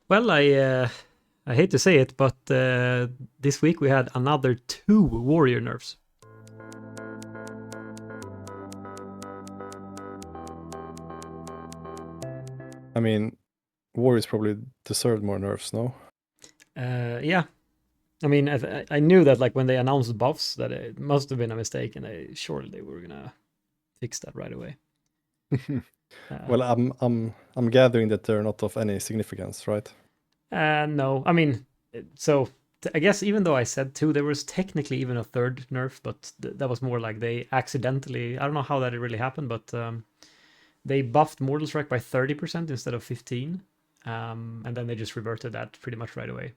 Well, I hate to say it, but this week we had another 2 warrior nerfs. I mean, Warriors probably deserved more nerfs, no? Yeah, I mean, I knew that like when they announced buffs that it must have been a mistake, and surely they were gonna fix that right away. Well, I'm gathering that they're not of any significance, right? No, I mean, so I guess even though I said 2, there was technically even a third nerf, but that was more like they accidentally. I don't know how that really happened, but they buffed Mortal Strike by 30% instead of 15, and then they just reverted that pretty much right away.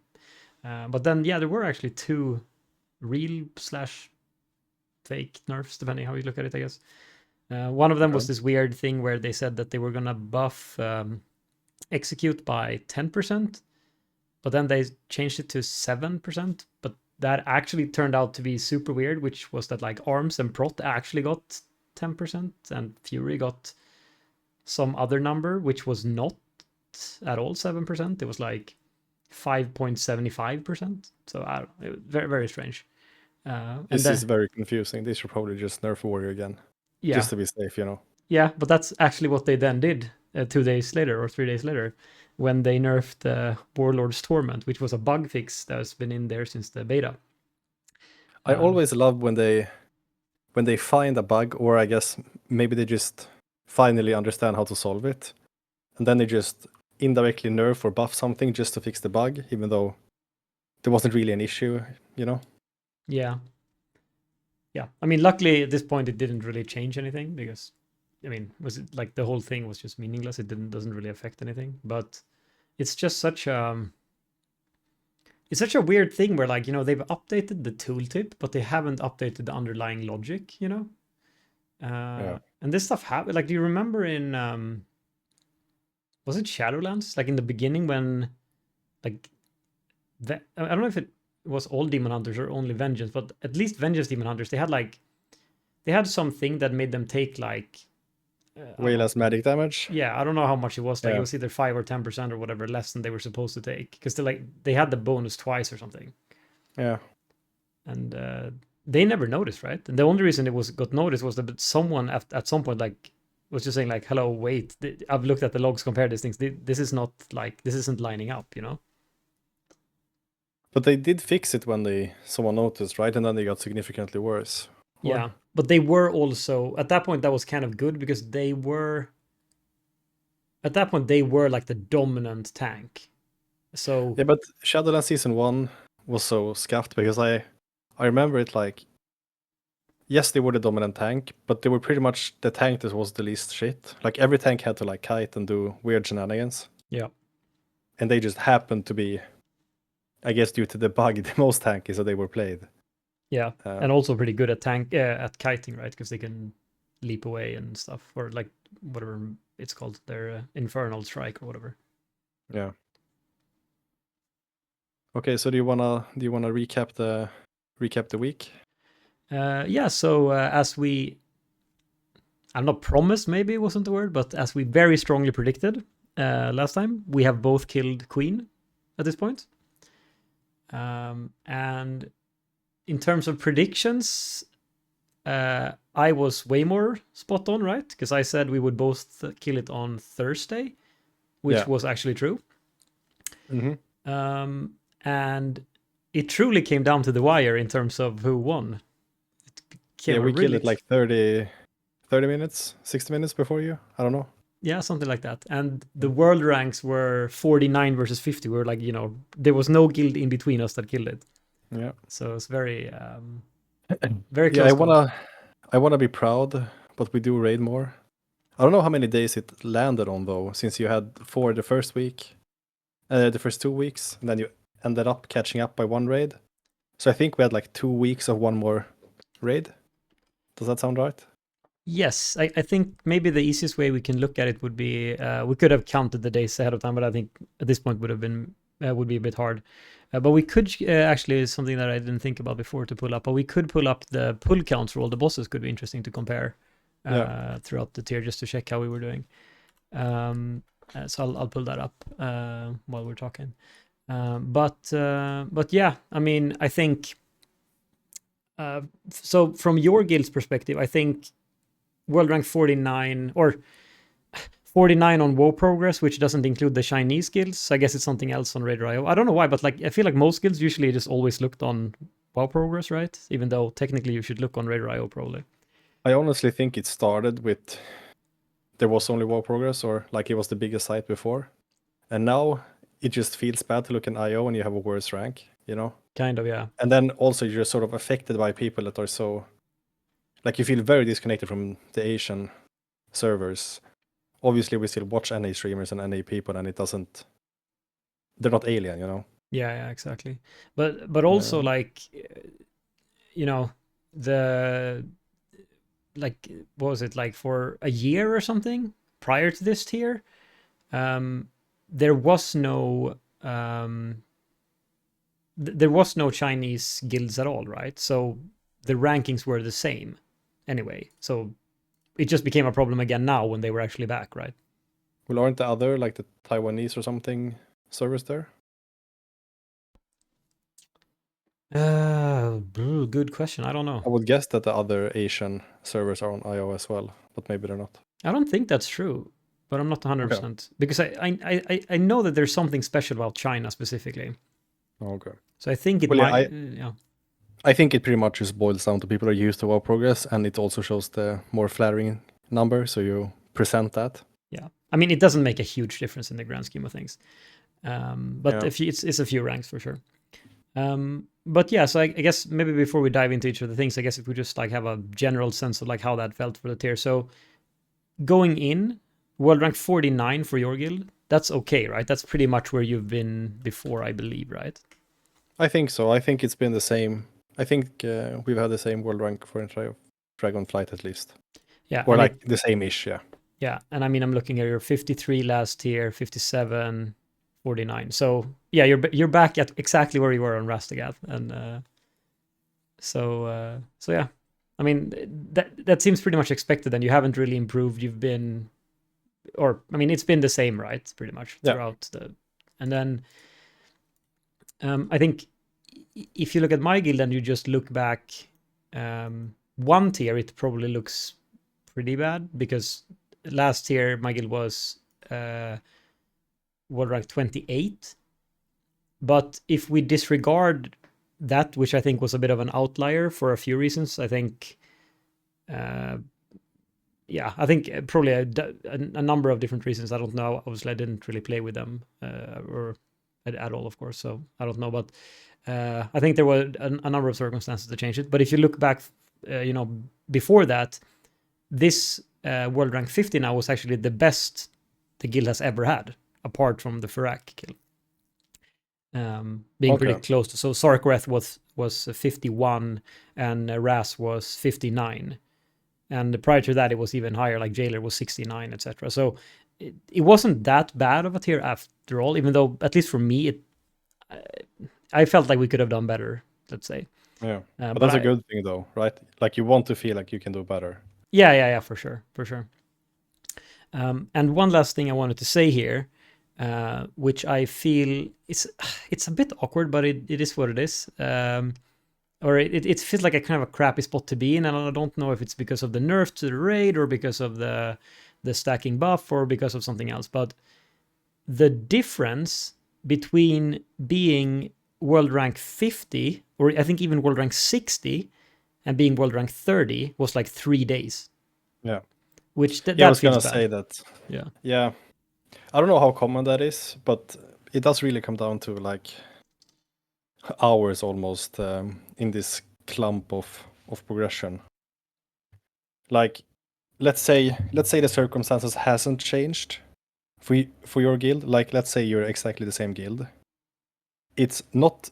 But then, yeah, there were actually 2 real slash fake nerfs, depending how you look at it, I guess. One of them was this weird thing where they said that they were gonna buff execute by 10%, but then they changed it to 7%. But that actually turned out to be super weird, which was that like arms and prot actually got 10%, and fury got some other number, which was not at all 7%. It was like 5.75%. So I don't know, it was very, very strange. This is very confusing. They should probably just nerf Warrior again. Yeah. Just to be safe, you know? Yeah, but that's actually what they then did 2 days later or 3 days later when they nerfed Warlord's Torment, which was a bug fix that's been in there since the beta. I always love when they find a bug, or I guess maybe they just finally understand how to solve it, and then they just indirectly nerf or buff something just to fix the bug, even though there wasn't really an issue, you know? Yeah. Yeah. I mean, luckily at this point it didn't really change anything because, I mean, was it like the whole thing was just meaningless. It doesn't really affect anything. But it's just such it's such a weird thing where like, you know, they've updated the tooltip, but they haven't updated the underlying logic, you know? Yeah. And this stuff happened. Like, do you remember in was it Shadowlands? Like in the beginning when like I don't know if it was all Demon Hunters or only Vengeance, but at least Vengeance Demon Hunters, they had something that made them take like Way less magic damage. yeah, I don't know how much it was. Like Yeah. it was either 5 or 10% or whatever less than they were supposed to take because they had the bonus twice or something. Yeah. And they never noticed, right? And the only reason it was got noticed was that someone at some point like was just saying like, "Hello, wait, I've looked at the logs, compared these things. This is not like this isn't lining up," you know? But they did fix it when someone noticed, right? And then they got significantly worse. Or? Yeah, but they were also at that point that was kind of good because at that point they were like the dominant tank. So Yeah, but Shadowlands Season 1 was so scuffed because I remember it like, yes, they were the dominant tank, but they were pretty much the tank that was the least shit. Like every tank had to like kite and do weird shenanigans. yeah, And they just happened to be, I guess, due to the bug, the most tanky, so they were played. yeah, and also pretty good at at kiting, right? Because they can leap away and stuff, or like whatever it's called, their infernal strike or whatever. Yeah. Okay, so do you wanna recap the week? Yeah. So as I'm not promised, maybe it wasn't the word, but as we very strongly predicted last time, we have both killed Queen at this point. And in terms of predictions, I was way more spot on, right? Because I said we would both kill it on Thursday, which was actually true. Mm-hmm. And it truly came down to the wire in terms of who won. Yeah, we killed it like 30 minutes, 60 minutes before you. I don't know. Yeah, something like that. And the world ranks were 49 versus 50. We were like, you know, there was no guild in between us that killed it. Yeah. So it's very, very close. Yeah, I wanna be proud, but we do raid more. I don't know how many days it landed on though, since you had 4 the first week, the first 2 weeks, and then you ended up catching up by 1 raid. So I think we had like 2 weeks of 1 more raid. Does that sound right? Yes, I think maybe the easiest way we can look at it would be we could have counted the days ahead of time, but I think at this point would be a bit hard. But we could actually, something that I didn't think about before to pull up, but we could pull up the pull counts for all the bosses. Could be interesting to compare throughout the tier just to check how we were doing. So I'll pull that up while we're talking. But yeah, I mean, I think so from your guild's perspective, I think world rank 49 or 49 on WoW Progress, which doesn't include the Chinese guilds. So I guess it's something else on Raider.io. I don't know why, but like I feel like most guilds usually just always looked on WoW Progress, right? Even though technically you should look on Raider.io probably. I honestly think it started with there was only WoW Progress, or like it was the biggest site before, and now it just feels bad to look in IO and you have a worse rank, you know? Kind of, yeah. And then also you're sort of affected by people that are so, like you feel very disconnected from the Asian servers. Obviously, we still watch NA streamers and NA people, and it doesn't. They're not alien, you know. Yeah, exactly. But also Yeah. like you know the like what was it like for a year or something prior to this tier, there was no there was no Chinese guilds at all, right? So the rankings were the same anyway. So it just became a problem again now when they were actually back, right? Well, aren't the other like the Taiwanese or something servers there? Good question. I don't know. I would guess that the other Asian servers are on IO as well, but maybe they're not. I don't think that's true, but I'm not Okay. 100% because I know that there's something special about China specifically. Okay. So I think it Well, yeah, might. Yeah. I think it pretty much just boils down to people are used to WoW Progress, and it also shows the more flattering number, so you present that. Yeah. I mean, it doesn't make a huge difference in the grand scheme of things. But Yeah. if it's a few ranks for sure. But yeah, so I guess maybe before we dive into each of the things, I guess if we just like have a general sense of like how that felt for the tier. So going in, world rank 49 for your guild, that's okay, right? That's pretty much where you've been before, I believe, right? I think so. I think it's been the same. I think we've had the same world rank for Dragonflight at least. Yeah, Or and like the same-ish, yeah. yeah, and I mean I'm looking at your 53 last tier, 57, 49. So yeah, you're back at exactly where you were on Rastogath, and so yeah, I mean that seems pretty much expected. And you haven't really improved. You've been, or I mean, it's been the same, right? Pretty much Yeah. throughout the, and then I think if you look at my guild and you just look back one tier, it probably looks pretty bad because last year my guild was world rank 28. But if we disregard that, which I think was a bit of an outlier for a few reasons, I think, yeah, I think probably a number of different reasons. I don't know. Obviously, I didn't really play with them or at all, of course. So I don't know, but I think there were a number of circumstances that changed it. But if you look back, before that, this world rank 50 now was actually the best the guild has ever had, apart from the Farak kill. Being pretty close to, so Sarkareth was 51 and Ras was 59, and prior to that it was even higher, like Jailer was 69, etc. So it wasn't that bad of a tier after all, even though at least for me I felt like we could have done better, let's say. Yeah, but that's a good thing though, right? Like you want to feel like you can do better. Yeah, for sure. And one last thing I wanted to say here, which I feel it's a bit awkward, but it is what it is. Or it feels like a kind of a crappy spot to be in, and I don't know if it's because of the nerf to the raid or because of the stacking buff or because of something else. But the difference between being world rank 50, or I think even world rank 60, and being world rank 30 was like 3 days. Yeah. Which I was gonna say that. Yeah. Yeah. I don't know how common that is, but it does really come down to like hours almost in this clump of progression. Like, let's say the circumstances hasn't changed for your guild. Like, let's say you're exactly the same guild. It's not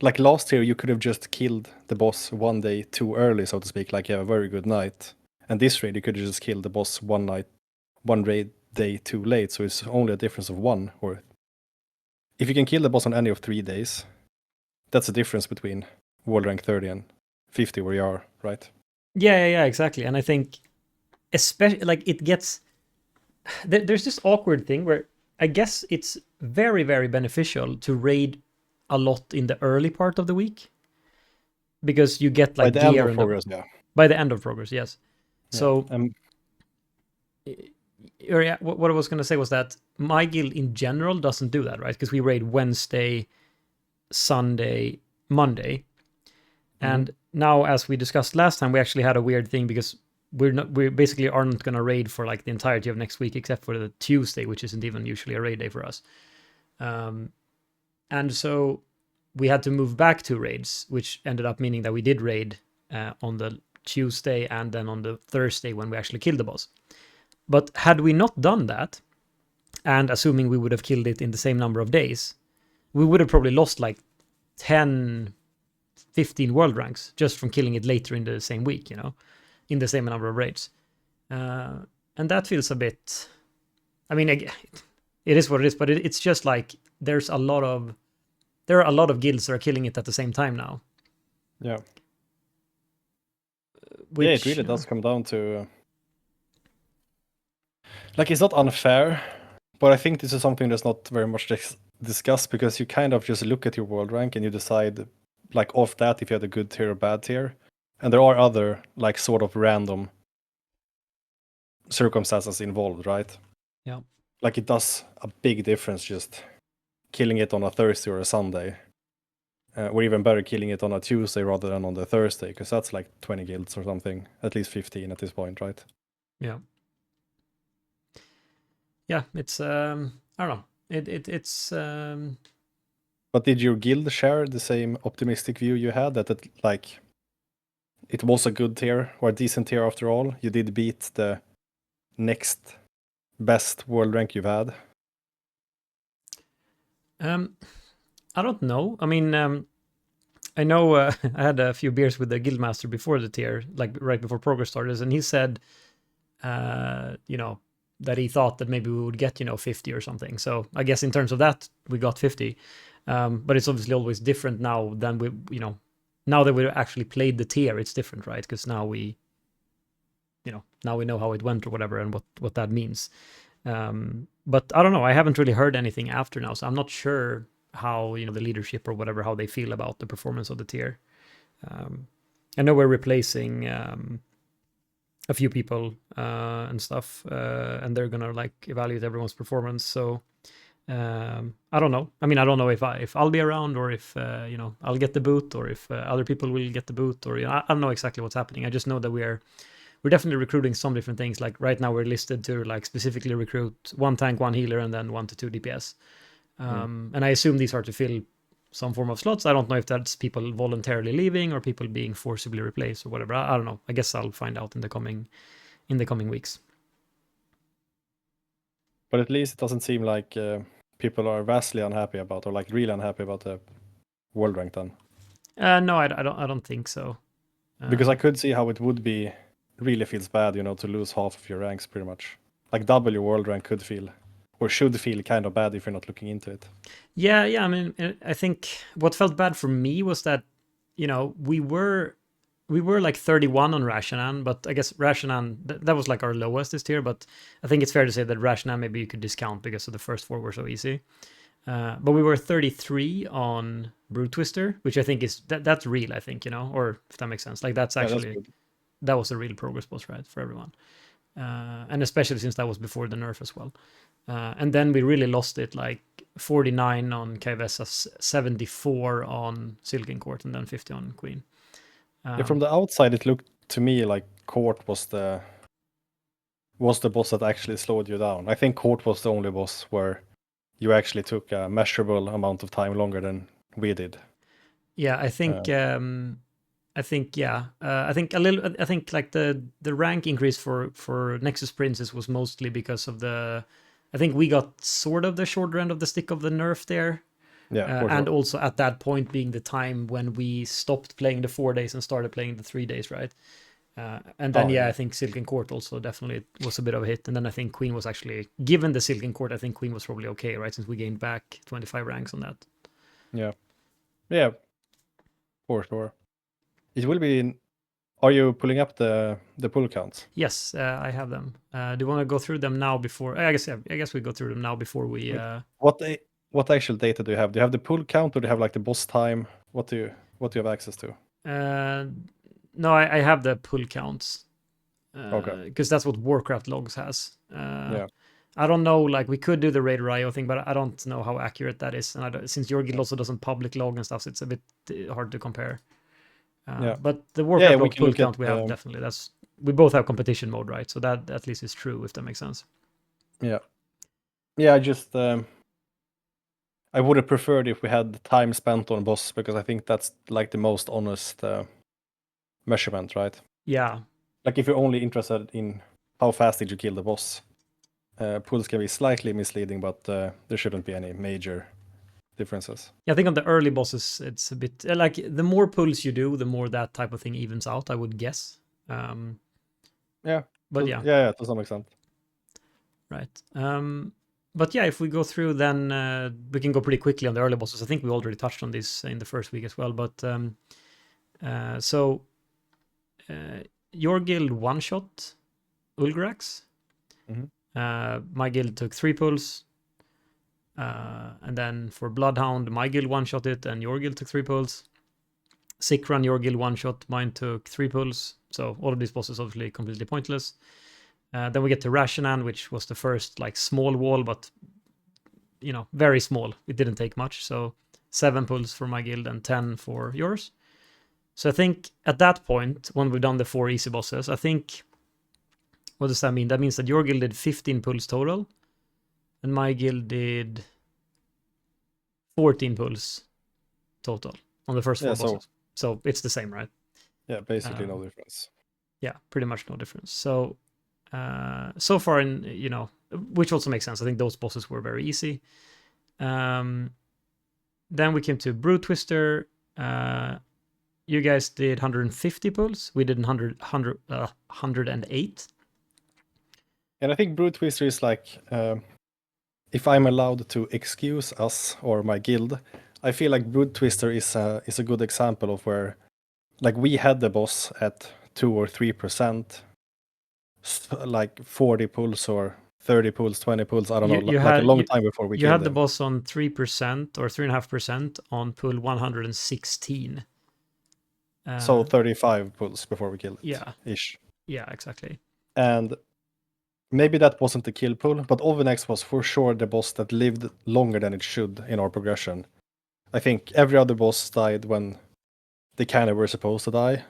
like last year you could have just killed the boss one day too early, so to speak. Like you have a very good night, and this raid you could have just killed the boss one raid day too late. So it's only a difference of one. Or if you can kill the boss on any of 3 days, that's the difference between world rank 30 and 50 where you are, right? Yeah, exactly. And I think especially like it gets there's this awkward thing where I guess it's very, very beneficial to raid a lot in the early part of the week because you get By like the end gear of and the progress, yeah. by the end of progress, yes. Yeah. So, or yeah, what I was gonna say was that my guild in general doesn't do that, right? Because we raid Wednesday, Sunday, Monday, and now as we discussed last time, we actually had a weird thing because we basically aren't gonna raid for like the entirety of next week except for the Tuesday, which isn't even usually a raid day for us. And so we had to move back to raids, which ended up meaning that we did raid on the Tuesday and then on the Thursday when we actually killed the boss. But had we not done that, and assuming we would have killed it in the same number of days, we would have probably lost like 10, 15 world ranks just from killing it later in the same week, you know, in the same number of raids. And that feels a bit. I mean, it is what it is, but it's just like there are a lot of guilds that are killing it at the same time now. Yeah. Which, yeah, it really does come down to like it's not unfair, but I think this is something that's not very much discussed because you kind of just look at your world rank and you decide like off that if you had a good tier or bad tier. And there are other like sort of random circumstances involved, right? Yeah. Like it does a big difference just killing it on a Thursday or a Sunday. Or even better, killing it on a Tuesday rather than on the Thursday, because that's like 20 guilds or something, at least 15 at this point, right? Yeah. Yeah, it's I don't know. It's But did your guild share the same optimistic view you had that it, like it was a good tier or a decent tier after all? You did beat the next best world rank you've had. I don't know. I mean, I know I had a few beers with the guildmaster before the tier, like right before progress started, and he said, you know, that he thought that maybe we would get 50 or something. So I guess in terms of that, we got 50. But it's obviously always different now than now that we've actually played the tier, it's different, right? Because now now we know how it went or whatever and what that means. But I don't know. I haven't really heard anything after now, so I'm not sure how the leadership or whatever how they feel about the performance of the tier. I know we're replacing a few people and stuff, and they're gonna like evaluate everyone's performance. So I don't know. I mean, I don't know if I'll be around or if I'll get the boot or if other people will get the boot or I don't know exactly what's happening. I just know that we're definitely recruiting some different things. Like right now, we're listed to like specifically recruit 1 tank, 1 healer, and then 1 to 2 DPS. And I assume these are to fill some form of slots. I don't know if that's people voluntarily leaving or people being forcibly replaced or whatever. I don't know. I guess I'll find out in the coming weeks. But at least it doesn't seem like people are vastly unhappy about or like really unhappy about the world rank then. No, I don't think so. Because I could see how it would be really feels bad, to lose half of your ranks pretty much. Like double your world rank could feel or should feel kind of bad if you're not looking into it. Yeah. I mean, I think what felt bad for me was that, we were like 31 on Rashanan, but I guess Rashanan, that was like our lowest this tier, but I think it's fair to say that Rashanan maybe you could discount because of the first 4 were so easy. But we were 33 on Brew Twister, which I think is, that's real, I think, or if that makes sense. Like that's actually, that was a real progress boss, right, for everyone. And especially since that was before the nerf as well. And then we really lost it, like 49 on Kavessa, 74 on Silken Court, and then 50 on Queen. From the outside, it looked to me like Court was the boss that actually slowed you down. I think Court was the only boss where you actually took a measurable amount of time longer than we did. Yeah, I think I think a little. I think like the rank increase for Nexus Princess was mostly because of I think we got sort of the shorter end of the stick of the nerf there. Yeah, for and sure. also at that point being the time when we stopped playing the 4 days and started playing the 3 days, right? And then I think Silken Court also definitely was a bit of a hit. And then I think Queen was actually, given the Silken Court, I think Queen was probably okay, right? Since we gained back 25 ranks on that. Yeah, for sure. It will be Are you pulling up the pull counts? Yes, I have them. Do you want to go through them now before? I guess we go through them now before we. What actual data do you have? Do you have the pull count, or do you have like the boss time? What do you have access to? No, I have the pull counts. Okay. Because that's what Warcraft logs has. Yeah. I don't know, like we could do the Raider IO thing, but I don't know how accurate that is. And since your guild also doesn't public log and stuff, so it's a bit hard to compare. Yeah. But the Yeah, Warcraft we log can pull look at count we have definitely. We both have competition mode, right? So that at least is true, if that makes sense. Yeah. Yeah, I would have preferred if we had time spent on boss, because I think that's like the most honest measurement, right? Yeah, Like if you're only interested in how fast did you kill the boss, pulls can be slightly misleading, but there shouldn't be any major differences. yeah. I think on the early bosses, it's a bit like the more pulls you do, the more that type of thing evens out. I would guess. Yeah. But yeah. Yeah, to some extent. Right. But yeah, if we go through, then we can go pretty quickly on the early bosses. I think we already touched on this in the first week as well. But your guild one shot Ulgrax. My guild took 3 pulls. And then for Bloodhound, my guild one shot it, and your guild took 3 pulls. Sick Run, your guild one shot, mine took 3 pulls. So all of these bosses obviously completely pointless. Then we get to Rashanan, which was the first like small wall, but very small. It didn't take much. So 7 pulls for my guild and 10 for yours. So I think at that point, when we've done the 4 easy bosses, I think, what does that mean? That means that your guild did 15 pulls total, and my guild did 14 pulls total on the first 4 bosses. So it's the same, right? Yeah, basically no difference. Yeah, pretty much no difference. So so far, which also makes sense. I think those bosses were very easy. Then we came to Brew Twister. You guys did 150 pulls. We did 108. And I think Brew Twister is like, if I'm allowed to excuse us or my guild, I feel like Brew Twister is a good example of where, like, we had the boss at 2 or 3%, like 40 pulls or 30 pulls, 20 pulls, I don't know, like a long time before we killed him. You had the boss on 3% or 3.5% on pull 116. So 35 pulls before we killed it. Yeah. Ish. Yeah, exactly. And maybe that wasn't the kill pull, but Ovenex was for sure the boss that lived longer than it should in our progression. I think every other boss died when they kind of were supposed to die,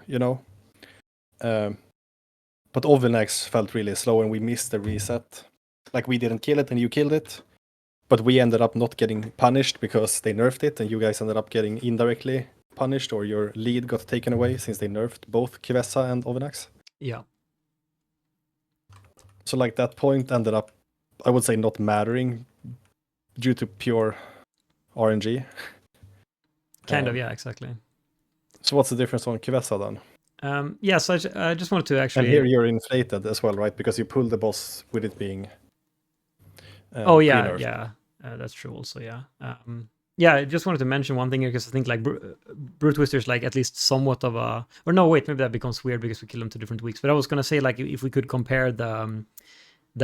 But Ovenex felt really slow, and we missed the reset. Like, we didn't kill it and you killed it, but we ended up not getting punished because they nerfed it, and you guys ended up getting indirectly punished, or your lead got taken away since they nerfed both Kivessa and Ovenex. Yeah. So like that point ended up, I would say, not mattering due to pure RNG. Kind of, yeah, exactly. So what's the difference on Kivessa then? Yeah, so I just wanted to actually... And here you're inflated as well, right? Because you pulled the boss with it being oh, yeah, yeah. That's true also, yeah. Yeah, I just wanted to mention one thing here, because I think like Brew Twister is like at least somewhat of a... Or no, wait, maybe that becomes weird because we kill them 2 different weeks. But I was going to say, like, if we could compare the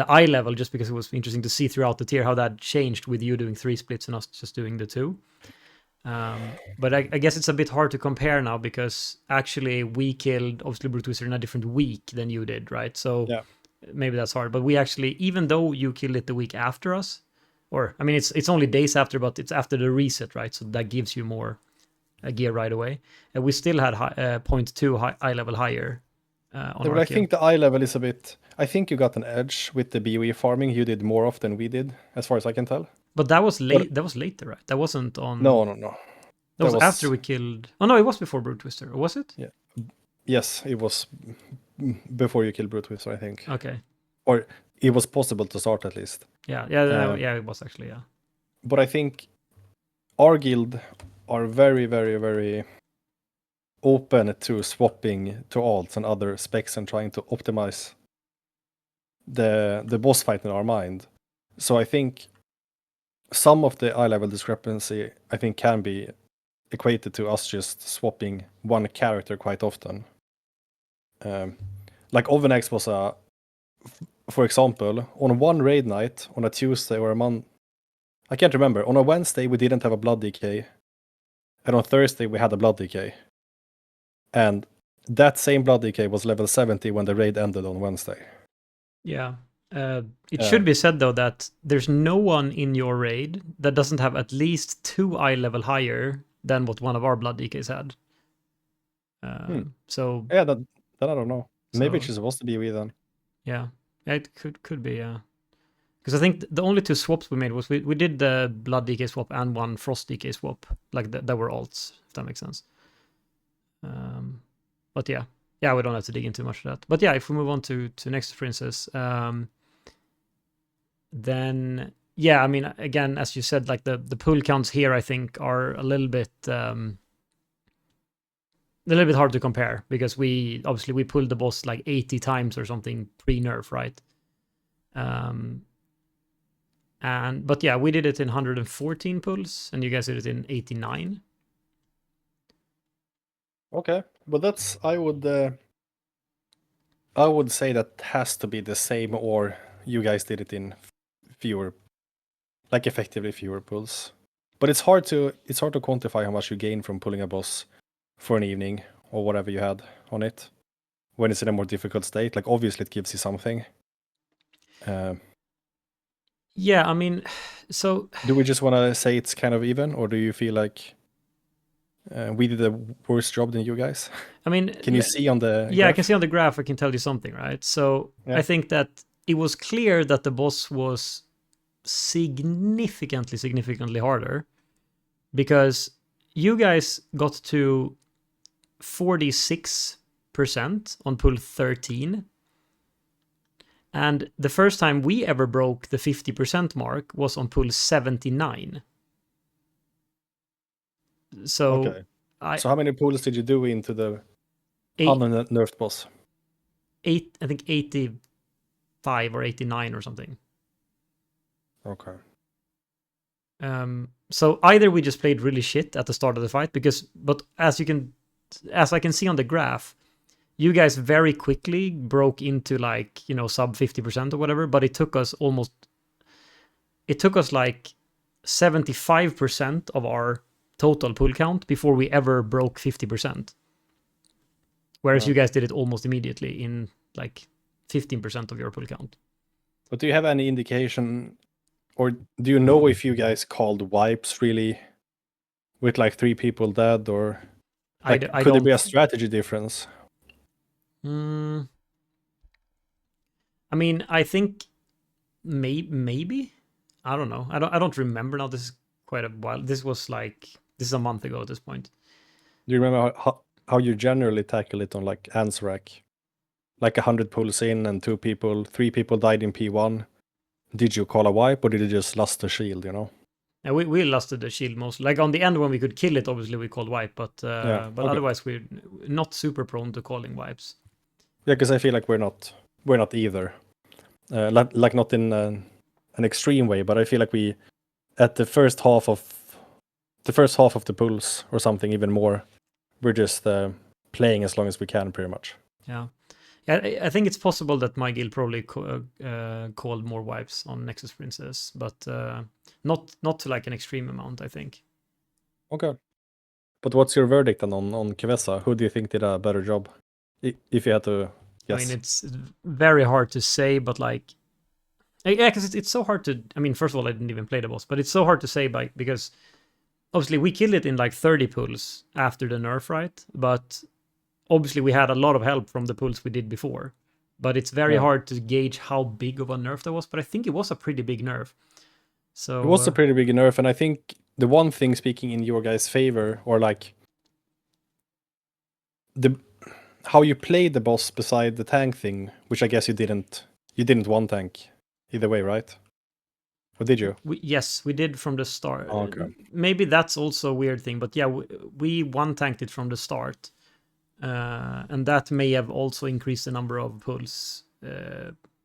eye level, just because it was interesting to see throughout the tier how that changed with you doing 3 splits and us just doing the 2. But I guess it's a bit hard to compare now, because actually we killed obviously Brew Twister in a different week than you did, right? So yeah. Maybe that's hard. But we actually, even though you killed it the week after us, or I mean, it's only days after, but it's after the reset, right? So that gives you more gear right away. And we still had 0.2 eye level higher on our But I kill. think the eye level is a bit... I think you got an edge with the BOE farming. You did more of than we did, as far as I can tell. But that was late. That was later, right? That wasn't on... No. That was after we killed... Oh, no, it was before Brew Twister. Or was it? Yeah. Yes, it was before you killed Brew Twister, I think. Okay. Or it was possible to start at least. Yeah, it was actually, yeah. But I think our guild are very, very, very open to swapping to alts and other specs and trying to optimize the boss fight in our mind. So I think some of the eye level discrepancy, I think, can be equated to us just swapping one character quite often. Like Ovenex was for example, on one raid night on a Tuesday or a Monday, I can't remember. On a Wednesday we didn't have a blood DK, and on Thursday we had a blood DK, and that same blood DK was level 70 when the raid ended on Wednesday. Yeah. It should be said though that there's no one in your raid that doesn't have at least 2 eye level higher than what one of our blood DKs had. So yeah, that I don't know. Maybe So- it's supposed to be we then. yeah, it could be. Yeah, because I think the only 2 swaps we made was we did the blood DK swap and one frost DK swap, like that were alts, if that makes sense. But yeah, we don't have to dig into much of that. But yeah, if we move on to next Princess, then yeah, I mean, again, as you said, like the pull counts here, I think are a little bit hard to compare because we obviously pulled the boss like 80 times or something pre-nerf, right? But yeah, we did it in 114 pulls, and you guys did it in 89. Okay, but that's I would say that has to be the same, or you guys did it in fewer, like effectively fewer pulls. But it's hard to quantify how much you gain from pulling a boss for an evening or whatever you had on it when it's in a more difficult state. Like obviously it gives you something. Yeah, I mean, so Do we just want to say it's kind of even, or do you feel like we did a worse job than you guys? I mean, Can you see on the yeah, I graph? can see on the graph. I can tell you something, right? So Yeah. I think that it was clear that the boss was significantly harder because you guys got to 46% on pull 13. And the first time we ever broke the 50% mark was on pull 79. So Okay. So how many pulls did you do into the nerfed boss? I think 85 or 89 or something. Okay. So either we just played really shit at the start of the fight but as I can see on the graph, you guys very quickly broke into like, sub 50% or whatever, but it took us like 75% of our total pull count before we ever broke 50%. Whereas you guys did it almost immediately in like 15% of your pull count. But do you have any indication, or do you know if you guys called wipes really with like 3 people dead, or like could there be a strategy difference? I mean, I think maybe. I don't know. I don't remember now. This is quite a while. This is a month ago at this point. Do you remember how you generally tackle it on like Ansurek? Like 100 pulls in and 3 people died in P1. Did you call a wipe, or did you just lost the shield, And we lusted the shield mostly. Like on the end when we could kill it, obviously we called wipe, but Okay. otherwise we're not super prone to calling wipes. Yeah, because I feel like we're not either. Like not in an extreme way, but I feel like we at the first half of the pulls or something even more, we're just playing as long as we can, pretty much. Yeah. I think it's possible that my guild probably called more wipes on Nexus Princess, but not to like an extreme amount, I think. Okay. But what's your verdict then on Kevessa? Who do you think did a better job? If you had to guess. I mean, it's very hard to say, but like, yeah, because it's so hard to. I mean, first of all, I didn't even play the boss, but it's so hard to say because obviously we killed it in like 30 pulls after the nerf, right? But obviously we had a lot of help from the pulls we did before. But it's very hard to gauge how big of a nerf that was. But I think it was a pretty big nerf. So it was a pretty big nerf, and I think the one thing speaking in your guys' favor, or like how you played the boss beside the tank thing, which I guess you didn't one tank either way, right? Or did you? Yes, we did from the start. Okay. Maybe that's also a weird thing, but yeah, we one tanked it from the start. And that may have also increased the number of pulls.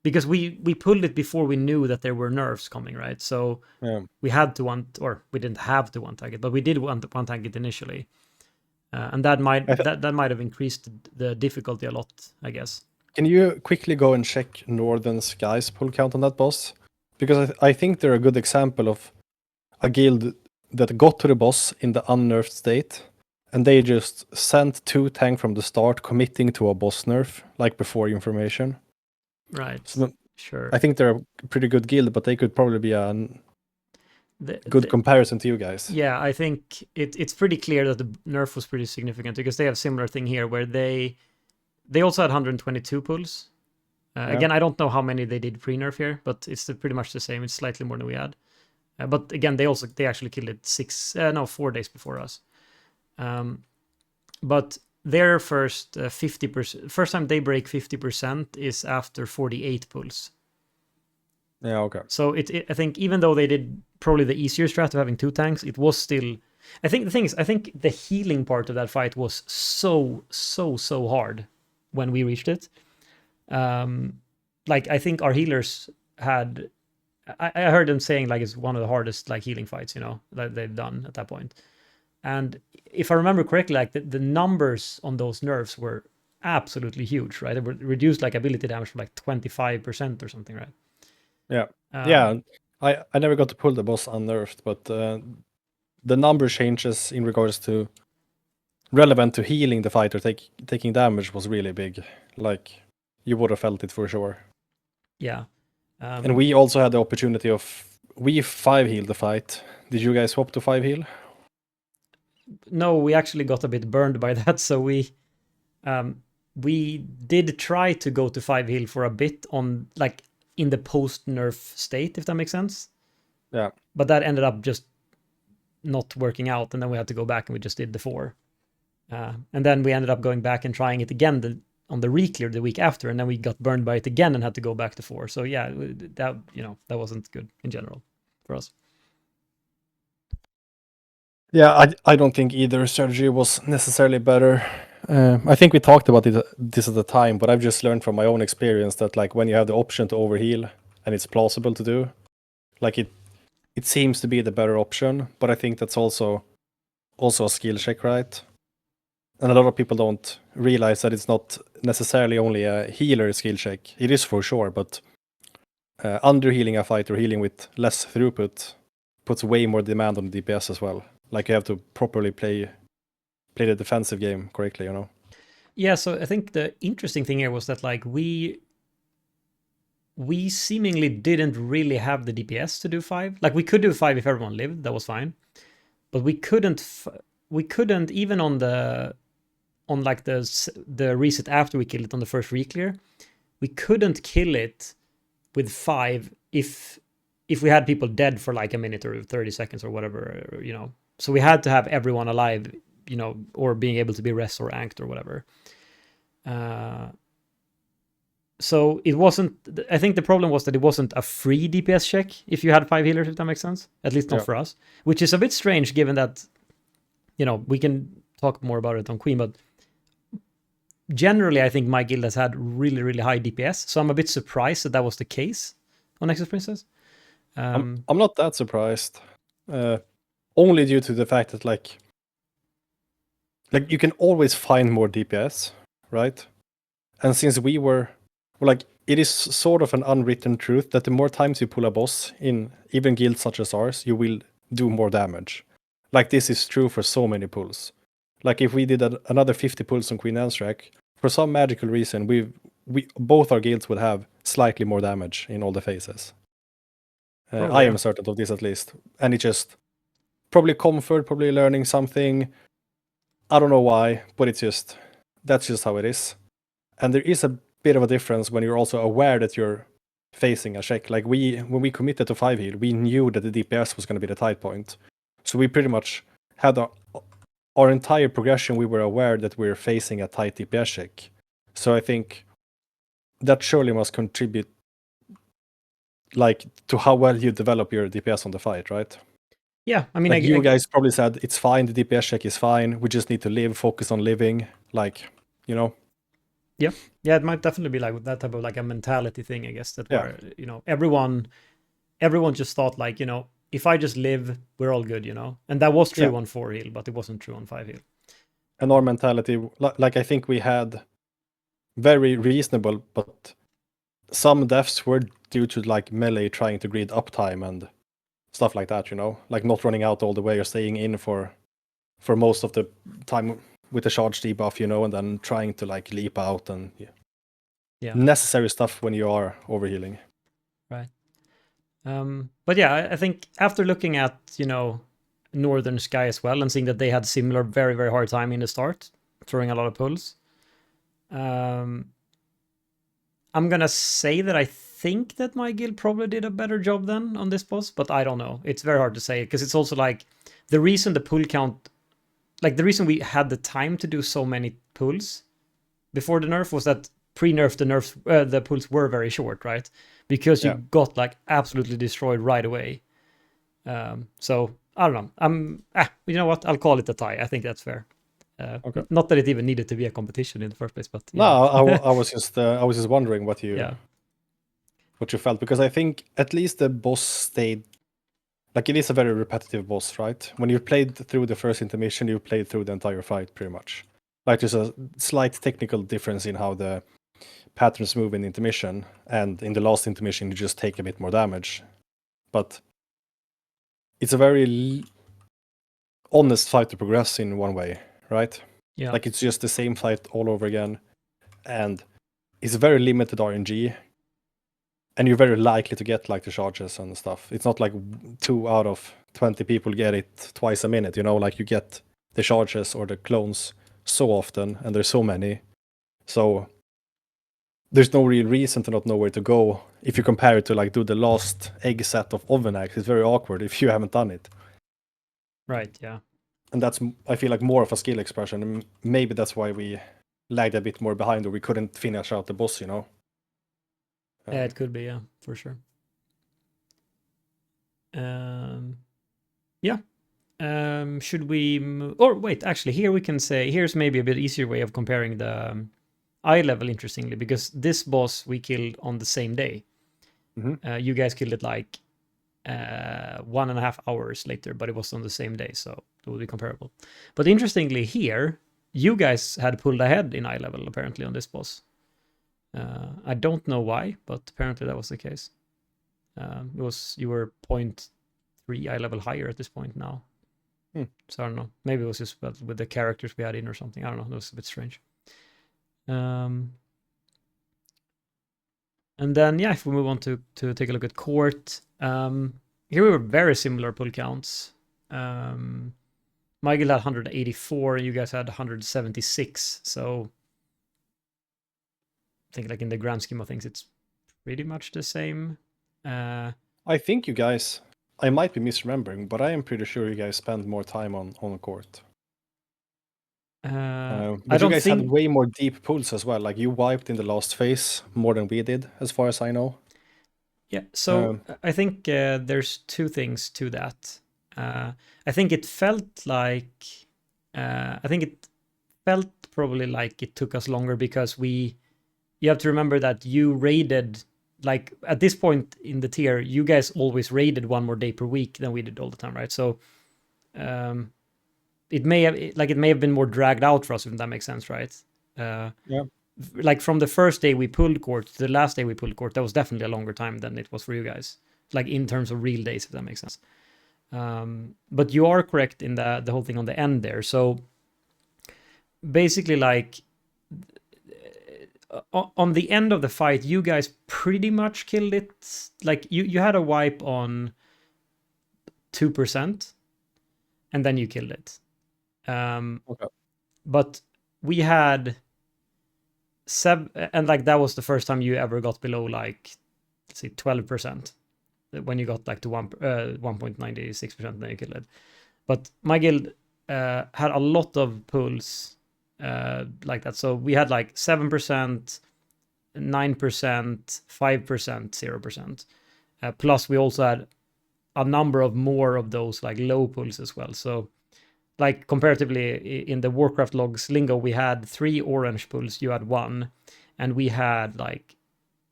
Because we pulled it before we knew that there were nerfs coming, right? So we had to we didn't have to one tank it, but we did one tank it initially. And that might I th- that might have increased the difficulty a lot, I guess. Can you quickly go and check Northern Skies pull count on that boss? Because I think they're a good example of a guild that got to the boss in the unnerfed state, and they just sent 2 tank from the start, committing to a boss nerf, like before information. Right. So Sure. I think they're a pretty good guild, but they could probably be a good comparison to you guys. Yeah, I think it's pretty clear that the nerf was pretty significant because they have a similar thing here where they also had 122 pulls. Yeah. Again, I don't know how many they did pre-nerf here, but it's pretty much the same. It's slightly more than we had. But again, they actually killed it 4 days before us. But their first 50%, first time they break 50% is after 48 pulls. Yeah, okay. So I think even though they did probably the easier strat of having 2 tanks, it was still. I think the thing is, I think the healing part of that fight was so hard when we reached it. Like I think our healers had. I heard them saying like it's one of the hardest like healing fights, that they've done at that point. And if I remember correctly, like the numbers on those nerfs were absolutely huge, right? They were reduced like ability damage from like 25% or something, right? Yeah. Yeah. I never got to pull the boss unnerfed, but the number changes in regards to relevant to healing the fighter taking damage was really big. Like you would have felt it for sure. Yeah. And we also had the opportunity of we 5 healed the fight. Did you guys swap to 5 heal? No, we actually got a bit burned by that. So we did try to go to 5 heal for a bit on like in the post nerf state, if that makes sense. Yeah. But that ended up just not working out, and then we had to go back and we just did the 4. And then we ended up going back and trying it again on the reclear the week after, and then we got burned by it again and had to go back to 4. So yeah, that wasn't good in general for us. Yeah, I don't think either strategy was necessarily better. I think we talked about this at the time, but I've just learned from my own experience that like when you have the option to overheal and it's plausible to do, like it seems to be the better option. But I think that's also a skill check, right? And a lot of people don't realize that it's not necessarily only a healer skill check. It is for sure, but under healing a fight or healing with less throughput puts way more demand on the DPS as well. Like you have to properly play the defensive game correctly, Yeah, so I think the interesting thing here was that like we seemingly didn't really have the DPS to do 5. Like we could do 5 if everyone lived, that was fine. But we couldn't even on like the reset after we killed it on the first reclear, we couldn't kill it with 5 if we had people dead for like a minute or 30 seconds or whatever, So we had to have everyone alive, or being able to be res or anked or whatever. So it wasn't. I think the problem was that it wasn't a free DPS check if you had 5 healers, if that makes sense. At least not for us, which is a bit strange given that, we can talk more about it on Queen, but generally I think my guild has had really, really high DPS. So I'm a bit surprised that was the case on Nexus Princess. I'm not that surprised. Only due to the fact that like you can always find more DPS, right? And since we were like, it is sort of an unwritten truth that the more times you pull a boss in even guilds such as ours, you will do more damage. Like this is true for so many pulls. Like if we did another 50 pulls on Queen Ansurek, for some magical reason, we both our guilds would have slightly more damage in all the phases. I am certain of this at least, and it just probably comfort, probably learning something. I don't know why, but that's just how it is. And there is a bit of a difference when you're also aware that you're facing a check. Like when we committed to 5 heal, we knew that the DPS was going to be the tight point. So we pretty much had our entire progression, we were aware that we were facing a tight DPS check. So I think that surely must contribute like to how well you develop your DPS on the fight, right? Yeah, I mean, like you guys probably said it's fine, the DPS check is fine, we just need to focus on living, like, Yeah, it might definitely be like that type of like a mentality thing, I guess, that where, everyone just thought like, if I just live, we're all good, and that was true on 4 heal, but it wasn't true on 5 heal. And our mentality, like I think we had very reasonable, but some deaths were due to like melee trying to grid uptime and stuff like that, you know, like not running out all the way or staying in for most of the time with the charge debuff, you know, and then trying to like leap out and necessary stuff when you are overhealing. Right. But yeah, I think after looking at, you know, Northern Sky as well and seeing that they had similar very, very hard time in the start, throwing a lot of pulls, I'm gonna say that I think that my guild probably did a better job then on this boss, but I don't know. It's very hard to say because it's also like the reason the pull count, like the reason we had the time to do so many pulls before the nerf was that pre-nerf the pulls were very short, right? Because you got like absolutely destroyed right away. So I don't know. You know what? I'll call it a tie. I think that's fair. Okay. Not that it even needed to be a competition in the first place, but no, I was just wondering what you felt, because I think at least the boss stayed. Like, it is a very repetitive boss, right? When you played through the first intermission, you played through the entire fight pretty much. Like, there's a slight technical difference in how the patterns move in intermission, and in the last intermission, you just take a bit more damage. But it's a very honest fight to progress in one way, right? Yeah. Like, it's just the same fight all over again, and it's very limited RNG, and you're very likely to get like the charges and stuff. It's not like 2 out of 20 people get it twice a minute, you know, like you get the charges or the clones so often, and there's so many. So there's no real reason to not know where to go. If you compare it to like do the last egg set of Ovenax, it's very awkward if you haven't done it. Right, yeah. And that's, I feel like, more of a skill expression. And maybe that's why we lagged a bit more behind, or we couldn't finish out the boss, you know? Yeah, it could be, yeah, for sure. Yeah. Should we or wait, actually, here we can say, here's maybe a bit easier way of comparing the eye level, interestingly, because this boss we killed on the same day. You guys killed it like 1.5 hours later, but it was on the same day, so it would be comparable. But interestingly here, you guys had pulled ahead in eye level, apparently, on this boss. I don't know why, but apparently that was the case. You were 0.3 eye level higher at this point now. So I don't know. Maybe it was just with the characters we had in or something. I don't know. It was a bit strange. And then, yeah, if we move on to take a look at court, here we were very similar pull counts. My guild had 184, you guys had 176. So I think, like, in the grand scheme of things, it's pretty much the same. I think you guys, I might be misremembering, but I am pretty sure you guys spend more time on court. But you guys had way more deep pulls as well. Like, you wiped in the last phase more than we did, as far as I know. Yeah, so I think there's two things to that. I think it felt like, probably like it took us longer because you have to remember that you raided, like, at this point in the tier, you guys always raided one more day per week than we did all the time, right? So it may have been more dragged out for us, if that makes sense, right? Yeah. Like, from the first day we pulled court to the last day we pulled court, that was definitely a longer time than it was for you guys, like, in terms of real days, if that makes sense. But you are correct in the whole thing on the end there. So basically, like, on the end of the fight, you guys pretty much killed it. Like, you had a wipe on 2%, and then you killed it. Okay. But we had and like that was the first time you ever got below, like, let's say 12%. When you got like to 1.96%, then you killed it. But my guild had a lot of pulls like that. So we had like 7%, 9%, 5%, 0%. Plus we also had a number of more of those like low pulls as well. So, like, comparatively, in the Warcraft logs lingo, we had 3 orange pulls, you had 1, and we had like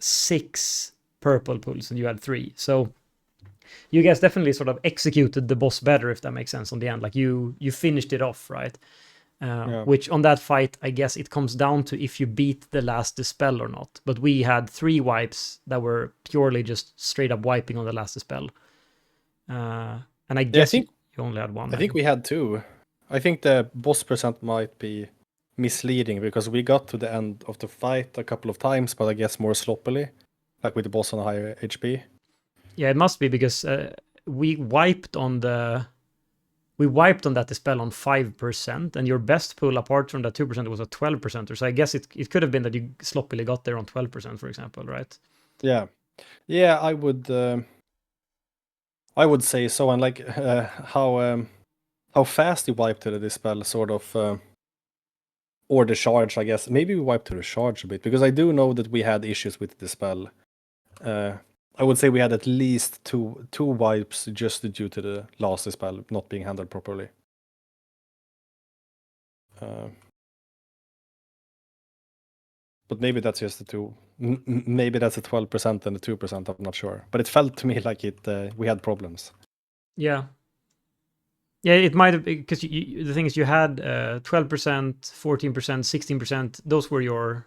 6 purple pulls, and you had 3. So you guys definitely sort of executed the boss better, if that makes sense, on the end. Like, you finished it off, right? Which on that fight, I guess it comes down to if you beat the last dispel or not. But we had 3 wipes that were purely just straight up wiping on the last dispel. And I guess you only had 1. I think we had 2. I think the boss percent might be misleading because we got to the end of the fight a couple of times, but I guess more sloppily, like with the boss on a higher HP. Yeah, it must be because we wiped on that dispel on 5%, and your best pull apart from that 2% was a 12%. So I guess it could have been that you sloppily got there on 12%, for example, right? Yeah, I would say so. And like how fast you wipe to the dispel, sort of, or the charge, I guess. Maybe we wiped to the charge a bit because I do know that we had issues with the dispel. I would say we had at least two wipes just due to the last dispel not being handled properly. But maybe that's just the 2. Maybe that's the 12% and the 2%. I'm not sure. But it felt to me like we had problems. Yeah. Yeah, it might have, because the thing is, you had 12%, 14%, 16%. Those were your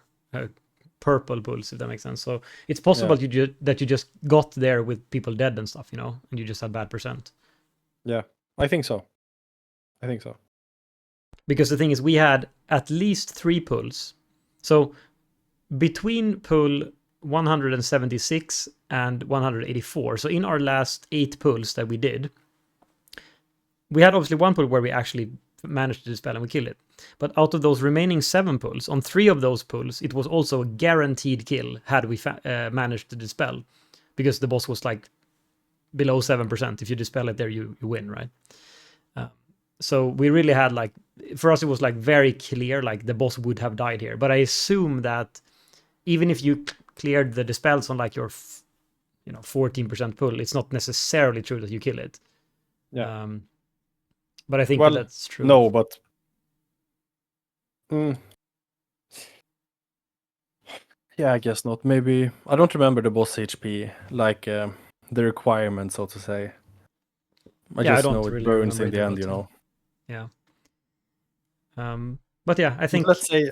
purple pulls, if that makes sense. So it's possible that you just got there with people dead and stuff, and you just had bad percent. Yeah, I think so. Because the thing is, we had at least 3 pulls. So between pull 176 and 184, so in our last 8 pulls that we did, we had obviously 1 pull where we actually managed to dispel and we killed it. But out of those remaining 7 pulls, on 3 of those pulls, it was also a guaranteed kill had we managed to dispel. Because the boss was like below 7%. If you dispel it there, you win, right? So we really had, like, for us it was like very clear, like the boss would have died here. But I assume that even if you cleared the dispels on like your 14% pull, it's not necessarily true that you kill it. Yeah. But I think that's true. No, but yeah, I guess not. Maybe I don't remember the boss HP, like the requirement, so to say. I just know it burns in the end, Yeah. But yeah, I think. Let's say,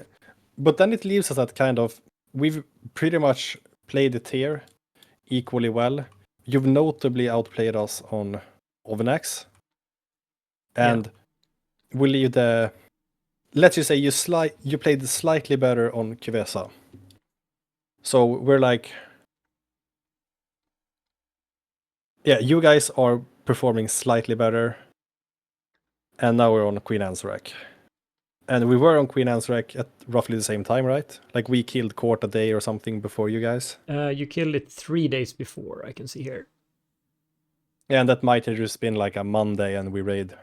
but then it leaves us at kind of, we've pretty much played the tier equally well. You've notably outplayed us on Ovenax. And we leave the, let's just say you played slightly better on Kivesa. So we're like, yeah, you guys are performing slightly better. And now we're on Queen Ansurek. And we were on Queen Ansurek at roughly the same time, right? Like we killed Court a day or something before you guys. You killed it 3 days before, I can see here. Yeah, and that might have just been like a Monday and we raid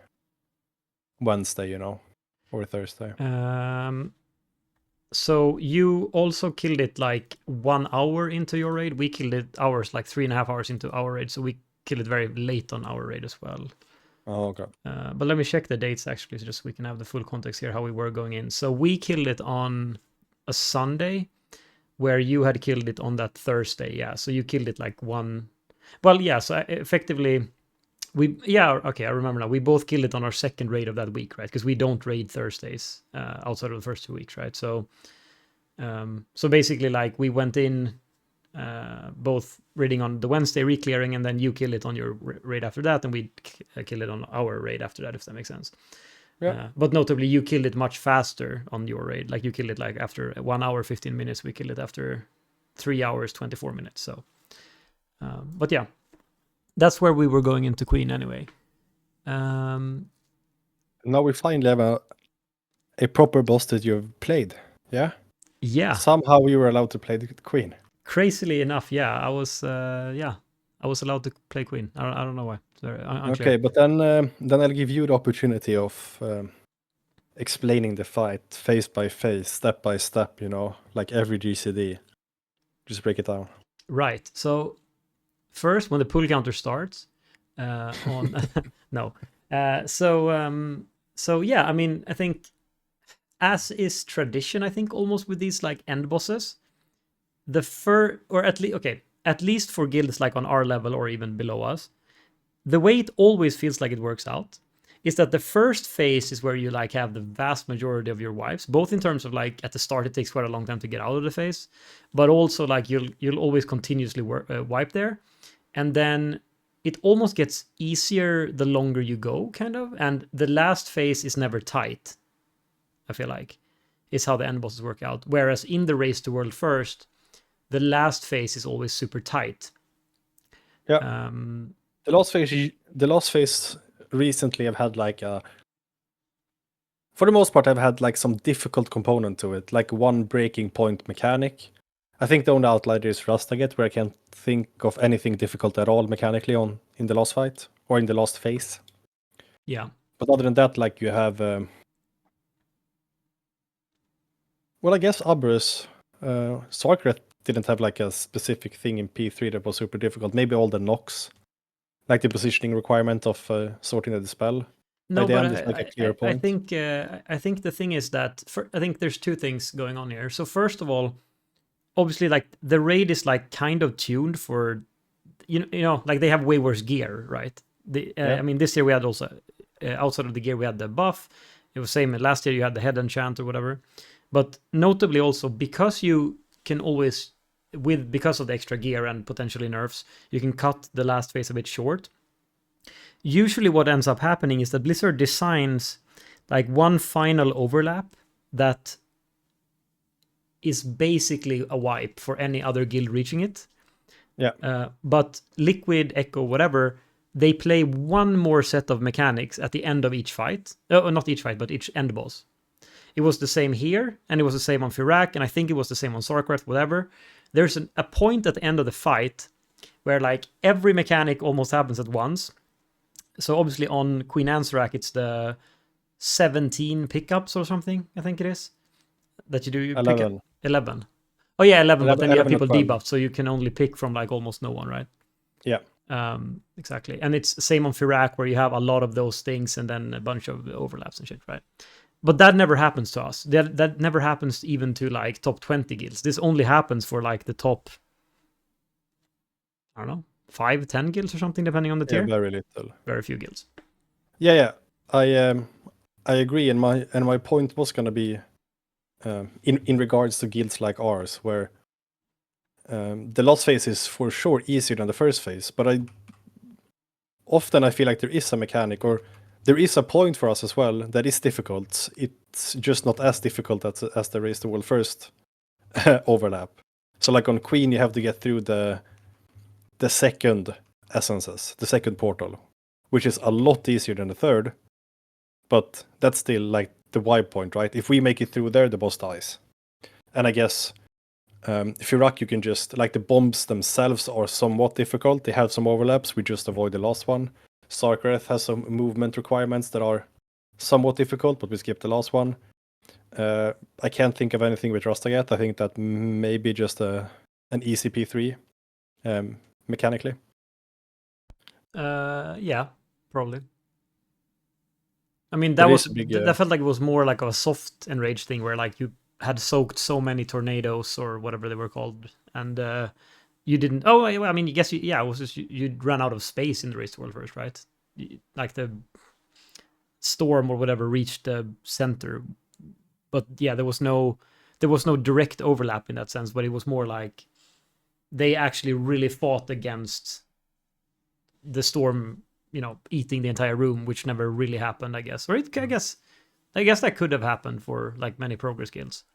Wednesday, or Thursday. So you also killed it like 1 hour into your raid. We killed it like 3.5 hours into our raid. So we killed it very late on our raid as well. Oh, okay. But let me check the dates actually, just so we can have the full context here, how we were going in. So we killed it on a Sunday, where you had killed it on that Thursday. Yeah, so you killed it like 1. Well, yeah, so effectively, I remember now. We both killed it on our second raid of that week, right? Because we don't raid Thursdays outside of the first 2 weeks, right? So, so basically, like, we went in both raiding on the Wednesday re-clearing, and then you kill it on your raid after that, and we kill it on our raid after that, if that makes sense. Yeah. But notably, you killed it much faster on your raid. Like, you killed it like after 1 hour 15 minutes. We killed it after 3 hours 24 minutes. So, but yeah, that's where we were going into Queen anyway. Now we finally have a proper boss that you've played. Yeah. Yeah. Somehow you were allowed to play the Queen. Crazily enough, yeah, I was allowed to play Queen. I don't know why. Okay, but then I'll give you the opportunity of explaining the fight face by face, step by step. Like every GCD. Just break it down. Right. So first, when the pull counter starts, on no. So yeah, I mean, I think, as is tradition, I think almost with these like end bosses, at least for guilds like on our level or even below us, the way it always feels like it works out is that the first phase is where you like have the vast majority of your wipes, both in terms of like at the start it takes quite a long time to get out of the phase, but also like you'll always continuously wipe there, and then it almost gets easier the longer you go, kind of, and the last phase is never tight. I feel like is how the end bosses work out. Whereas in the race to world first, the last phase is always super tight. Yeah. The last phase recently I've had like for the most part I've had like some difficult component to it, like one breaking point mechanic. I think the only outlier is Rustaget, where I can't think of anything difficult at all mechanically in the last fight or in the last phase. Yeah. But other than that, like you have well, I guess Abrus, Sarkret didn't have like a specific thing in P3 that was super difficult. Maybe all the knocks, like the positioning requirement of sorting the dispel. No, By the but end, it's like a clear I point. think the thing is that I think there's two things going on here. So first of all, obviously, like the raid is like kind of tuned for, you know, like they have way worse gear, right? Yeah. I mean, this year we had also outside of the gear we had the buff. It was same last year. You had the head enchant or whatever, but notably also because you can always because of the extra gear and potentially nerfs, you can cut the last phase a bit short. Usually what ends up happening is that Blizzard designs like one final overlap that is basically a wipe for any other guild reaching it. Yeah. But Liquid, Echo, whatever, they play one more set of mechanics at the end of each fight. Not each fight, but each end boss. It was the same here, and it was the same on Firak, and I think it was the same on Sarkrat, whatever. There's a point at the end of the fight where like every mechanic almost happens at once. So obviously on Queen Ansurek, it's the 17 pickups or something, I think it is, that you do. You 11. pick up 11. Oh yeah, 11, but then you have 11 or people 12. debuffed, so you can only pick from like almost no one, right? Yeah. Exactly. And it's same on Firak, where you have a lot of those things and then a bunch of overlaps and shit, right? But that never happens to us. That never happens even to like top 20 guilds. This only happens for like the top, I don't know, 5, 10 guilds or something, depending on the tier. Very little. Very few guilds. Yeah. I agree, and my point was gonna be in regards to guilds like ours, where the last phase is for sure easier than the first phase, but I feel like there is a mechanic, or there is a point for us as well that is difficult. It's just not as difficult as the race to world first overlap. So like on Queen, you have to get through the second essences, the second portal, which is a lot easier than the third, but that's still like the wipe point, right? If we make it through there, the boss dies. And I guess if you're Rock, you can just, like, the bombs themselves are somewhat difficult. They have some overlaps. We just avoid the last one. Starcraft has some movement requirements that are somewhat difficult, but we skip the last one. I can't think of anything with Rasta yet. I think that maybe just an easy P3 mechanically. Yeah, probably. I mean, that felt like it was more like a soft enrage thing where like you had soaked so many tornadoes or whatever they were called, and you didn't. Oh, I mean, I guess it was just you ran out of space in the race to world first, right? Like the storm or whatever reached the center, but yeah, there was no direct overlap in that sense, but it was more like they actually really fought against the storm, eating the entire room, which never really happened, I guess. Or I guess that could have happened for like many progress guilds.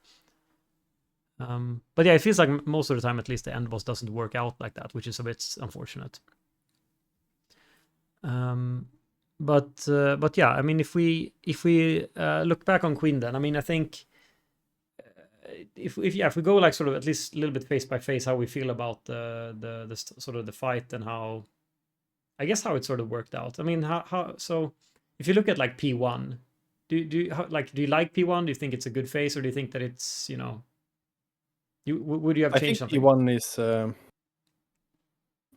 But yeah, it feels like most of the time, at least, the end boss doesn't work out like that, which is a bit unfortunate. But yeah, I mean, if we look back on Queen, then I mean, I think if we go like sort of at least a little bit face by face how we feel about the sort of the fight and how, I guess, how it sort of worked out. I mean, how so if you look at like P1, do you like P1? Do you think it's a good phase, or do you think that it's, would you have changed something? I think P1 is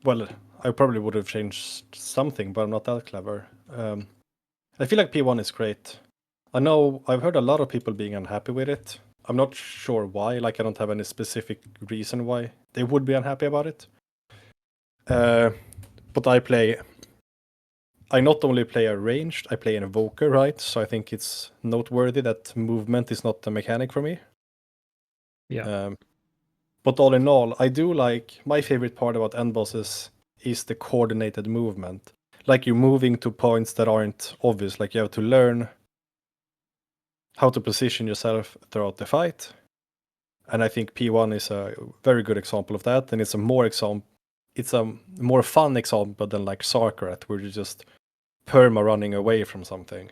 well, I probably would have changed something, but I'm not that clever. I feel like P1 is great. I know I've heard a lot of people being unhappy with it. I'm not sure why. Like, I don't have any specific reason why they would be unhappy about it. But I play I not only play a ranged, I play an evoker, right? So I think it's noteworthy that movement is not a mechanic for me. Yeah. But all in all, I do like, my favorite part about end bosses is the coordinated movement. Like you're moving to points that aren't obvious, like you have to learn how to position yourself throughout the fight. And I think P1 is a very good example of that. And it's a more fun example than like Sarkarat, where you're just perma running away from something.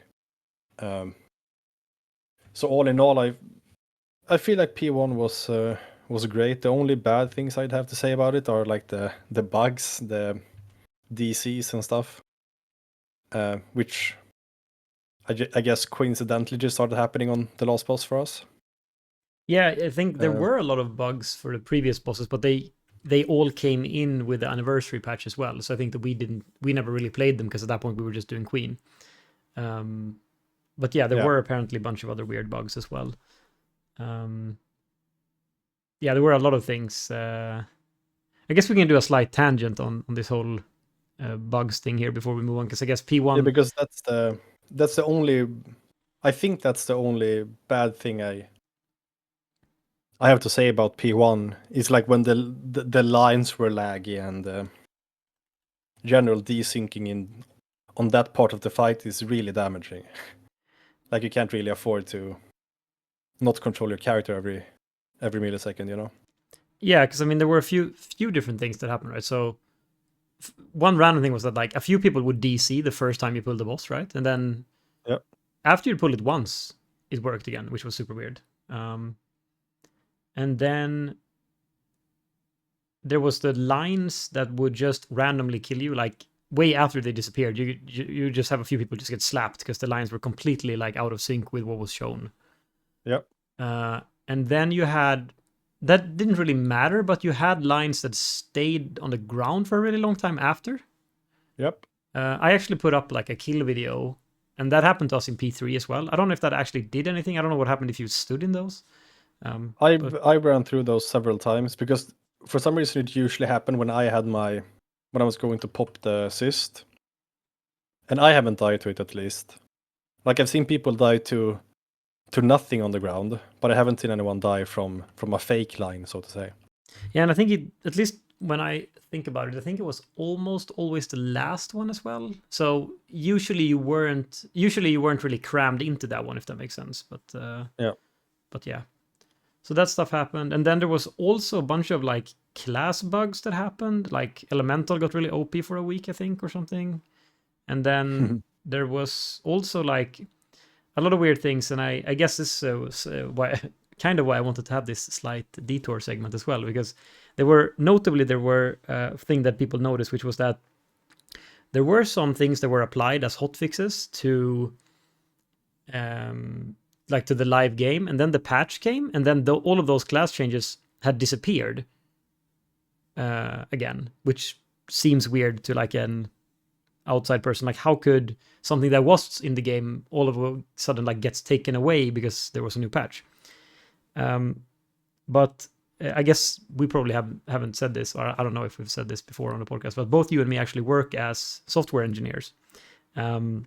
So all in all, I feel like P1 was great. The only bad things I'd have to say about it are like the bugs, the DCs and stuff, which I guess coincidentally just started happening on the last boss for us. Yeah, I think there were a lot of bugs for the previous bosses, but they all came in with the anniversary patch as well. So I think that we never really played them because at that point we were just doing Queen. But yeah, there were apparently a bunch of other weird bugs as well. Yeah, there were a lot of things. I guess we can do a slight tangent on this whole bugs thing here before we move on, because I guess P1. Yeah, because that's the only. I think that's the only bad thing I have to say about P1 is like when the lines were laggy and general desyncing in on that part of the fight is really damaging. Like you can't really afford to not control your character every millisecond, you know? Yeah, because I mean there were a few different things that happened, right? So one random thing was that like a few people would DC the first time you pulled the boss, right? And then after you pull it once, it worked again, which was super weird. And then there was the lines that would just randomly kill you, like way after they disappeared. You just have a few people just get slapped because the lines were completely like out of sync with what was shown. Yep. And then you had that didn't really matter, but you had lines that stayed on the ground for a really long time after. Yep. I actually put up like a kill video, and that happened to us in P3 as well. I don't know if that actually did anything. I don't know what happened if you stood in those. I ran through those several times because for some reason it usually happened when I was going to pop the cyst. And I haven't died to it at least. Like I've seen people die to nothing on the ground, but I haven't seen anyone die from a fake line, so to say. Yeah, and I think it, at least when I think about it, I think it was almost always the last one as well. So usually you weren't really crammed into that one, if that makes sense. But yeah. So that stuff happened, and then there was also a bunch of like class bugs that happened. Like Elemental got really OP for a week, I think, or something. And then there was also like a lot of weird things, and I guess this was why I wanted to have this slight detour segment as well, because there were a thing that people noticed, which was that there were some things that were applied as hotfixes to like to the live game, and then the patch came, and then all of those class changes had disappeared again, which seems weird to like an outside person. Like, how could something that was in the game all of a sudden like gets taken away because there was a new patch? But I guess we probably haven't said this, or I don't know if we've said this before on the podcast, but both you and me actually work as software engineers. And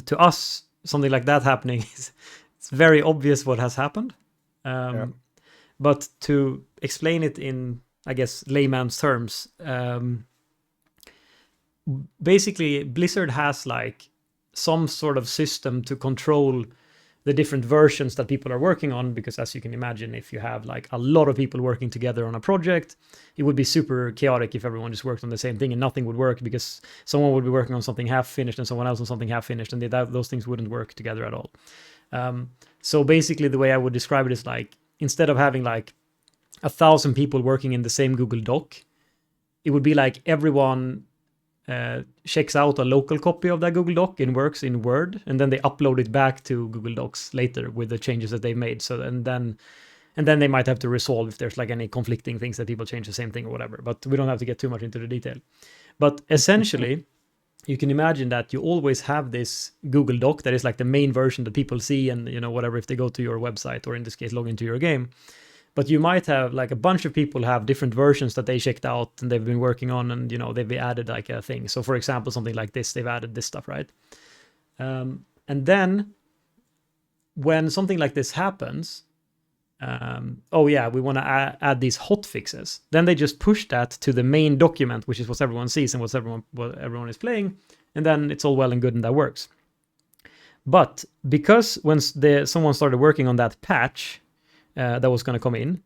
to us, something like that happening it's very obvious what has happened. But to explain it in, I guess, layman's terms, basically Blizzard has like some sort of system to control the different versions that people are working on, because as you can imagine, if you have like a lot of people working together on a project, it would be super chaotic if everyone just worked on the same thing and nothing would work, because someone would be working on something half finished and someone else on something half finished, and those things wouldn't work together at all. So basically the way I would describe it is like, instead of having like 1,000 people working in the same Google Doc, it would be like everyone checks out a local copy of that Google Doc and works in Word, and then they upload it back to Google Docs later with the changes that they made. So and then they might have to resolve if there's like any conflicting things that people change the same thing or whatever. But we don't have to get too much into the detail. But essentially, you can imagine that you always have this Google Doc that is like the main version that people see, and whatever, if they go to your website or in this case log into your game. But you might have like a bunch of people have different versions that they checked out and they've been working on, and they've added like a thing. So for example, something like this, they've added this stuff, right? And then when something like this happens, oh yeah, we want to add these hot fixes. Then they just push that to the main document, which is what everyone sees and what everyone is playing, and then it's all well and good and that works. But because when someone started working on that patch that was going to come in,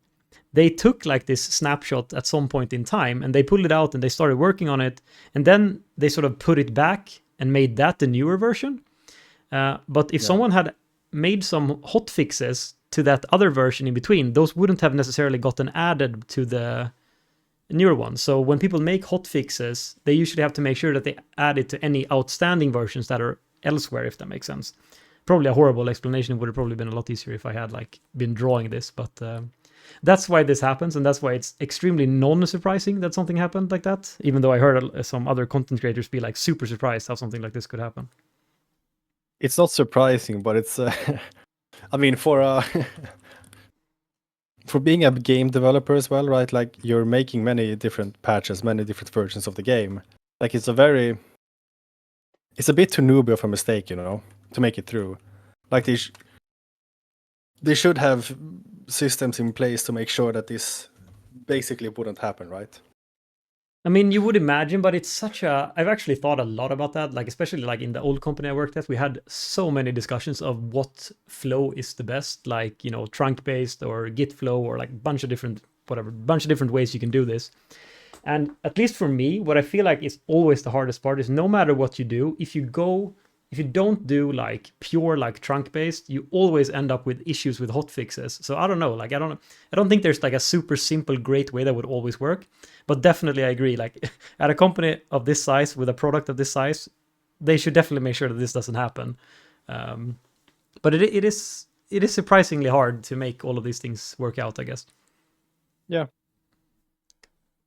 they took like this snapshot at some point in time and they pulled it out and they started working on it, and then they sort of put it back and made that the newer version. But if someone had made some hot fixes to that other version in between, those wouldn't have necessarily gotten added to the newer one. So when people make hot fixes, they usually have to make sure that they add it to any outstanding versions that are elsewhere, if that makes sense. Probably a horrible explanation. It would have probably been a lot easier if I had like been drawing this, but that's why this happens, and that's why it's extremely non-surprising that something happened like that, even though I heard some other content creators be like super surprised how something like this could happen. It's not surprising, but it's I mean, for for being a game developer as well, right? Like you're making many different patches, many different versions of the game. Like it's a bit too newbie of a mistake, to make it through. Like they should have systems in place to make sure that this basically wouldn't happen, right? I mean, you would imagine, but it's I've actually thought a lot about that, like especially like in the old company I worked at, we had so many discussions of what flow is the best, like, trunk based or Git flow or like bunch of different ways you can do this. And at least for me, what I feel like is always the hardest part is no matter what you do, if you don't do like pure like trunk based, you always end up with issues with hot fixes. So I don't know, like I don't think there's like a super simple great way that would always work, but definitely I agree, like at a company of this size with a product of this size, they should definitely make sure that this doesn't happen. But it is surprisingly hard to make all of these things work out, I guess. Yeah.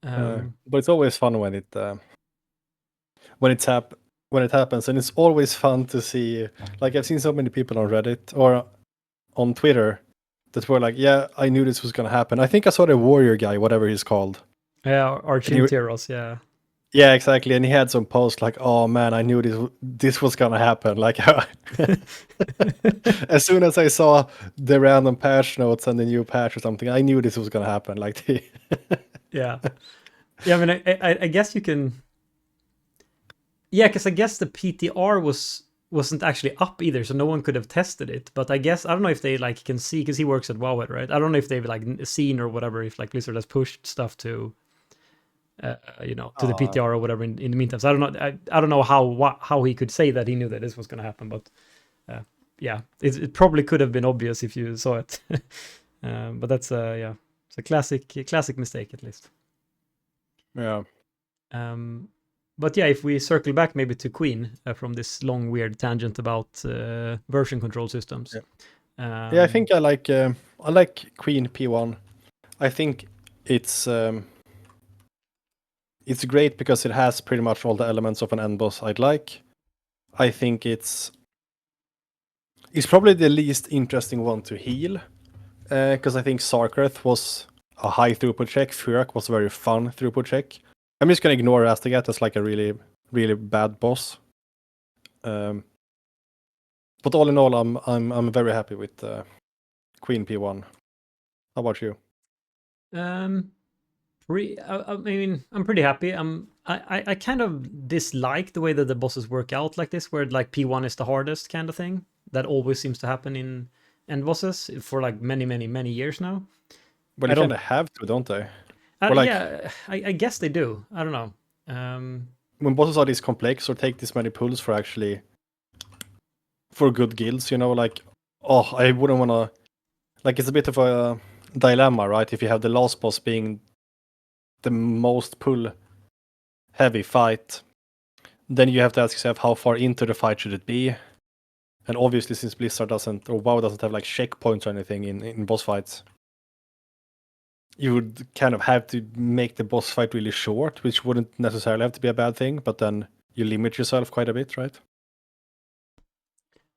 But it's always fun when it happens, and it's always fun to see. Like I've seen so many people on Reddit or on Twitter that were like, "Yeah, I knew this was gonna happen." I think I saw the Warrior guy, whatever he's called. Yeah, Archinteros, yeah. Yeah, exactly. And he had some post like, "Oh man, I knew this was gonna happen." Like, as soon as I saw the random patch notes and the new patch or something, I knew this was gonna happen. Like, yeah. I mean, I guess you can. Yeah, because I guess the PTR wasn't actually up either, so no one could have tested it. But I guess I don't know if they like can see, because he works at Wowhead, right? I don't know if they've like seen or whatever, if like Blizzard has pushed stuff to to the PTR or whatever in the meantime. So I don't know. I don't know how he could say that he knew that this was going to happen, but yeah, it probably could have been obvious if you saw it. But that's it's a classic mistake at least. Yeah. But yeah, if we circle back maybe to Queen from this long weird tangent about version control systems. Yeah, I think I like Queen P1. I think it's great because it has pretty much all the elements of an end boss I'd like. I think it's probably the least interesting one to heal, because I think Sarkareth was a high throughput check. Furak was a very fun throughput check. I'm just gonna ignore Rastagat as like a really, really bad boss. But all in all, I'm very happy with Queen P1. How about you? I mean, I'm pretty happy. I kind of dislike the way that the bosses work out like this, where like P1 is the hardest kind of thing. That always seems to happen in end bosses for like many years now. But they kind of have to, don't they? Yeah, I guess they do. I don't know. When bosses are this complex or take this many pulls for good guilds, like, oh, I wouldn't want to. Like, it's a bit of a dilemma, right? If you have the last boss being the most pull heavy fight, then you have to ask yourself how far into the fight should it be. And obviously, since Blizzard doesn't, or WoW doesn't have like checkpoints or anything in boss fights, you would kind of have to make the boss fight really short, which wouldn't necessarily have to be a bad thing, but then you limit yourself quite a bit, right?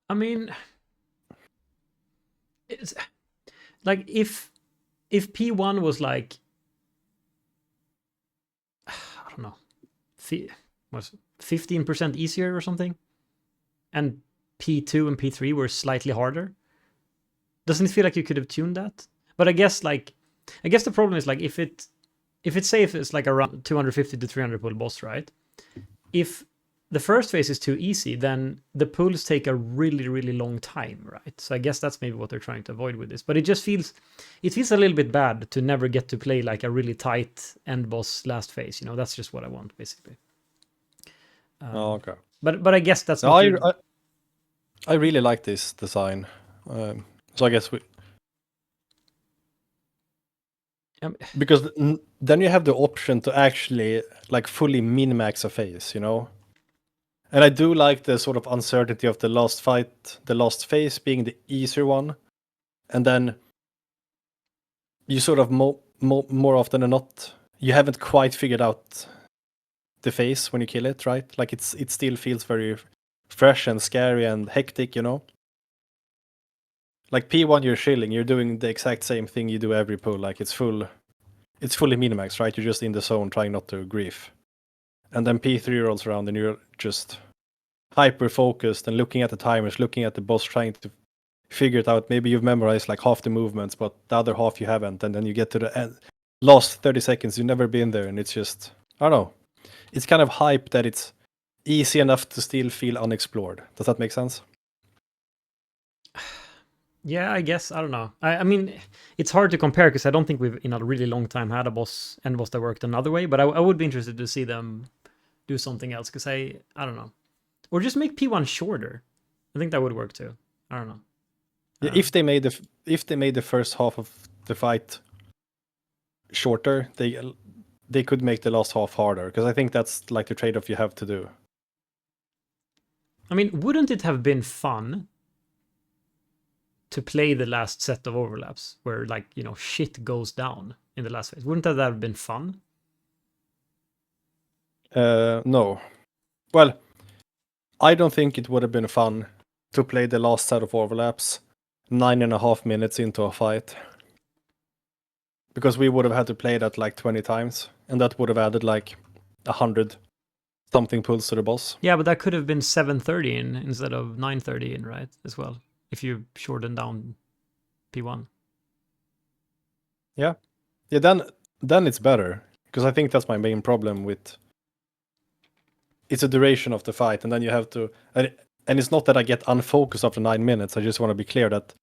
I mean, it's like if if P1 was like, I don't know, was 15% easier or something, and P2 and P3 were slightly harder, doesn't it feel like you could have tuned that? But I guess the problem is like if it's safe, it's like around 250 to 300 pull boss, right? If the first phase is too easy, then the pulls take a really, really long time, right? So I guess that's maybe what they're trying to avoid with this. But it feels a little bit bad to never get to play like a really tight end boss last phase. You know, that's just what I want, basically. Okay. But I guess that's No, not. I really like this design. So I guess because then you have the option to actually like fully min-max a phase, you know? And I do like the sort of uncertainty of the last fight, the last phase being the easier one. And then you sort of more often than not, you haven't quite figured out the phase when you kill it, right? Like it still feels very fresh and scary and hectic, you know? Like P1 you're chilling, you're doing the exact same thing you do every pull, like it's fully minimax, right? You're just in the zone trying not to grief. And then P3 rolls around and you're just hyper focused and looking at the timers, looking at the boss, trying to figure it out. Maybe you've memorized like half the movements, but the other half you haven't. And then you get to the end, last 30 seconds, you've never been there. And it's just, I don't know. It's kind of hype that it's easy enough to still feel unexplored. Does that make sense? Yeah, I guess. I don't know. I mean, it's hard to compare because I don't think we've in a really long time had a boss that worked another way. But I would be interested to see them do something else because I don't know, or just make P1 shorter. I think that would work too. I don't know. Yeah, if they made the first half of the fight shorter, they could make the last half harder because I think that's like the trade-off you have to do. I mean, wouldn't it have been fun to play the last set of overlaps where like, you know, shit goes down in the last phase? Wouldn't that have been fun? No. Well, I don't think it would have been fun to play the last set of overlaps 9.5 minutes into a fight. Because we would have had to play that like 20 times, and that would have added like 100 something pulls to the boss. Yeah, but that could have been 7:30 in instead of 9:30 in, right? As well, if you shorten down P1. Yeah. Yeah, then it's better. Because I think that's my main problem with it's a duration of the fight, and then you have to and it's not that I get unfocused after 9 minutes. I just want to be clear that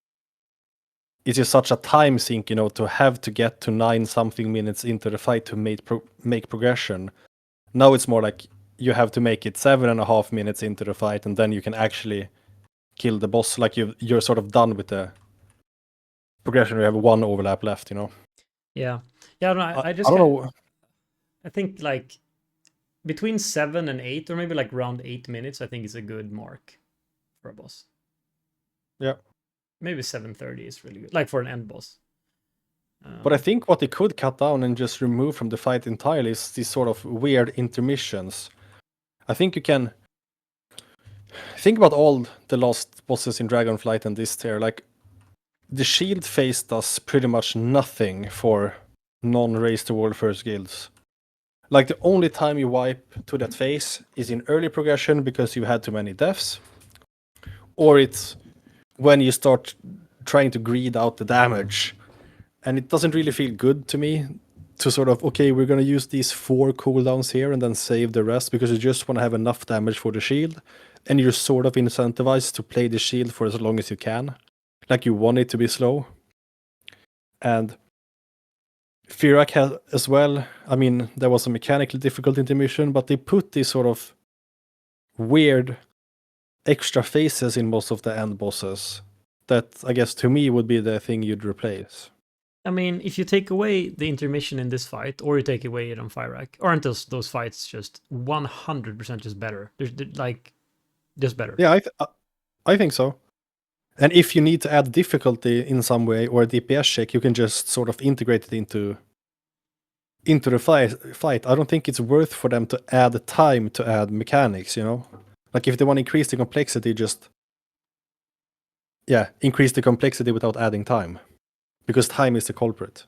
it's just such a time sink, you know, to have to get to 9 something minutes into the fight to make progression. Now it's more like you have to make it 7.5 minutes into the fight, and then you can actually kill the boss. Like you're sort of done with the progression. You have one overlap left, you know. Yeah, yeah. No, I just I don't know. I think like between 7 and 8, or maybe like around 8 minutes, I think is a good mark for a boss. Yeah. Maybe 7:30 is really good, like for an end boss. But I think what they could cut down and just remove from the fight entirely is these sort of weird intermissions. I think you can think about all the last bosses in Dragonflight and this tier. Like the shield phase does pretty much nothing for non-race to world first guilds. Like the only time you wipe to that phase is in early progression because you had too many deaths, or it's when you start trying to greed out the damage. And it doesn't really feel good to me to sort of, okay, we're going to use these 4 cooldowns here and then save the rest because you just want to have enough damage for the shield. And you're sort of incentivized to play the shield for as long as you can. Like you want it to be slow. And Firak has as well. I mean, there was a mechanically difficult intermission, but they put these sort of weird extra phases in most of the end bosses that I guess to me would be the thing you'd replace. I mean, if you take away the intermission in this fight, or you take away it on Fyrak, aren't those fights just 100% just better? They're like just better. Yeah, I think so. And if you need to add difficulty in some way or a DPS check, you can just sort of integrate it into the fight. I don't think it's worth for them to add time to add mechanics, you know? Like if they want to increase the complexity, just increase the complexity without adding time. Because time is the culprit.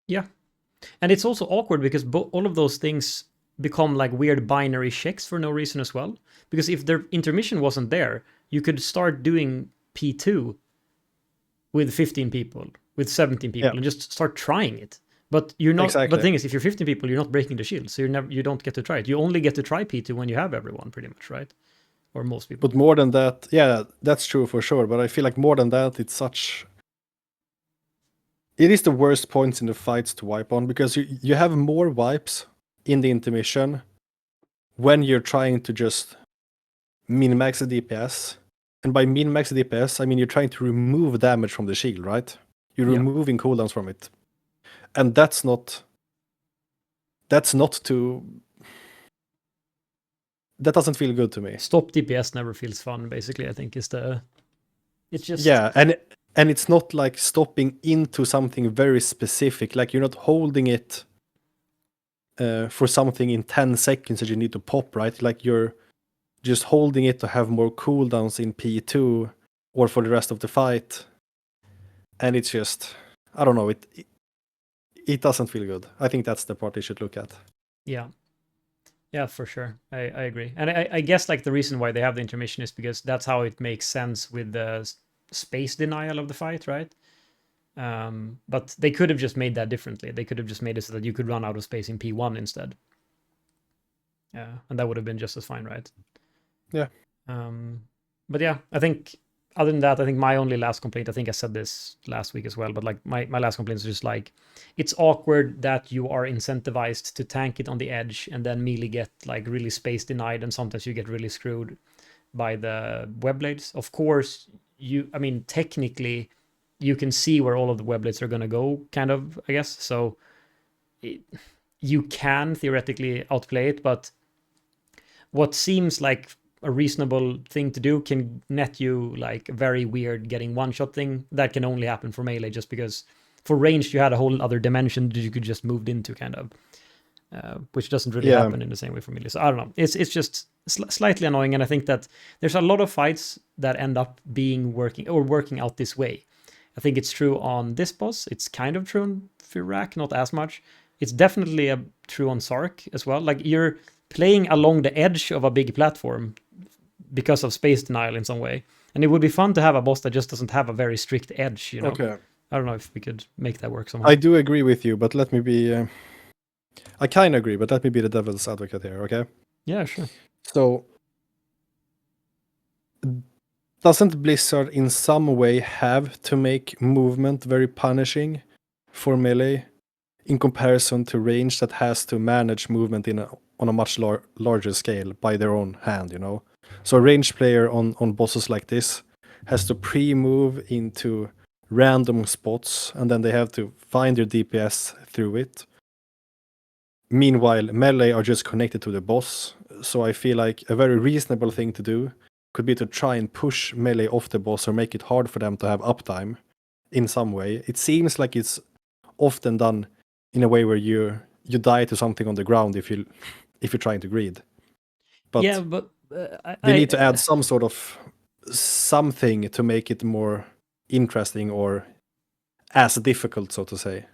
Yeah. And it's also awkward because all of those things become like weird binary checks for no reason as well. Because if the intermission wasn't there, you could start doing P2 with 15 people, with 17 Yeah, people, and just start trying it. But you're not. But the exactly. thing is, if you're 15 people, you're not breaking the shield, so you don't get to try it. You only get to try P2 when you have everyone, pretty much, right? Or most people. But more than that, yeah, that's true for sure. But I feel like more than that, it is the worst points in the fights to wipe on, because you have more wipes in the intermission when you're trying to just min-max the DPS. And by min-max the DPS, I mean you're trying to remove damage from the shield, right? You're Yeah. removing cooldowns from it. And that's not to... That doesn't feel good to me. Stop DPS never feels fun, basically, I think is the... It's just... Yeah, and it's not like stopping into something very specific. Like you're not holding it for something in 10 seconds that you need to pop, right? Like you're just holding it to have more cooldowns in P2 or for the rest of the fight. And it's just, I don't know, it doesn't feel good. I think that's the part they should look at. Yeah. Yeah, for sure. I agree. And I guess like the reason why they have the intermission is because that's how it makes sense with the space denial of the fight, right? But they could have just made that differently. They could have just made it so that you could run out of space in P1 instead. Yeah, and that would have been just as fine, right? Yeah. But yeah, I think other than that, I think my only last complaint, I think I said this last week as well, but like my last complaint is just like, it's awkward that you are incentivized to tank it on the edge and then melee get like really space denied, and sometimes you get really screwed by the web blades. Of course, I mean, technically, you can see where all of the web blades are going to go, kind of, I guess. So you can theoretically outplay it, but what seems like a reasonable thing to do can net you like a very weird getting one shot thing that can only happen for melee, just because for ranged you had a whole other dimension that you could just moved into, kind of, which doesn't really happen in the same way for melee. So I don't know, it's just slightly annoying, and I think that there's a lot of fights that end up being working out this way. I think it's true on this boss, it's kind of true on Firak, not as much. It's definitely true on Sark as well. Like you're playing along the edge of a big platform because of space denial in some way. And it would be fun to have a boss that just doesn't have a very strict edge, you know? Okay. I don't know if we could make that work somehow. I do agree with you, but let me be... I kind of agree, but let me be the devil's advocate here, okay? Yeah, sure. So, doesn't Blizzard in some way have to make movement very punishing for melee in comparison to range that has to manage movement on a much larger scale by their own hand, you know? So a range player on bosses like this has to pre-move into random spots, and then they have to find their DPS through it. Meanwhile, melee are just connected to the boss, so I feel like a very reasonable thing to do could be to try and push melee off the boss or make it hard for them to have uptime in some way. It seems like it's often done in a way where you die to something on the ground if you're trying to greed. But yeah, but they need to add some sort of something to make it more interesting or as difficult, so to say.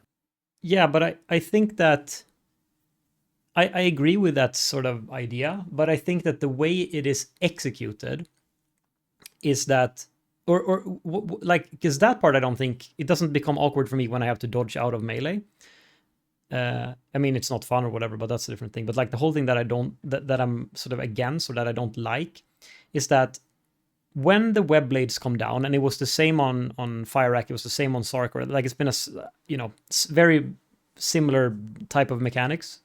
Yeah, but I think that I agree with that sort of idea, but I think that the way it is executed is that, like, because that part I don't think it doesn't become awkward for me when I have to dodge out of melee. I mean, it's not fun or whatever, but that's a different thing. But like the whole thing that I'm sort of against, or that I don't like, is that when the web blades come down, and it was the same on Firerack, it was the same on Sark, or like it's been very similar type of mechanics.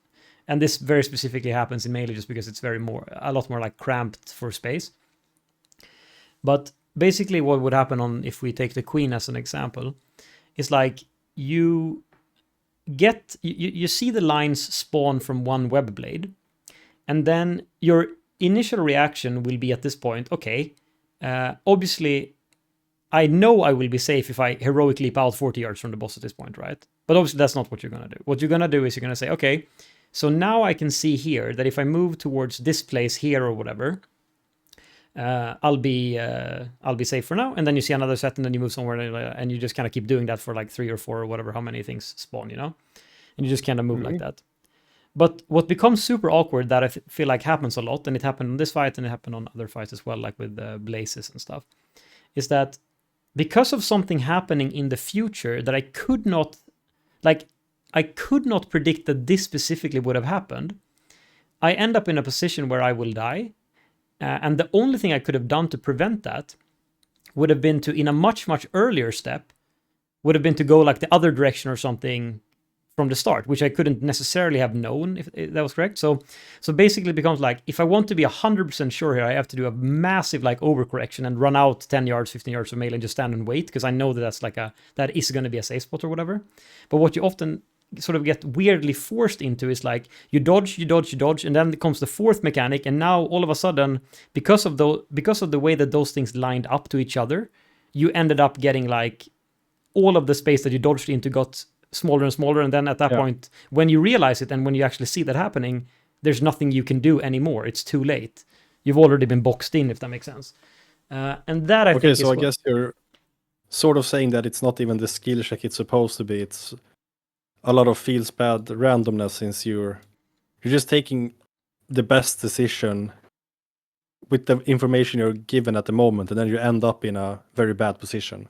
And this very specifically happens in melee just because it's a lot more like cramped for space. But basically what would happen if we take the Queen as an example, is like you see the lines spawn from one web blade, and then your initial reaction will be at this point, okay, obviously I know I will be safe if I heroic leap out 40 yards from the boss at this point, right? But obviously that's not what you're going to do. What you're going to do is you're going to say, okay, so now I can see here that if I move towards this place here or whatever, I'll be safe for now. And then you see another set, and then you move somewhere, and you just kind of keep doing that for like 3 or 4 or whatever, how many things spawn, and you just kind of move like that. But what becomes super awkward that I feel like happens a lot, and it happened on this fight, and it happened on other fights as well, like with blazes and stuff, is that because of something happening in the future that I could not predict that this specifically would have happened, I end up in a position where I will die. And the only thing I could have done to prevent that would have been to, in a much, much earlier step, would have been to go like the other direction or something from the start, which I couldn't necessarily have known if that was correct. So basically it becomes like, if I want to be 100% sure here, I have to do a massive like overcorrection and run out 10 yards, 15 yards of melee and just stand and wait, because I know that that is going to be a safe spot or whatever. But what you often sort of get weirdly forced into is like, you dodge, and then comes the fourth mechanic, and now all of a sudden, because of the way that those things lined up to each other, you ended up getting like all of the space that you dodged into got smaller and smaller, and then at that point, when you realize it and when you actually see that happening, there's nothing you can do anymore. It's too late. You've already been boxed in, if that makes sense. And that I think is... Okay, so I guess you're sort of saying that it's not even the skill check it's supposed to be. It's a lot of feels bad randomness, since you're just taking the best decision with the information you're given at the moment, and then you end up in a very bad position.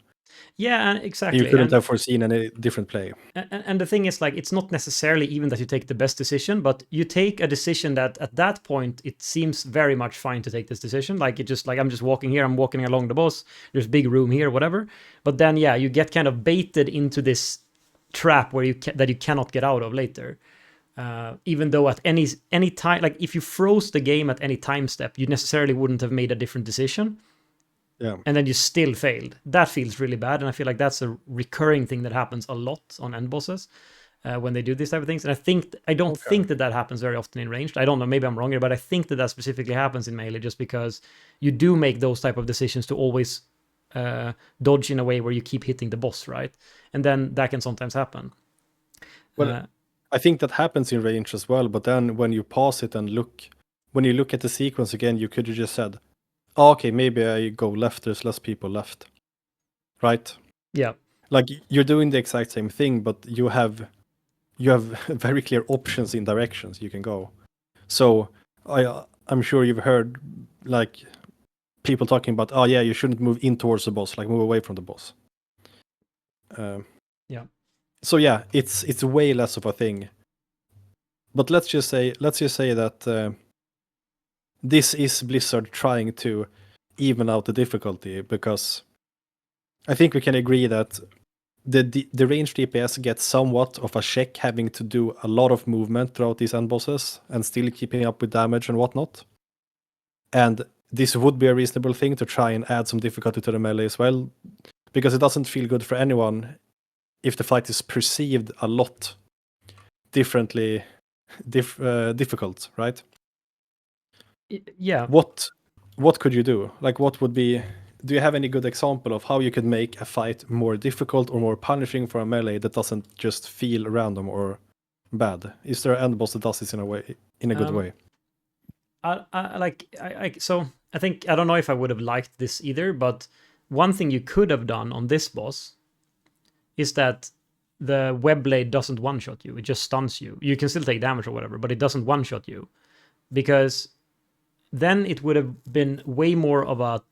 Yeah, exactly. You couldn't have foreseen any different play. And the thing is, like, it's not necessarily even that you take the best decision, but you take a decision that at that point, it seems very much fine to take this decision. Like, it just like, I'm just walking here, I'm walking along the boss, there's big room here, whatever. But then, yeah, you get kind of baited into this trap where that you cannot get out of later. Even though at any time, like if you froze the game at any time step, you necessarily wouldn't have made a different decision. Yeah. And then you still failed. That feels really bad, and I feel like that's a recurring thing that happens a lot on end bosses when they do these type of things. And I don't think that happens very often in ranged. I don't know, maybe I'm wrong here, but I think that specifically happens in melee just because you do make those type of decisions to always dodge in a way where you keep hitting the boss, right? And then that can sometimes happen. Well, I think that happens in range as well, but then when you pause it and when you look at the sequence again, you could have just said, oh, okay, maybe I go left, there's less people left. Right? Yeah. Like, you're doing the exact same thing, but you have very clear options in directions you can go. So I'm sure you've heard like people talking about, oh yeah, you shouldn't move in towards the boss, like move away from the boss. Yeah. So yeah, it's way less of a thing. But let's just say that this is Blizzard trying to even out the difficulty, because I think we can agree that the range DPS gets somewhat of a check, having to do a lot of movement throughout these end bosses and still keeping up with damage and whatnot. And this would be a reasonable thing to try and add some difficulty to the melee as well, because it doesn't feel good for anyone if the fight is perceived a lot differently difficult, right? Yeah. What could you do? Like, what would be... Do you have any good example of how you could make a fight more difficult or more punishing for a melee that doesn't just feel random or bad? Is there an end boss that does this in a good way? So I think, I don't know if I would have liked this either, but one thing you could have done on this boss is that the web blade doesn't one-shot you, it just stuns you. You can still take damage or whatever, but it doesn't one-shot you, because then it would have been way more of a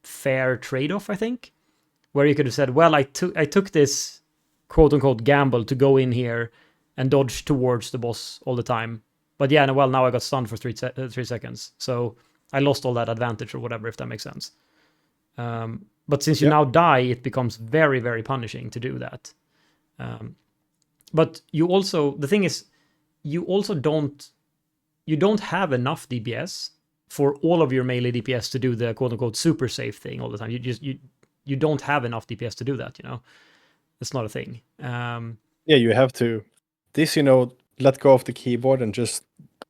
fair trade-off, I think, where you could have said, well, I took this quote-unquote gamble to go in here and dodge towards the boss all the time, but yeah, well, now I got stunned for 3 seconds, so I lost all that advantage or whatever, if that makes sense. But since you now die, it becomes very, very punishing to do that. But you also, the thing is, you also don't have enough DPS for all of your melee DPS to do the quote-unquote super safe thing all the time. You don't have enough DPS to do that, It's not a thing. Yeah, you have to let go of the keyboard and just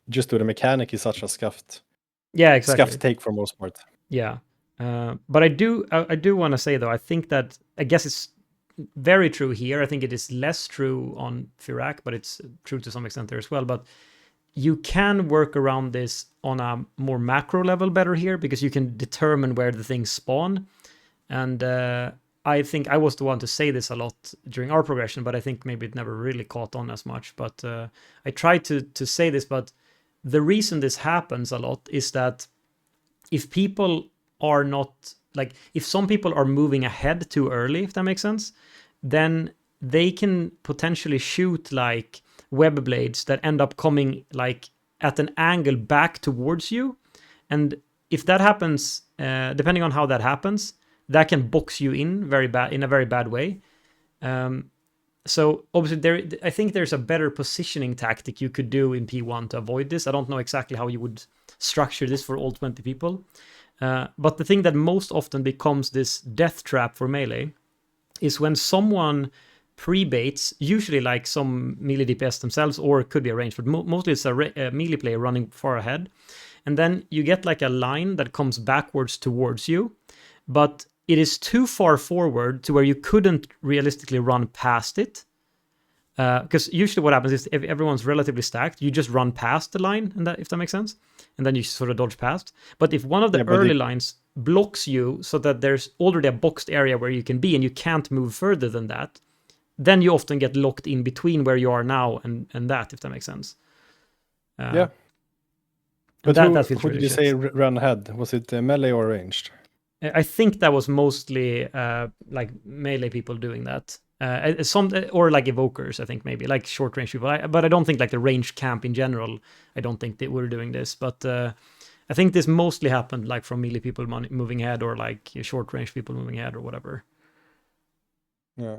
do the mechanic is such a scuffed. Yeah, exactly. Scuffed take for most part. Yeah. But I do want to say, though, I think that, I guess it's very true here. I think it is less true on Firak, but it's true to some extent there as well. But you can work around this on a more macro level better here because you can determine where the things spawn. And I think I was the one to say this a lot during our progression, but I think maybe it never really caught on as much. But I tried to say this, but the reason this happens a lot is that if people are not, like, if some people are moving ahead too early, if that makes sense, then they can potentially shoot like web blades that end up coming like at an angle back towards you. And if that happens, depending on how that happens, that can box you in a very bad way. So obviously I think there's a better positioning tactic you could do in P1 to avoid this. I don't know exactly how you would structure this for all 20 people. But the thing that most often becomes this death trap for melee is when someone pre-baits, usually like some melee DPS themselves, or it could be a range, but mostly it's a melee player running far ahead. And then you get like a line that comes backwards towards you, but it is too far forward to where you couldn't realistically run past it. Because usually what happens is if everyone's relatively stacked, you just run past the line, and that, if that makes sense, and then you sort of dodge past. But if one of the early lines blocks you so that there's already a boxed area where you can be and you can't move further than that, then you often get locked in between where you are now and that, if that makes sense. Yeah. But who did you say ran ahead? Was it melee or ranged? I think that was mostly like melee people doing that. Some or like evokers, I think, maybe like short range people. But I don't think like the range camp in general, I don't think they were doing this. But I think this mostly happened like from melee people moving ahead, or like short range people moving ahead, or whatever. Yeah.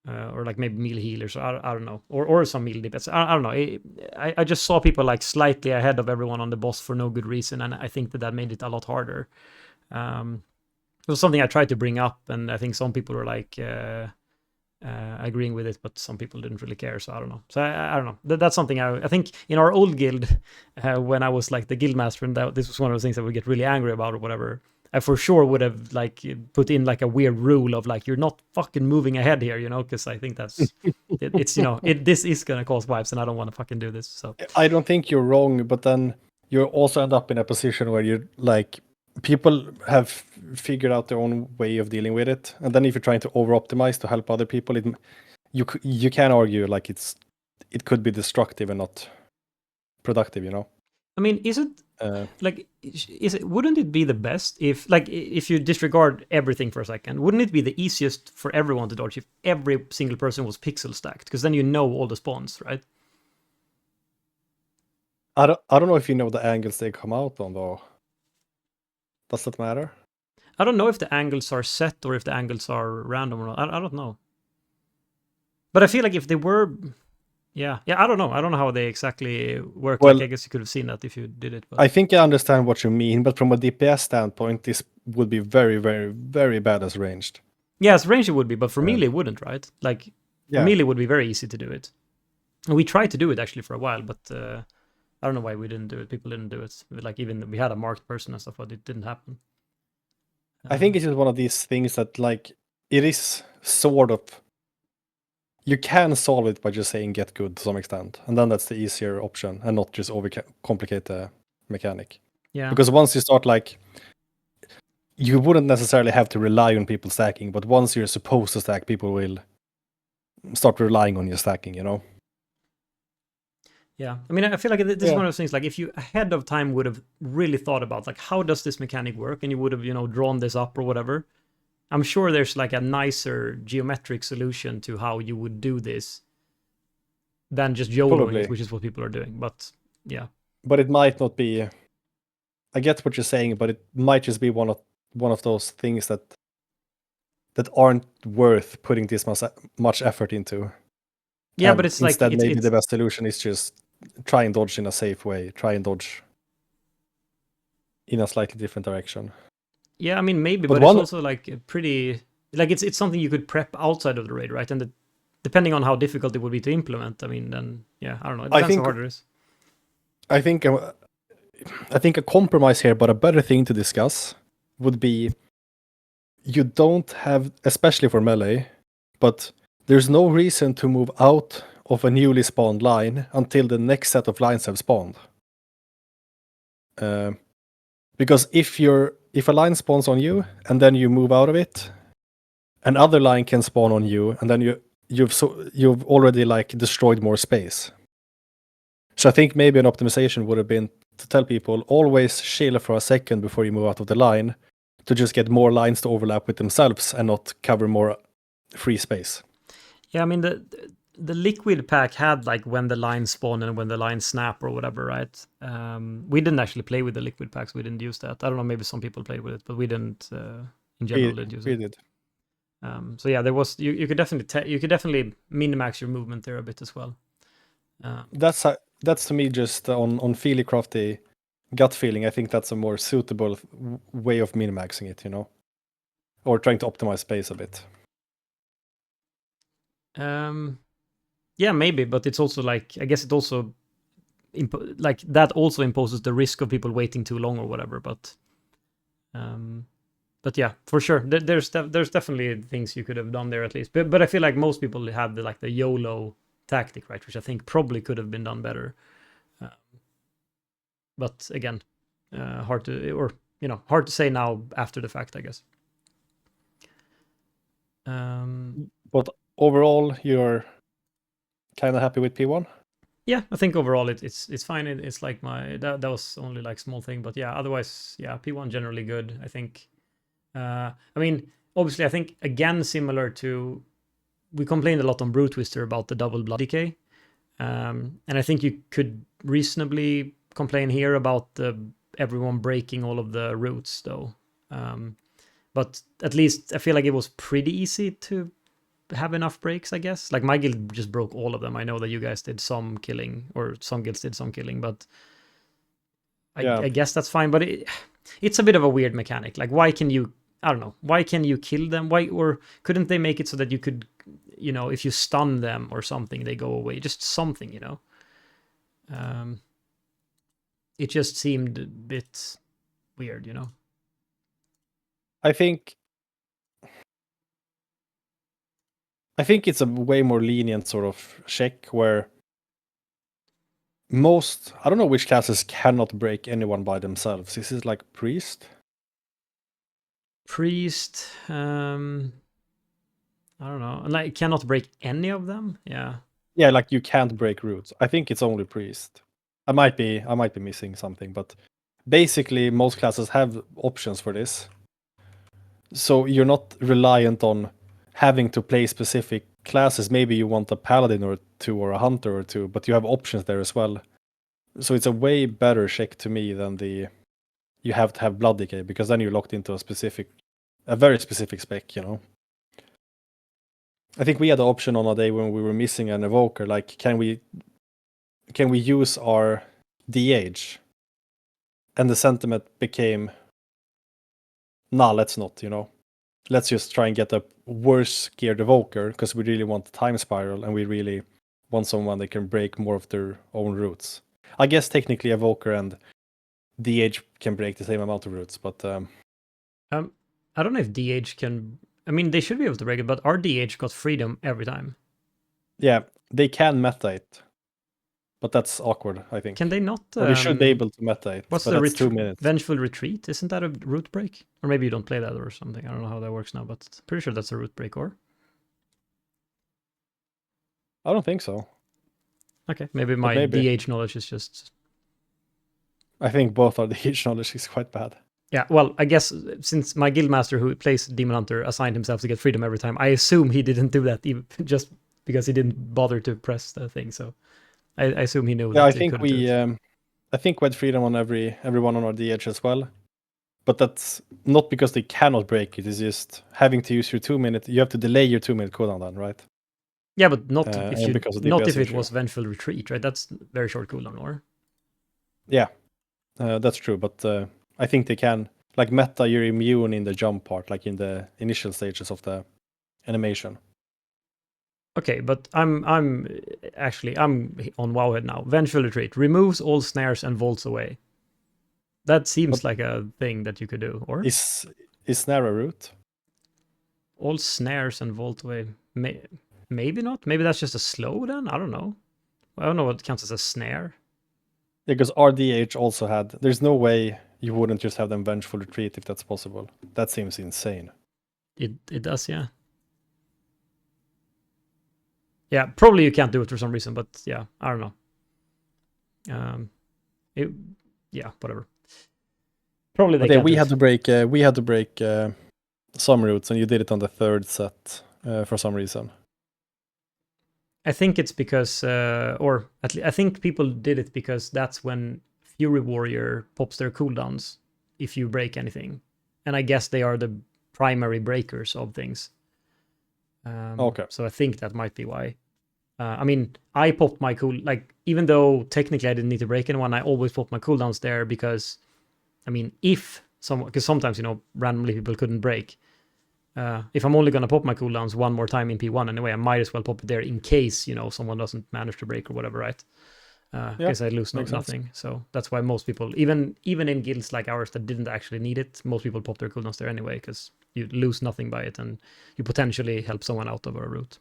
Or like maybe melee healers, I don't know, or some melee DPS. I don't know. I just saw people like slightly ahead of everyone on the boss for no good reason, and I think that made it a lot harder. It was something I tried to bring up, and I think some people were like agreeing with it, but some people didn't really care. So I don't know. So I don't know. That's something I think in our old guild, when I was like the guild master, and this was one of the things that we get really angry about or whatever. I for sure would have like put in like a weird rule of like, you're not fucking moving ahead here, because I think that's it's this is gonna cause vibes, and I don't want to fucking do this. So I don't think you're wrong, but then you also end up in a position where you're like, people have figured out their own way of dealing with it, and then if you're trying to over optimize to help other people, you can argue like it could be destructive and not productive. I mean, is it like, wouldn't it be the best if you disregard everything for a second? Wouldn't it be the easiest for everyone to dodge if every single person was pixel stacked? Because then you know all the spawns, right? I don't know if you know the angles they come out on though. Does that matter? I don't know if the angles are set or if the angles are random or not. I don't know. But I feel like if they were, yeah, I don't know. I don't know how they exactly work. Well, like, I guess you could have seen that if you did it. But I think I understand what you mean, but from a DPS standpoint, this would be very, very, very bad as ranged. Yeah, as ranged it would be, but for melee it wouldn't, right? Like, for melee it would be very easy to do it. And we tried to do it actually for a while, but I don't know why we didn't do it. People didn't do it. Like, even we had a marked person and stuff, but it didn't happen. I think it's just one of these things that, like, it is sort of, you can solve it by just saying get good to some extent, and then that's the easier option, and not just overcomplicate the mechanic. Yeah. Because once you start, like, you wouldn't necessarily have to rely on people stacking, but once you're supposed to stack, people will start relying on your stacking, Yeah, I mean, I feel like this is one of those things, like, if you ahead of time would have really thought about, like, how does this mechanic work, and you would have, drawn this up or whatever, I'm sure there's, like, a nicer geometric solution to how you would do this than just YOLOing it, which is what people are doing, but, yeah. But it might not be, I get what you're saying, but it might just be one of those things that aren't worth putting this much effort into. Yeah, and but it's instead, like maybe the best solution is just try and dodge in a safe way. Try and dodge in a slightly different direction. Yeah, I mean, maybe, but it's also like pretty, like, it's something you could prep outside of the raid, right? And depending on how difficult it would be to implement, I mean, then yeah, I don't know. It depends how hard it is. I think a compromise here, but a better thing to discuss would be, you don't have, especially for melee, but there's no reason to move out of a newly spawned line until the next set of lines have spawned. Because if a line spawns on you and then you move out of it, another line can spawn on you, and then you've already like destroyed more space. So I think maybe an optimization would have been to tell people always chill for a second before you move out of the line, to just get more lines to overlap with themselves and not cover more free space. Yeah, I mean the liquid pack had like when the lines spawn and when the lines snap or whatever, right? We didn't actually play with the liquid packs. We didn't use that. I don't know. Maybe some people played with it, but we didn't. In general, didn't use We it. did. So yeah, there was you could definitely min-max your movement there a bit as well. That's to me just on Feely Crafty gut feeling. I think that's a more suitable way of min-maxing it, you know, or trying to optimize space a bit. Yeah, maybe, but it's also like I guess it also like that also imposes the risk of people waiting too long or whatever. But yeah, for sure, there's definitely things you could have done there at least. But I feel like most people had the YOLO tactic, right, which I think probably could have been done better. But again, hard to say now after the fact, I guess. But overall, you're kind of happy with P1? Yeah, I think overall it's fine. It's like that was only like small thing, but yeah, otherwise, yeah, P1 generally good. I think. I mean, obviously, I think again similar to we complained a lot on Brew Twister about the double blood decay, and I think you could reasonably complain here about everyone breaking all of the roots though. But at least I feel like it was pretty easy to have enough breaks, I guess. Like my guild just broke all of them. I know that you guys did some killing, or some guilds did some killing, but I guess that's fine. But it's a bit of a weird mechanic. Like, why can you? I don't know. Why can you kill them? Why, or couldn't they make it so that you could, if you stun them or something, they go away? Just something, It just seemed a bit weird, I think it's a way more lenient sort of check where I don't know which classes cannot break anyone by themselves. Is it like priest? Priest, I don't know. Like cannot break any of them. Yeah. Yeah, like you can't break roots. I think it's only priest. I might be missing something, but basically most classes have options for this. So you're not reliant on having to play specific classes. Maybe you want a paladin or two or a hunter or two, but you have options there as well. So it's a way better check to me than you have to have blood decay, because then you're locked into a very specific spec, I think we had the option on a day when we were missing an evoker, like can we use our DH? And the sentiment became, nah, let's not, Let's just try and get a worse geared evoker, because we really want the time spiral and we really want someone that can break more of their own roots. I guess technically evoker and DH can break the same amount of roots, but I don't know if DH can. I mean, they should be able to break it, but our DH got freedom every time. Yeah, they can meta it, but that's awkward, I think. Can they not? Or they should be able to meta it, what's but that's 2 minutes. Vengeful Retreat? Isn't that a root break? Or maybe you don't play that or something. I don't know how that works now, but pretty sure that's a root break, or? I don't think so. Okay, maybe my DH knowledge is just... I think both our DH knowledge is quite bad. Yeah, well, I guess since my guildmaster who plays Demon Hunter assigned himself to get freedom every time, I assume he didn't do that even just because he didn't bother to press the thing. So I assume he knew. Yeah, I think we had freedom on everyone on our DH as well, but that's not because they cannot break it. It's just having to use your 2 minute. You have to delay your 2 minute cooldown then, right? Yeah, but not if it was Vengeful Retreat, right? That's very short cooldown, or? Yeah, that's true. But I think they can, like meta, you're immune in the jump part, like in the initial stages of the animation. Okay, but I'm on Wowhead now. Vengeful Retreat removes all snares and vaults away. That seems like a thing that you could do, or is snare a root? All snares and vault away. maybe not. Maybe that's just a slow then. I don't know. I don't know what counts as a snare. Because RDH also had. There's no way you wouldn't just have them vengeful retreat if that's possible. That seems insane. It does, yeah. Yeah, probably you can't do it for some reason, but yeah, I don't know. Yeah, whatever. Probably they But yeah, can't. we had to break some routes, and you did it on the third set for some reason. I think it's because, or at least I think people did it because that's when Fury Warrior pops their cooldowns if you break anything, and I guess they are the primary breakers of things. Okay. So I think that might be why. I mean, I popped my like, even though technically I didn't need to break anyone, I always popped my cooldowns there because, I mean, if someone, because sometimes, you know, randomly people couldn't break. If I'm only going to pop my cooldowns one more time in P1 anyway, I might as well pop it there in case, you know, someone doesn't manage to break or whatever, right? In case I lose nothing. So that's why most people, even in guilds like ours that didn't actually need it, most people pop their cooldowns there anyway, because you lose nothing by it and you potentially help someone out of a route.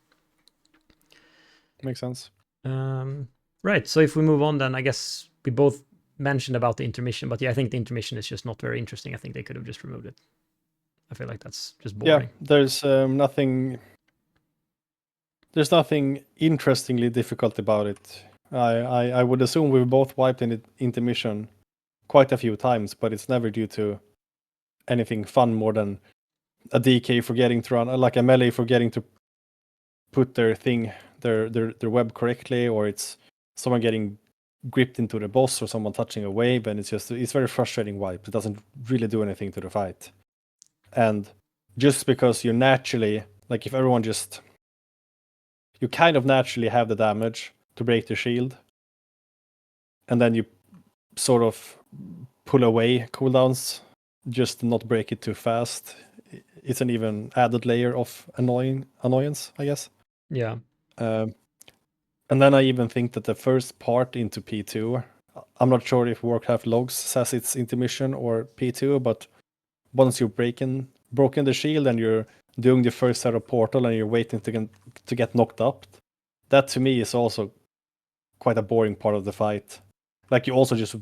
Makes sense. Right, so if we move on, then I guess we both mentioned about the intermission, but yeah, I think the intermission is just not very interesting. I think they could have just removed it. I feel like that's just boring. Yeah, there's nothing. There's nothing interestingly difficult about it. I would assume we've both wiped in intermission quite a few times, but it's never due to anything fun more than a DK forgetting to run, like a melee forgetting to put their thing, their web correctly, or it's someone getting gripped into the boss or someone touching a wave, and it's very frustrating wipe. It doesn't really do anything to the fight. And just because you naturally, like if everyone just, you kind of naturally have the damage to break the shield, and then you sort of pull away cooldowns just to not break it too fast. It's an even added layer of annoyance, I guess. Yeah. And then I even think that the first part into P2, I'm not sure if Warcraft Logs says it's intermission or P2, but once you've broken the shield and you're doing the first set of portal and you're waiting to get knocked up, that to me is also quite a boring part of the fight. Like you also just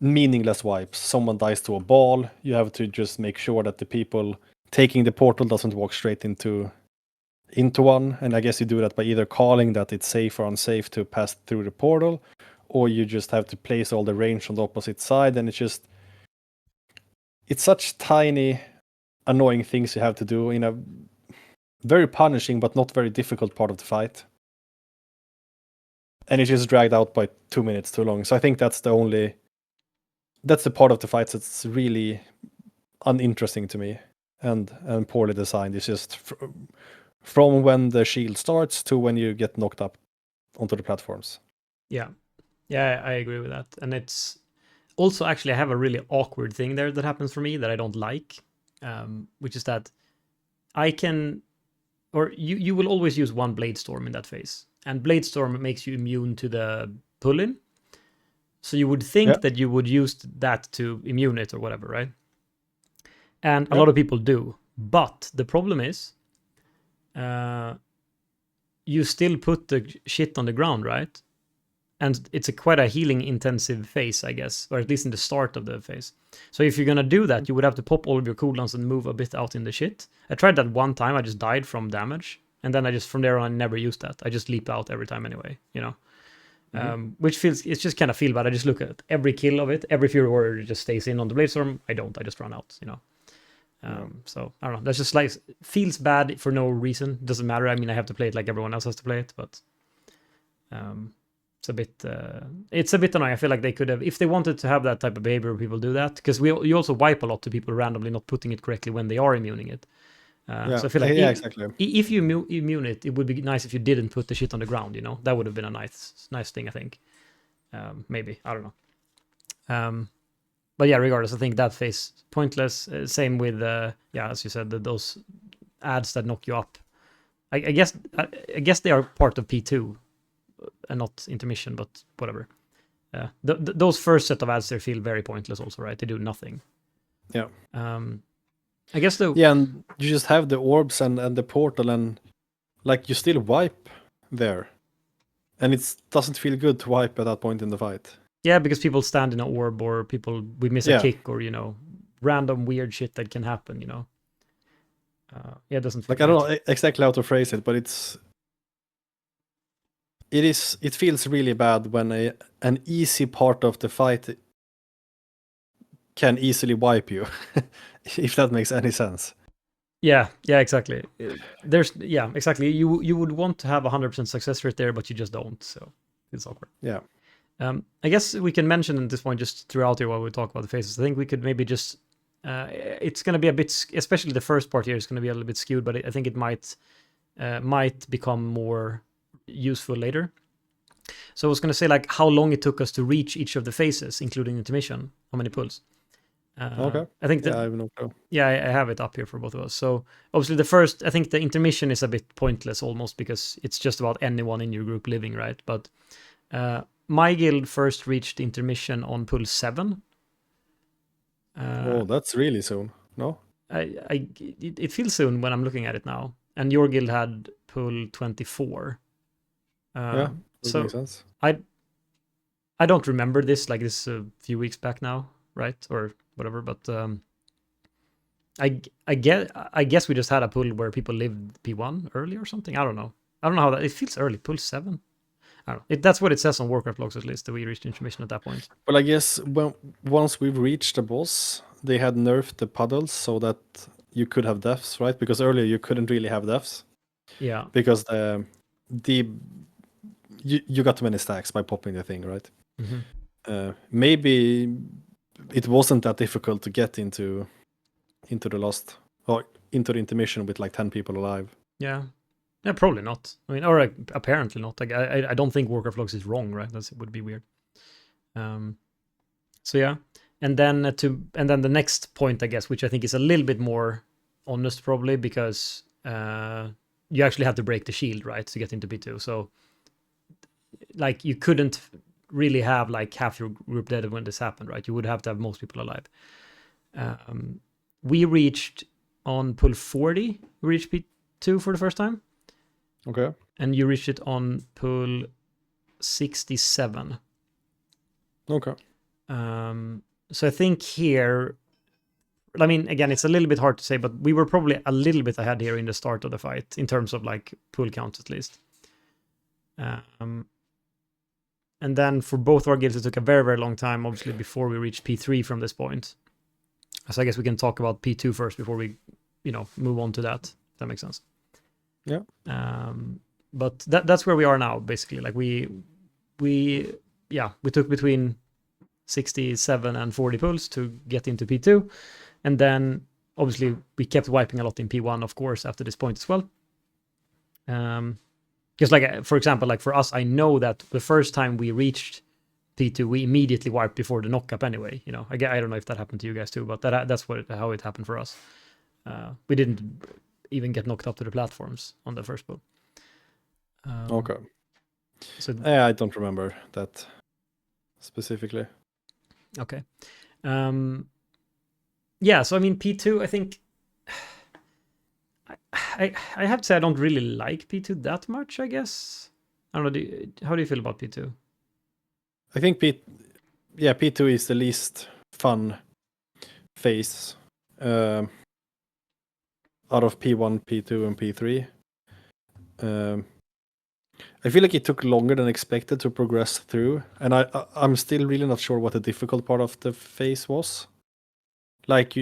meaningless wipes. Someone dies to a ball, you have to just make sure that the people taking the portal doesn't walk straight into one, and I guess you do that by either calling that it's safe or unsafe to pass through the portal, or you just have to place all the range on the opposite side, and it's such tiny annoying things you have to do in a very punishing but not very difficult part of the fight, and it's just dragged out by 2 minutes too long. So I think that's the part of the fights that's really uninteresting to me and poorly designed. It's just from when the shield starts to when you get knocked up onto the platforms. Yeah, I agree with that. And it's also, actually, I have a really awkward thing there that happens for me that I don't like, which is that I can, or you will always use one Blade Storm in that phase, and Blade Storm makes you immune to the pull-in. So you would think that you would use that to immune it or whatever, right? And a lot of people do. But the problem is, you still put the shit on the ground, right? And it's quite a healing intensive phase, I guess, or at least in the start of the phase. So if you're gonna do that, you would have to pop all of your cooldowns and move a bit out in the shit. I tried that one time, I just died from damage, and then I just from there on never used that. I just leap out every time anyway, you know. Which it's just kind of feel bad. I just look at every kill of it, every Fury Warrior just stays in on the Blade Storm. I just run out, you know. So I don't know. That's just like feels bad for no reason. Doesn't matter. I mean, I have to play it like everyone else has to play it, but it's a bit annoying. I feel like they could have, if they wanted to have that type of behavior, people do that, because you also wipe a lot to people randomly not putting it correctly when they are immuning it. So I feel like exactly. If you immune it, it would be nice if you didn't put the shit on the ground. You know, that would have been a nice thing. I think, maybe, I don't know. But yeah, regardless, I think that phase pointless. Same with as you said, those ads that knock you up. I guess they are part of P2 and not intermission, but whatever. Those first set of ads there feel very pointless also, right? They do nothing. Yeah. I guess though. Yeah, and you just have the orbs and the portal, and like you still wipe there, and it doesn't feel good to wipe at that point in the fight. Yeah, because people stand in an orb, or we miss a Yeah, kick, or random weird shit that can happen. Yeah, it doesn't feel like I don't great. know exactly how to phrase it, but it feels really bad when an easy part of the fight can easily wipe you, if that makes any sense. Yeah, exactly. Exactly. You would want to have 100% success rate there, but you just don't. So it's awkward. Yeah. I guess we can mention at this point, just throughout here while we talk about the phases. I think we could maybe just. It's going to be a bit, especially the first part here is going to be a little bit skewed, but I think it might become more useful later. So I was going to say like how long it took us to reach each of the phases, including intermission, how many pulls. Okay. I think that Yeah, I have no clue. yeah, I have it up here for both of us. So obviously the first, I think the intermission is a bit pointless almost because it's just about anyone in your group living, right? But my guild first reached intermission on pull 7. Oh, that's really soon. No? It feels soon when I'm looking at it now. And your guild had pull 24. Yeah, that makes So sense. I don't remember this, like this a few weeks back now, right? Or whatever, but I guess we just had a pull where people lived P1 early or something. I don't know. I don't know how that it feels early. Pull 7. I don't know. That's what it says on Warcraft logs at least that we reached intermission at that point. Well, I guess once we've reached the boss, they had nerfed the puddles so that you could have deaths, right? Because earlier you couldn't really have deaths Yeah. because the you got too many stacks by popping the thing, right? Maybe it wasn't that difficult to get into the last or into the intermission with like 10 people alive. Yeah. Yeah, probably not. I mean, or apparently not. Like, I don't think Warcraft logs is wrong, right? It would be weird. So yeah, and then the next point, I guess, which I think is a little bit more honest, probably because you actually had to break the shield, right, to get into P2. So like you couldn't really have like half your group dead when this happened, right? You would have to have most people alive. We reached on pull 40. We reached P2 for the first time. Okay. And you reached it on pull 67. Okay. So I think here, I mean, again, it's a little bit hard to say, but we were probably a little bit ahead here in the start of the fight in terms of like pull counts at least. And then for both our guilds, it took a very, very long time, obviously, before we reached P3 from this point. So I guess we can talk about P2 first before we, move on to that. If that makes sense. Yeah. But that's where we are now, basically. Like we took between 67 and 40 pulls to get into P2. And then obviously we kept wiping a lot in P1, of course, after this point as well. Because like, for example, like for us, I know that the first time we reached P2, we immediately wiped before the knockup anyway. I don't know if that happened to you guys too, but that's how it happened for us. We didn't even get knocked up to the platforms on the first pull. Okay. So I don't remember that specifically. Okay. Yeah, so I mean P2, I think I have to say I don't really like P2 that much, I guess. I don't know, how do you feel about P2? I think P2 is the least fun phase out of P1, P2, and P3. I feel like it took longer than expected to progress through, and I'm still really not sure what the difficult part of the phase was. Like,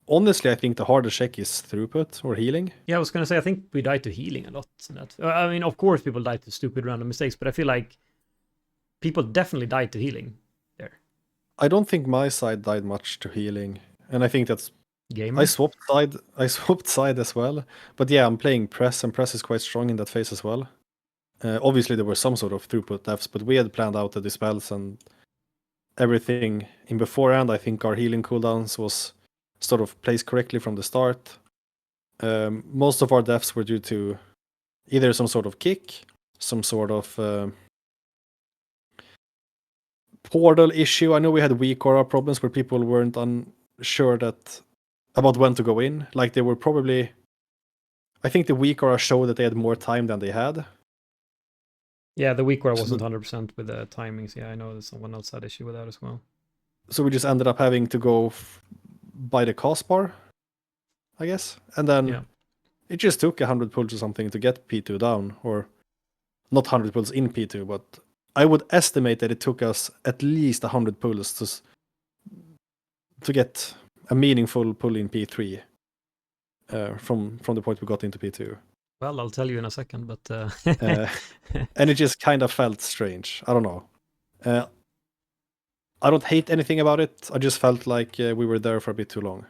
honestly, I think the hardest check is throughput or healing. Yeah, I was gonna say I think we died to healing a lot in that. I mean, of course, people died to stupid random mistakes, but I feel like people definitely died to healing there. I don't think my side died much to healing, and I think that's Gamer. I swapped side as well. But yeah, I'm playing press, and press is quite strong in that phase as well. Obviously, there were some sort of throughput deaths, but we had planned out the dispels and everything in beforehand. I think our healing cooldowns was sort of placed correctly from the start. Most of our deaths were due to either some sort of kick, some sort of portal issue. I know we had weak aura problems where people weren't unsure about when to go in. Like they were probably, I think the week aura showed that they had more time than they had. Yeah, the week where I wasn't 100% with the timings. Yeah, I know that someone else had issue with that as well. So we just ended up having to go by the cost bar, I guess. And then it just took 100 pulls or something to get P2 down, or not 100 pulls in P2, but I would estimate that it took us at least 100 pulls to get a meaningful pull in P3 from the point we got into P2. Well, I'll tell you in a second, but and it just kind of felt strange. I don't know. I don't hate anything about it. I just felt like we were there for a bit too long.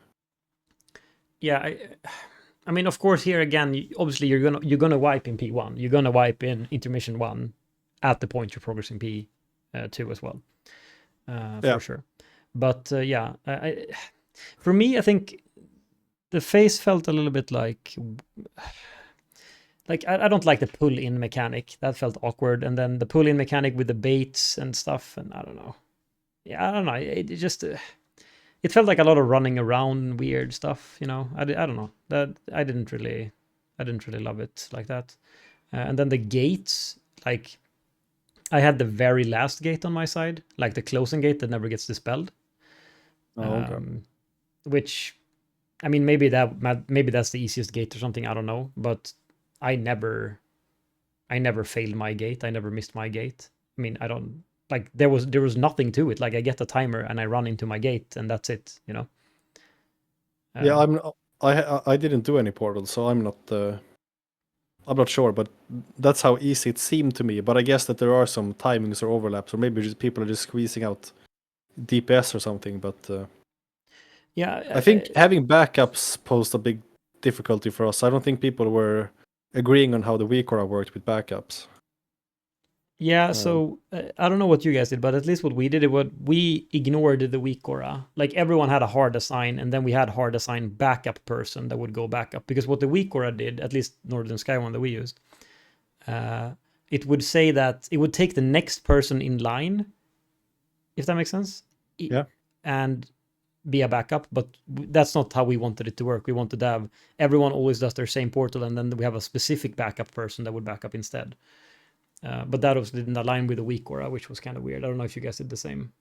Yeah, I mean, of course, here again, obviously you're gonna wipe in P1. You're gonna wipe in intermission 1 at the point you're progressing P2 as well, for sure. But yeah, for me, I think the phase felt a little bit like I don't like the pull-in mechanic. That felt awkward. And then the pull-in mechanic with the baits and stuff, and I don't know. Yeah, I don't know. It just it felt like a lot of running around weird stuff, you know. I don't know. That I didn't really love it like that. And then the gates, like I had the very last gate on my side, like the closing gate that never gets dispelled. Okay. Which, I mean, maybe that's the easiest gate or something. I don't know, but I never failed my gate. I never missed my gate. I mean, I don't like there was nothing to it. Like I get a timer and I run into my gate and that's it, you know. Yeah, I didn't do any portals, so I'm not sure, but that's how easy it seemed to me. But I guess that there are some timings or overlaps, or maybe just people are just squeezing out DPS or something. But yeah, I think having backups posed a big difficulty for us. I don't think people were agreeing on how the weak aura worked with backups. Yeah, so I don't know what you guys did, but at least what we did, we ignored the weak aura. Like everyone had a hard assign, and then we had hard assign backup person that would go backup. Because what the weak aura did, at least Northern Sky one that we used, it would say that it would take the next person in line, if that makes sense. Yeah. And be a backup, but that's not how we wanted it to work. We wanted to have everyone always does their same portal, and then we have a specific backup person that would back up instead. But that also didn't align with the weak aura, which was kind of weird. I don't know if you guys did the same.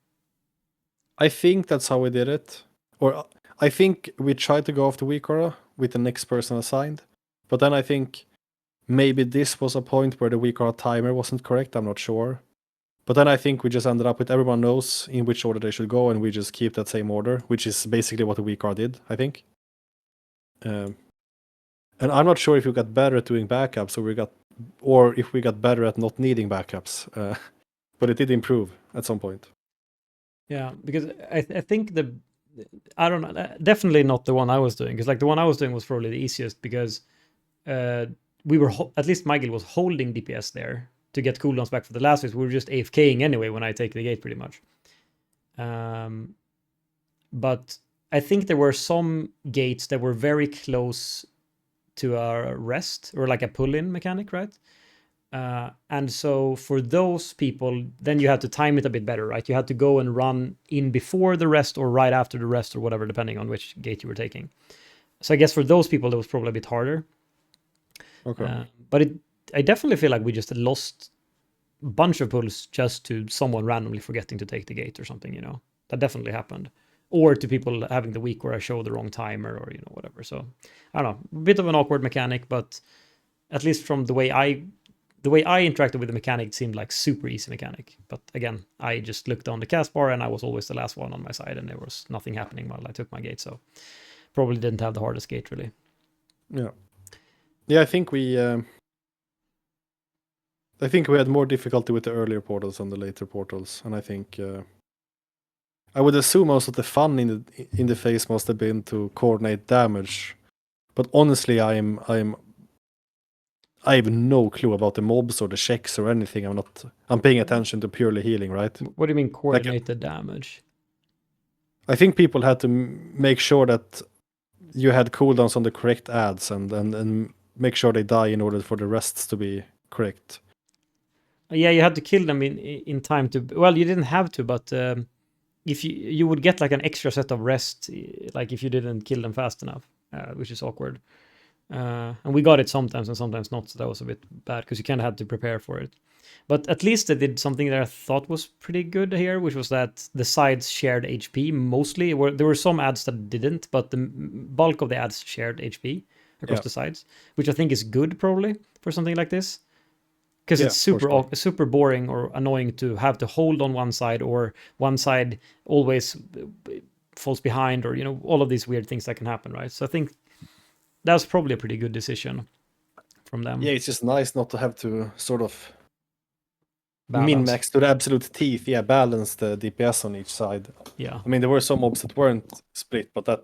I think that's how we did it. Or I think we tried to go off the weak aura with the next person assigned. But then I think maybe this was a point where the weak aura timer wasn't correct. I'm not sure. But then I think we just ended up with everyone knows in which order they should go, and we just keep that same order, which is basically what the weak aura did, I think. And I'm not sure if we got better at doing backups, or if we got better at not needing backups. But it did improve at some point. Yeah, because I think I don't know, definitely not the one I was doing, because like the one I was doing was probably the easiest, because we were at least my guild was holding DPS there to get cooldowns back for the last phase. We were just AFKing anyway when I take the gate, pretty much. But I think there were some gates that were very close to a rest or like a pull-in mechanic, right? And so for those people, then you had to time it a bit better, right? You had to go and run in before the rest or right after the rest or whatever, depending on which gate you were taking. So I guess for those people, it was probably a bit harder. Okay. But I definitely feel like we just lost a bunch of pulls just to someone randomly forgetting to take the gate or something, you know? That definitely happened. Or to people having the week where I show the wrong timer or, you know, whatever. So, I don't know. A bit of an awkward mechanic, but at least from the way I interacted with the mechanic, it seemed like super easy mechanic. But again, I just looked on the cast bar and I was always the last one on my side, and there was nothing happening while I took my gate. So probably didn't have the hardest gate, really. Yeah. Yeah, I think we had more difficulty with the earlier portals than the later portals, and I think I would assume most of the fun in the phase must have been to coordinate damage. But honestly, I have no clue about the mobs or the checks or anything. I'm paying attention to purely healing, right? What do you mean coordinate the damage? I think people had to make sure that you had cooldowns on the correct adds and make sure they die in order for the rests to be correct. Yeah, you had to kill them in time to. Well, you didn't have to, but if you would get like an extra set of rest, like if you didn't kill them fast enough, which is awkward. And we got it sometimes and sometimes not, so that was a bit bad because you kind of had to prepare for it. But at least they did something that I thought was pretty good here, which was that the sides shared HP mostly. There were some ads that didn't, but the bulk of the ads shared HP across the sides, which I think is good probably for something like this. Because it's super boring or annoying to have to hold on one side, or one side always falls behind, or all of these weird things that can happen, right? So I think that was probably a pretty good decision from them. Yeah, it's just nice not to have to sort of min-max to the absolute teeth. Yeah, balance the DPS on each side. Yeah. I mean, there were some mobs that weren't split, but that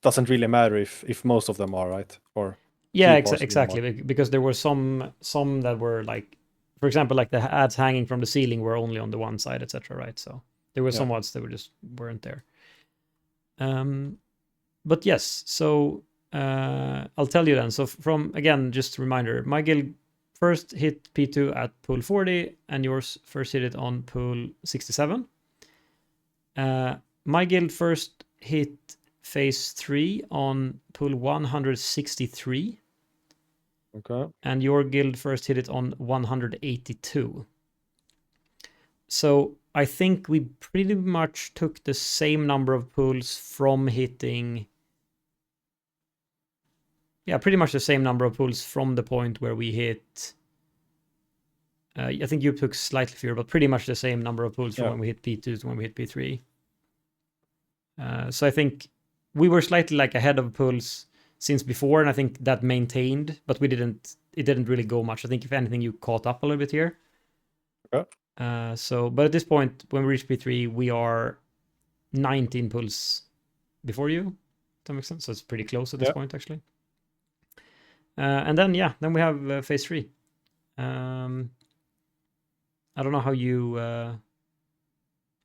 doesn't really matter if most of them are, right? Or yeah, exactly. Because there were some that were like, for example, like the ads hanging from the ceiling were only on the one side, etc. Right? So there were some odds that weren't there. But yes, so I'll tell you then. So from, again, just a reminder, my guild first hit P2 at pool 40, and yours first hit it on pool 67. My guild first hit phase 3 on pool 163. Okay. And your guild first hit it on 182. So I think we pretty much took the same number of pools from hitting. Yeah, pretty much the same number of pools from the point where we hit. I think you took slightly fewer, but pretty much the same number of pools from when we hit P2 to when we hit P3. So I think we were slightly like ahead of pools since before, and I think that maintained, but it didn't really go much. I think if anything, you caught up a little bit here. Okay. But at this point, when we reach P3, we are 19 pulls before you. Does that make sense? So it's pretty close at this point, actually. And then we have phase 3. I don't know how you.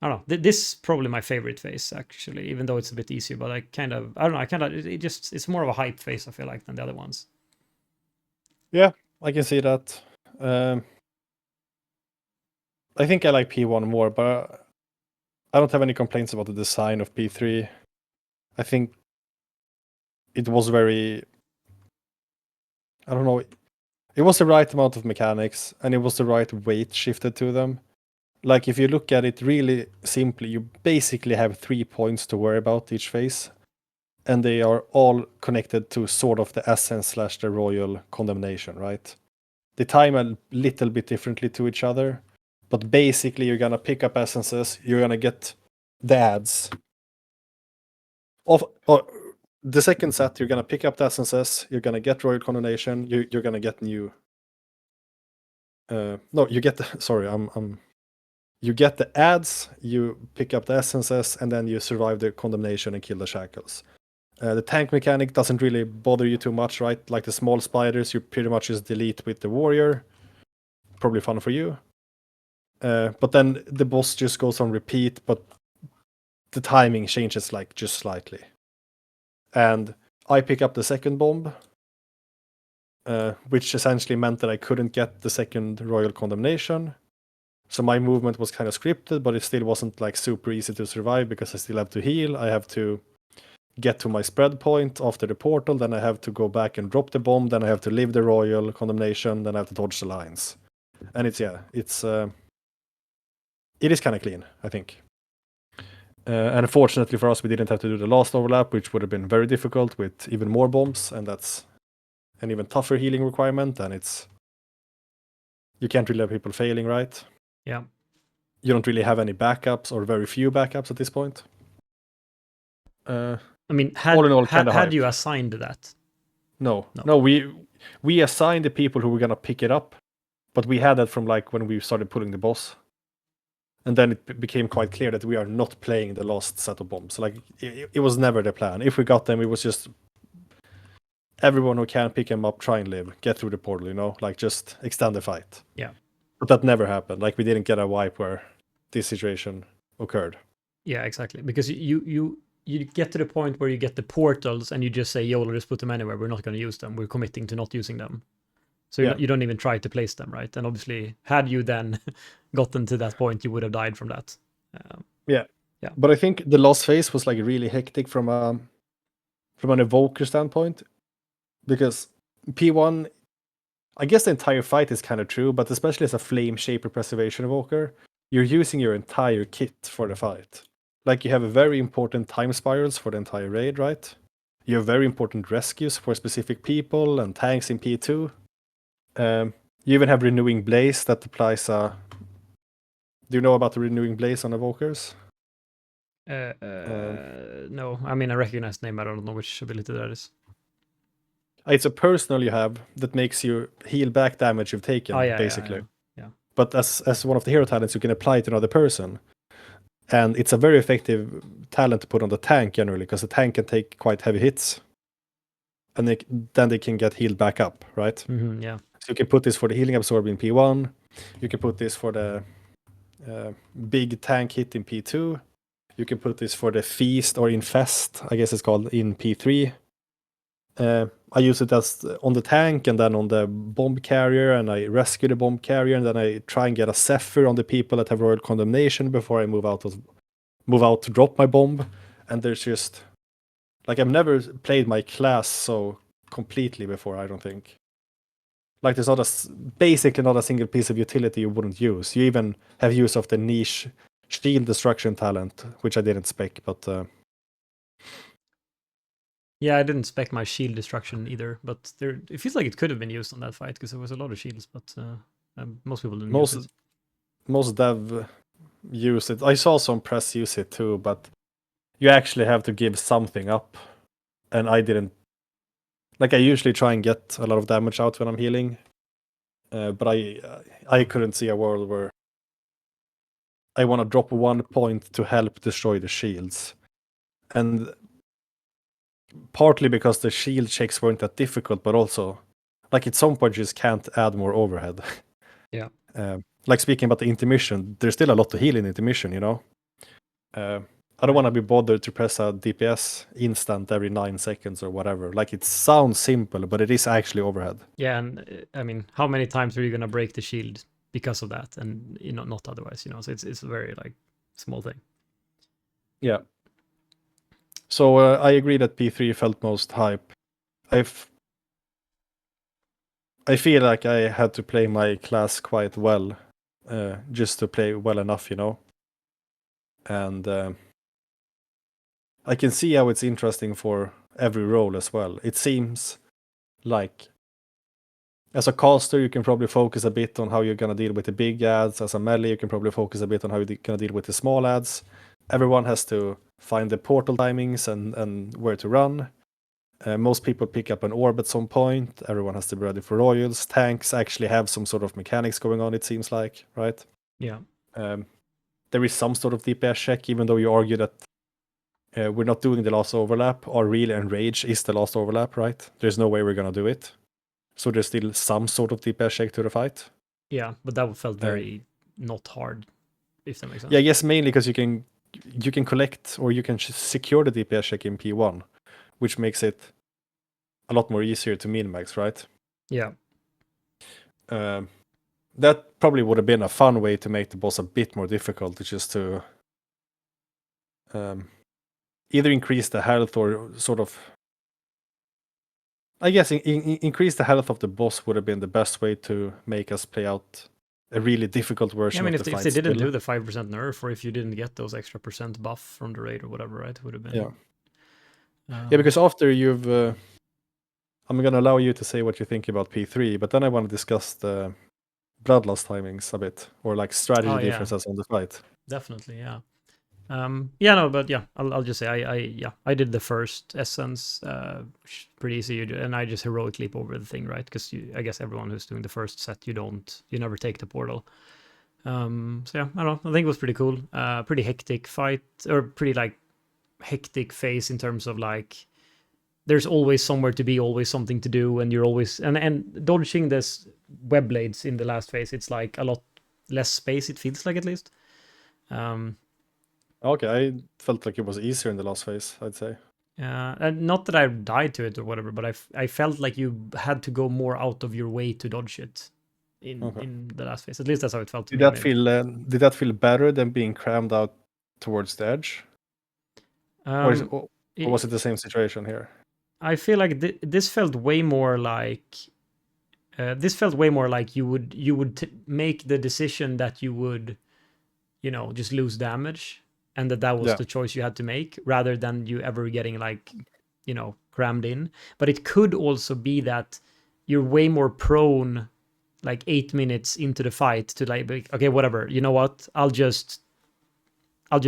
I don't know. This is probably my favorite phase, actually, even though it's a bit easier. But I don't know. It's more of a hype phase, I feel like, than the other ones. Yeah, I can see that. I think I like P1 more, but I don't have any complaints about the design of P3. I think it was very. I don't know. It was the right amount of mechanics, and it was the right weight shifted to them. Like, if you look at it really simply, you basically have 3 points to worry about each phase, and they are all connected to sort of the essence / the royal condemnation, right? They time a little bit differently to each other, but basically you're gonna pick up essences, you're gonna get the ads. The second set, you're gonna pick up the essences, you're gonna get royal condemnation, you're gonna get new. No, you get the. Sorry, You get the ads, you pick up the essences, and then you survive the condemnation and kill the shackles. The tank mechanic doesn't really bother you too much, right? Like the small spiders, you pretty much just delete with the warrior. Probably fun for you. But then the boss just goes on repeat, but the timing changes like just slightly. And I pick up the second bomb, which essentially meant that I couldn't get the second royal condemnation. So my movement was kind of scripted, but it still wasn't like super easy to survive because I still have to heal. I have to get to my spread point after the portal, then I have to go back and drop the bomb, then I have to live the royal condemnation, then I have to dodge the lines. And it is kind of clean, I think. And fortunately for us, we didn't have to do the last overlap, which would have been very difficult with even more bombs, and that's an even tougher healing requirement, and you can't really have people failing, right? Yeah. You don't really have any backups, or very few backups at this point. I mean, all in all, had you assigned that? No. We assigned the people who were gonna pick it up, but we had that from like when we started pulling the boss, and then it became quite clear that we are not playing the last set of bombs. Like it was never the plan. If we got them, it was just everyone who can pick them up, try and live, get through the portal. Like just extend the fight. Yeah. But that never happened. Like we didn't get a wipe where this situation occurred. Yeah, exactly. Because you get to the point where you get the portals and you just say, "Yo, just put them anywhere. We're not going to use them. We're committing to not using them." So you don't even try to place them, right? And obviously, had you then gotten to that point, you would have died from that. Yeah. But I think the last phase was like really hectic from an evoker standpoint. Because P1, I guess the entire fight is kind of true, but especially as a Flame Shaper Preservation Evoker, you're using your entire kit for the fight. Like, you have a very important time spirals for the entire raid, right? You have very important rescues for specific people and tanks in P2. You even have Renewing Blaze that applies a... Do you know about the Renewing Blaze on Evokers? No, I mean I recognize the name. I don't know which ability that is. It's a personal you have that makes you heal back damage you've taken, Oh yeah, basically. yeah. But as one of the hero talents, you can apply it to another person. And it's a very effective talent to put on the tank generally, because the tank can take quite heavy hits. And then they can get healed back up, right? Yeah. So you can put this for the healing absorb in P1. You can put this for the big tank hit in P2. You can put this for the feast or infest, I guess it's called, in P3. I use it as on the tank and then on the bomb carrier, and I rescue the bomb carrier, and then I try and get a Zephyr on the people that have royal condemnation before I move out to drop my bomb. And there's just, like, I've never played my class so completely before, I don't think. Like, there's basically not a single piece of utility you wouldn't use. You even have use of the niche shield destruction talent, which I didn't spec, but yeah, I didn't spec my shield destruction either, but it feels like it could have been used on that fight because there was a lot of shields, but most people didn't use it. Most dev use it. I saw some press use it too, but you actually have to give something up. And I didn't. Like, I usually try and get a lot of damage out when I'm healing, but I couldn't see a world where I want to drop 1 point to help destroy the shields. And partly because the shield checks weren't that difficult, but also, like, at some point you just can't add more overhead. Yeah. Like, speaking about the intermission, there's still a lot to heal in intermission, you know? I don't want to be bothered to press a DPS instant every 9 seconds or whatever. Like, it sounds simple, but it is actually overhead. Yeah, and I mean, how many times are you gonna break the shield because of that, and not otherwise, So it's a very like small thing. Yeah. So I agree that P3 felt most hype. I feel like I had to play my class quite well, just to play well enough, And I can see how it's interesting for every role as well. It seems like as a caster, you can probably focus a bit on how you're gonna deal with the big ads. As a melee, you can probably focus a bit on how you're gonna deal with the small ads. Everyone has to find the portal timings and where to run. Most people pick up an orb at some point. Everyone has to be ready for royals. Tanks actually have some sort of mechanics going on, it seems like, right? Yeah. There is some sort of DPS check, even though you argue that we're not doing the last overlap. Our real enrage is the last overlap, right? There's no way we're gonna do it. So there's still some sort of DPS check to the fight. Yeah, but that felt very not hard, if that makes sense. Yeah, I guess mainly because you can collect or you can secure the DPS check in P1, which makes it a lot more easier to min-max, right? Yeah. That probably would have been a fun way to make the boss a bit more difficult, just to either increase the health or sort of... I guess increase the health of the boss would have been the best way to make us play out a really difficult version I mean, of if the they, fight. if they didn't do the 5% nerf, or if you didn't get those extra percent buff from the raid or whatever, right, it would have been. Yeah. Yeah, because after you've... I'm going to allow you to say what you think about P3, but then I want to discuss the Bloodlust timings a bit, or like strategy differences on the fight. Definitely, yeah. Yeah, no, but yeah, I'll just say I did the first essence, pretty easy, and I just heroic leap over the thing, right? Because I guess everyone who's doing the first set, you never take the portal. So yeah, I don't know. I think it was pretty cool. Pretty hectic fight, or pretty like hectic phase in terms of like there's always somewhere to be, always something to do, and you're always and dodging this web blades in the last phase. It's like a lot less space. It feels like, at least. Okay, I felt like it was easier in the last phase, I'd say. And not that I died to it or whatever, but I felt like you had to go more out of your way to dodge it in the last phase. At least that's how it felt to me. Did that feel better than being crammed out towards the edge? Or was it the same situation here? I feel like this felt way more like you would make the decision that you would, just lose damage, and that was Yeah. the choice you had to make, rather than you ever getting like, crammed in. But it could also be that you're way more prone, like 8 minutes into the fight, to like, okay, whatever, you know what? I'll just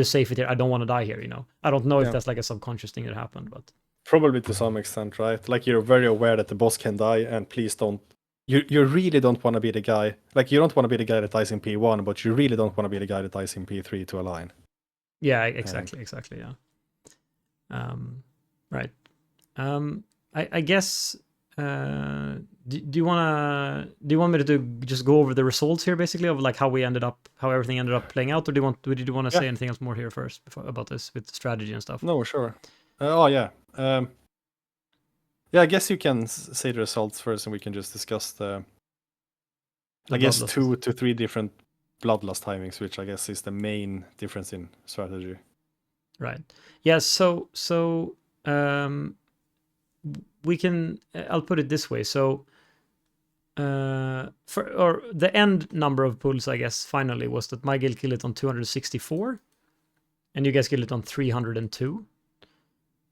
save it here. I don't want to die here. I don't know if Yeah. that's like a subconscious thing that happened, but Probably to some extent, right? Like you're very aware that the boss can die, and please don't. You really don't want to be the guy. Like you don't want to be the guy that dies in P1, but you really don't want to be the guy that dies in P3 to a line. yeah, exactly, yeah. Right. I guess. Do you want me to just go over the results here, basically, of like how everything ended up playing out, or did you want to say anything else more here first about this with strategy and stuff? No, sure. Oh yeah. Yeah, I guess you can say the results first, and we can just discuss the I guess 2 to 3 different bloodlust timings, which I guess is the main difference in strategy. Right. Yeah. So we can. I'll put it this way. So or the end number of pulls, I guess, finally was that my guild killed it on 264, and you guys killed it on 302.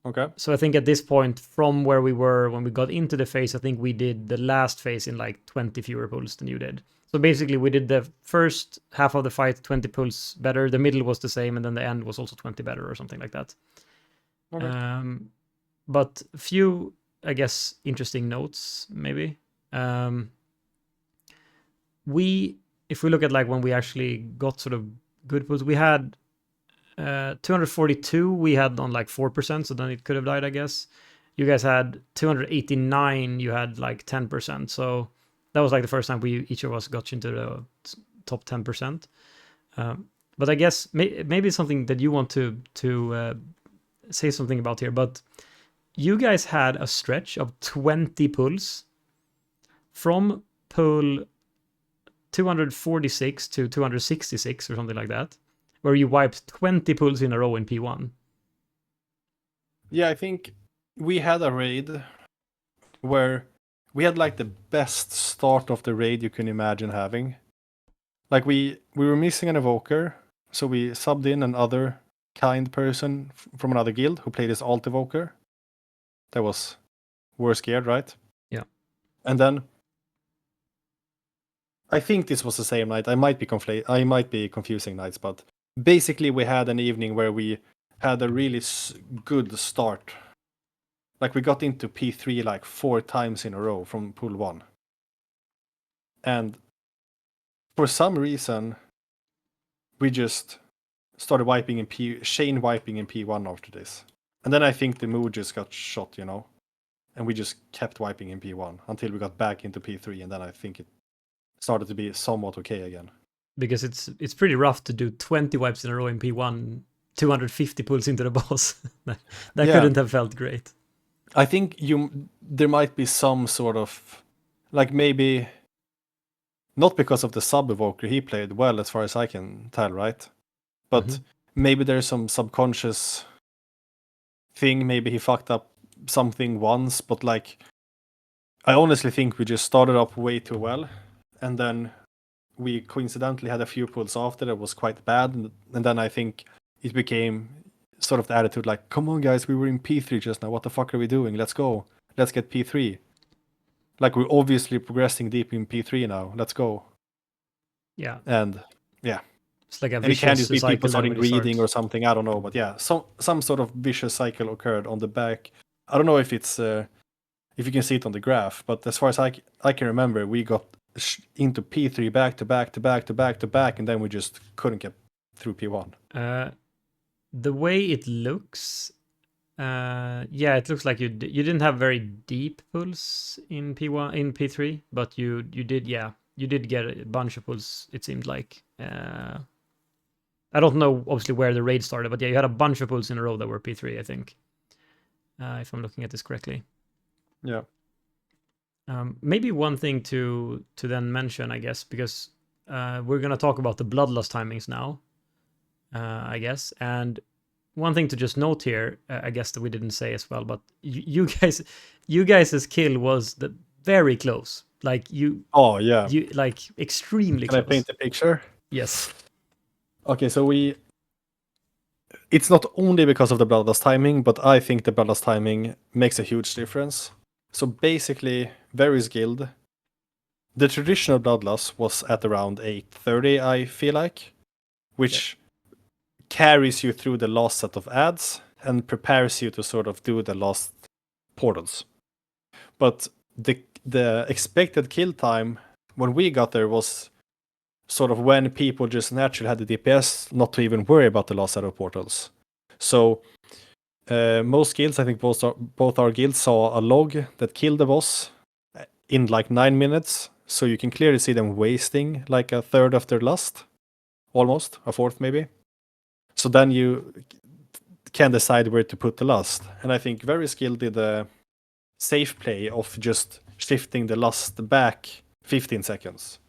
Okay. So I think at this point, from where we were when we got into the phase, I think we did the last phase in like 20 fewer pulls than you did. So basically, we did the first half of the fight 20 pulls better, the middle was the same, and then the end was also 20 better, or something like that. Okay. But few, I guess, interesting notes, maybe. If we look at like when we actually got sort of good pulls, we had 242 we had on like 4%, so then it could have died, I guess. You guys had 289, you had like 10%, so that was like the first time each of us got into the top 10%. But I guess maybe it's something that you want to say something about here, but you guys had a stretch of 20 pulls from pull 246 to 266 or something like that, where you wiped 20 pulls in a row in P1. Yeah, I think we had a raid where we had like the best start of the raid you can imagine having. Like we were missing an evoker, so we subbed in another kind person from another guild who played as alt evoker. That was worse geared, right? Yeah. And then I think this was the same night. I might be confusing nights, but basically we had an evening where we had a really good start. Like we got into P3 like 4 times in a row from pool 1. And for some reason we just started Shane wiping in P1 after this. And then I think the mood just got shot, and we just kept wiping in P1 until we got back into P3, and then I think it started to be somewhat okay again. Because it's pretty rough to do 20 wipes in a row in P1, 250 pulls into the boss. that couldn't have felt great. I think there might be some sort of, like, maybe not because of the sub evoker, he played well as far as I can tell, right? But maybe there's some subconscious thing, maybe he fucked up something once, but like I honestly think we just started up way too well, and then we coincidentally had a few pulls after that was quite bad, and then I think it became sort of the attitude like, come on guys, we were in P3 just now, what the fuck are we doing? Let's go, let's get P3. Like we're obviously progressing deep in P3 now, let's go. Yeah. And yeah, it's like a and it can vicious just be cycle people starting reading start. or something, I don't know, but yeah, some sort of vicious cycle occurred on the back. I don't know if it's if you can see it on the graph, but as far as I can remember, we got into P3 back to back to back to back to back, and then we just couldn't get through P1. The way it looks, yeah, it looks like you didn't have very deep pulls in P1 in P3, but you did, yeah, you did get a bunch of pulls. It seemed like. I don't know obviously where the raid started, but yeah, you had a bunch of pulls in a row that were P3, I think. If I'm looking at this correctly. Yeah. Maybe one thing to then mention, I guess, because we're gonna talk about the bloodlust timings now, I guess, and one thing to just note here, I guess that we didn't say as well, but you guys' kill was very close. Like Oh yeah. you like extremely Can I close. paint a picture? Yes. Okay, so it's not only because of the Bloodlust timing, but I think the Bloodlust timing makes a huge difference. So basically, Very's guild, the traditional Bloodlust was at around 8:30, I feel like, which carries you through the last set of ads and prepares you to sort of do the last portals. But the expected kill time when we got there was sort of when people just naturally had the DPS not to even worry about the last set of portals. So most guilds, I think both our guilds saw a log that killed the boss in like 9 minutes. So you can clearly see them wasting like a third of their lust, almost a fourth maybe. So then you can decide where to put the lust. And I think Very Skill did a safe play of just shifting the lust back 15 seconds.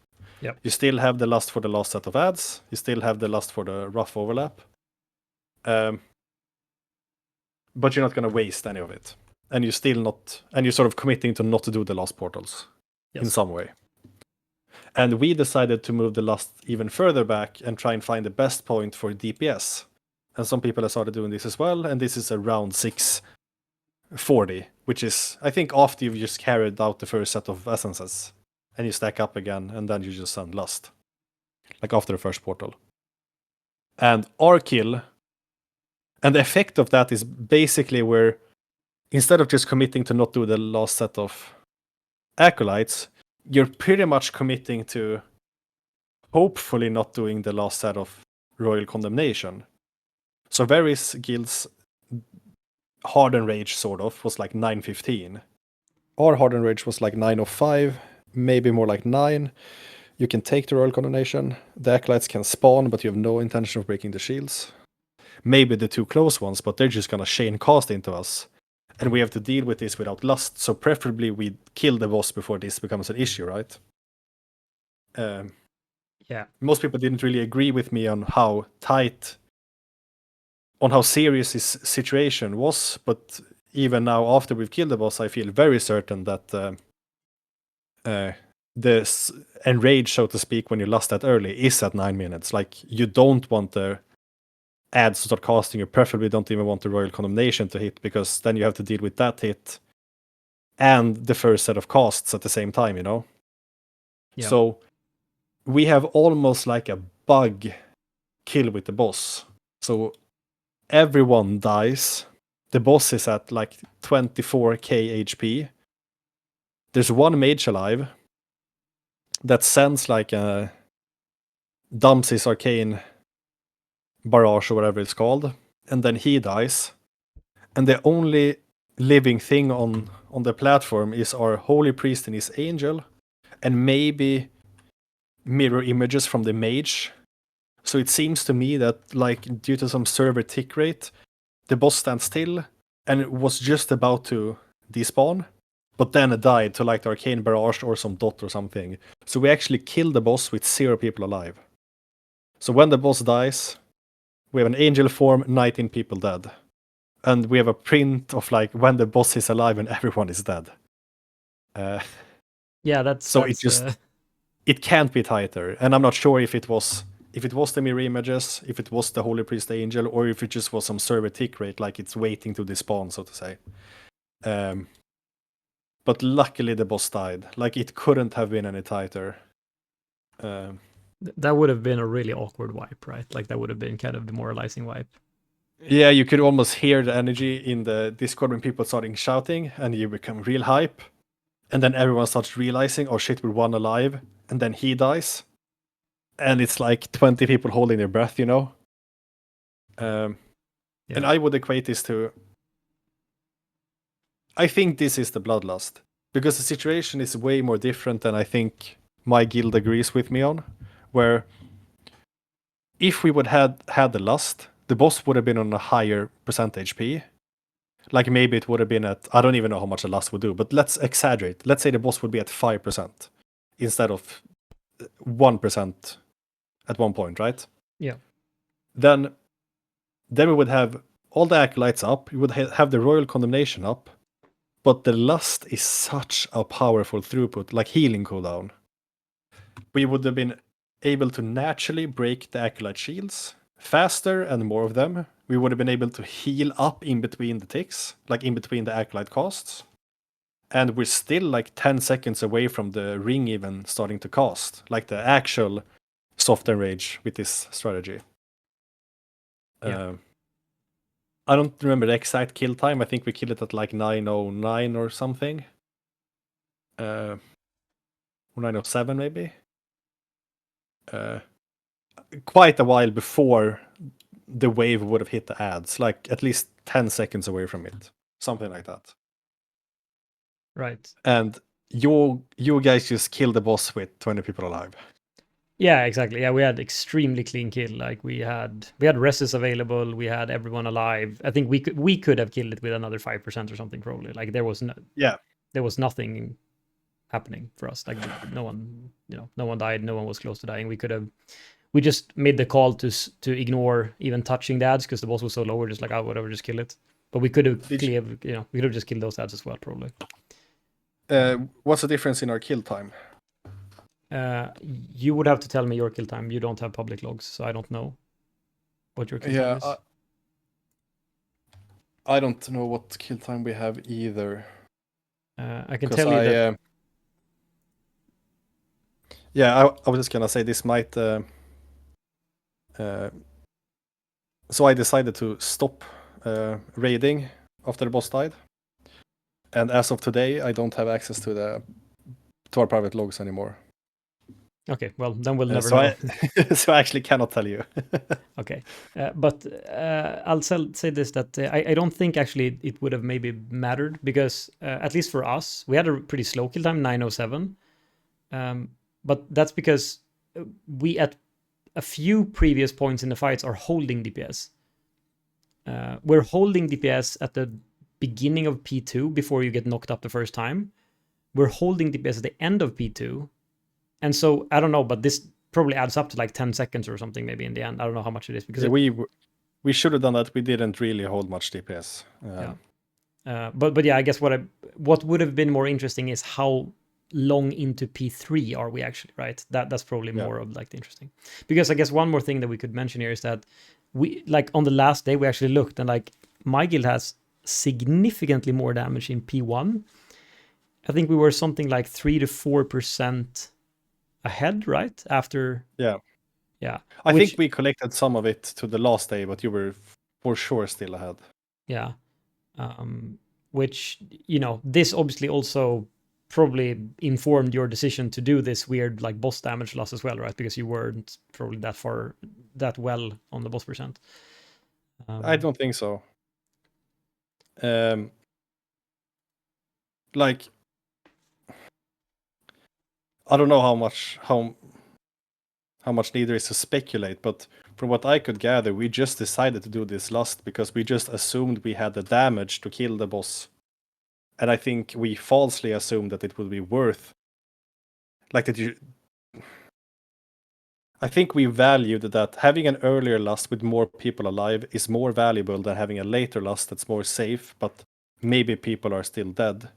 Yep. You still have the lust for the last set of ads. You still have the lust for the rough overlap. But you're not going to waste any of it. And you're sort of committing to not to do the last portals in some way. And we decided to move the lust even further back and try and find the best point for DPS. And some people have started doing this as well. And this is around 640, which is, I think, after you've just carried out the first set of essences. And you stack up again, and then you just send lust. Like after the first portal. And our kill, and the effect of that is basically where, instead of just committing to not do the last set of acolytes, you're pretty much committing to hopefully not doing the last set of royal condemnation. So various guilds hardened rage sort of was like 9:15. Our hardened rage was like 9:05, maybe more like 9. You can take the royal condemnation. The acolytes can spawn, but you have no intention of breaking the shields. Maybe the two close ones, but they're just gonna chain cast into us. And we have to deal with this without lust, so preferably we kill the boss before this becomes an issue, right? Yeah. Most people didn't really agree with me on how serious this situation was, but even now, after we've killed the boss, I feel very certain that this enrage, so to speak, when you lust that early, is at 9 minutes. Like, you don't want the ads to start casting, you preferably don't even want the royal condemnation to hit, because then you have to deal with that hit and the first set of casts at the same time, you know? Yeah. So we have almost like a bug kill with the boss. So everyone dies. The boss is at like 24k HP. There's one mage alive that sends like a dumps his arcane barrage or whatever it's called, and then he dies. And the only living thing on the platform is our holy priest and his angel, and maybe mirror images from the mage. So it seems to me that, like, due to some server tick rate, the boss stands still and was just about to despawn, but then it died to like the arcane barrage or some dot or something. So we actually killed the boss with 0 people alive. So when the boss dies, we have an angel form, 19 people dead. And we have a print of like when the boss is alive and everyone is dead. Yeah, that's it can't be tighter. And I'm not sure if it was the mirror images, if it was the holy priest angel, or if it just was some server tick rate, like it's waiting to despawn, so to say. But luckily the boss died. Like, it couldn't have been any tighter. that would have been a really awkward wipe, right? Like that would have been kind of demoralizing wipe. Yeah, you could almost hear the energy in the Discord when people starting shouting, and you become real hype. And then everyone starts realizing, oh shit, we're one alive, and then he dies. And it's like 20 people holding their breath, you know? And I would equate this to... I think this is the bloodlust. Because the situation is way more different than I think my guild agrees with me on. Where if we would have had the lust, the boss would have been on a higher percent HP. Like maybe it would have been at... I don't even know how much the lust would do, but let's exaggerate. Let's say the boss would be at 5% instead of 1% at one point, right? Yeah. Then we would have all the acolytes up, you would have the royal condemnation up, but the lust is such a powerful throughput, like healing cooldown. We would have been able to naturally break the acolyte shields faster and more of them. We would have been able to heal up in between the ticks, like in between the acolyte casts. And we're still like 10 seconds away from the ring even starting to cast, like the actual soft enrage with this strategy. Yeah. I don't remember the exact kill time. I think we killed it at like 9:09 or something. Or 9:07 maybe. Quite a while before the wave would have hit the ads, like at least 10 seconds away from it. Something like that. Right. And you guys just killed the boss with 20 people alive. Yeah, exactly. Yeah, we had extremely clean kill. Like we had reses available, we had everyone alive. I think we could have killed it with another 5% or something probably. Like there was nothing happening for us. Like no one, no one died, no one was close to dying. We just made the call to ignore even touching the ads because the boss was so low. We're just like, oh, whatever, just kill it. But we could have cleared, we could have just killed those ads as well, probably. What's the difference in our kill time? You would have to tell me your kill time. You don't have public logs, so I don't know what your kill time is. I don't know what kill time we have either. I can tell you that. Yeah, I was just gonna say this might. So I decided to stop raiding after the boss died, and as of today, I don't have access to our private logs anymore. Okay, well then we'll never know. So I actually cannot tell you. Okay, but I'll say this, that I don't think actually it would have maybe mattered because at least for us, we had a pretty slow kill time, 9:07. But that's because we at a few previous points in the fights are holding DPS. We're holding DPS at the beginning of P2 before you get knocked up the first time. We're holding DPS at the end of P2. And so, I don't know, but this probably adds up to like 10 seconds or something maybe in the end. I don't know how much it is. Because we should have done that. We didn't really hold much DPS. But yeah, I guess what would have been more interesting is how long into P3 are we actually, right? That's probably more of like the interesting. Because I guess one more thing that we could mention here is that we, like on the last day, we actually looked and like my guild has significantly more damage in P1. I think we were something like 3 to 4% ahead, right? After. Yeah. I think we collected some of it to the last day, but you were for sure still ahead. Yeah. Which, this obviously also probably informed your decision to do this weird like boss damage loss as well, right? Because you weren't probably that well on the boss percent. I don't think so. Like, I don't know how much neither is to speculate, but from what I could gather, we just decided to do this lust because we just assumed we had the damage to kill the boss. And I think we falsely assumed that it would be worth. Like that I think we valued that having an earlier lust with more people alive is more valuable than having a later lust that's more safe, but maybe people are still dead.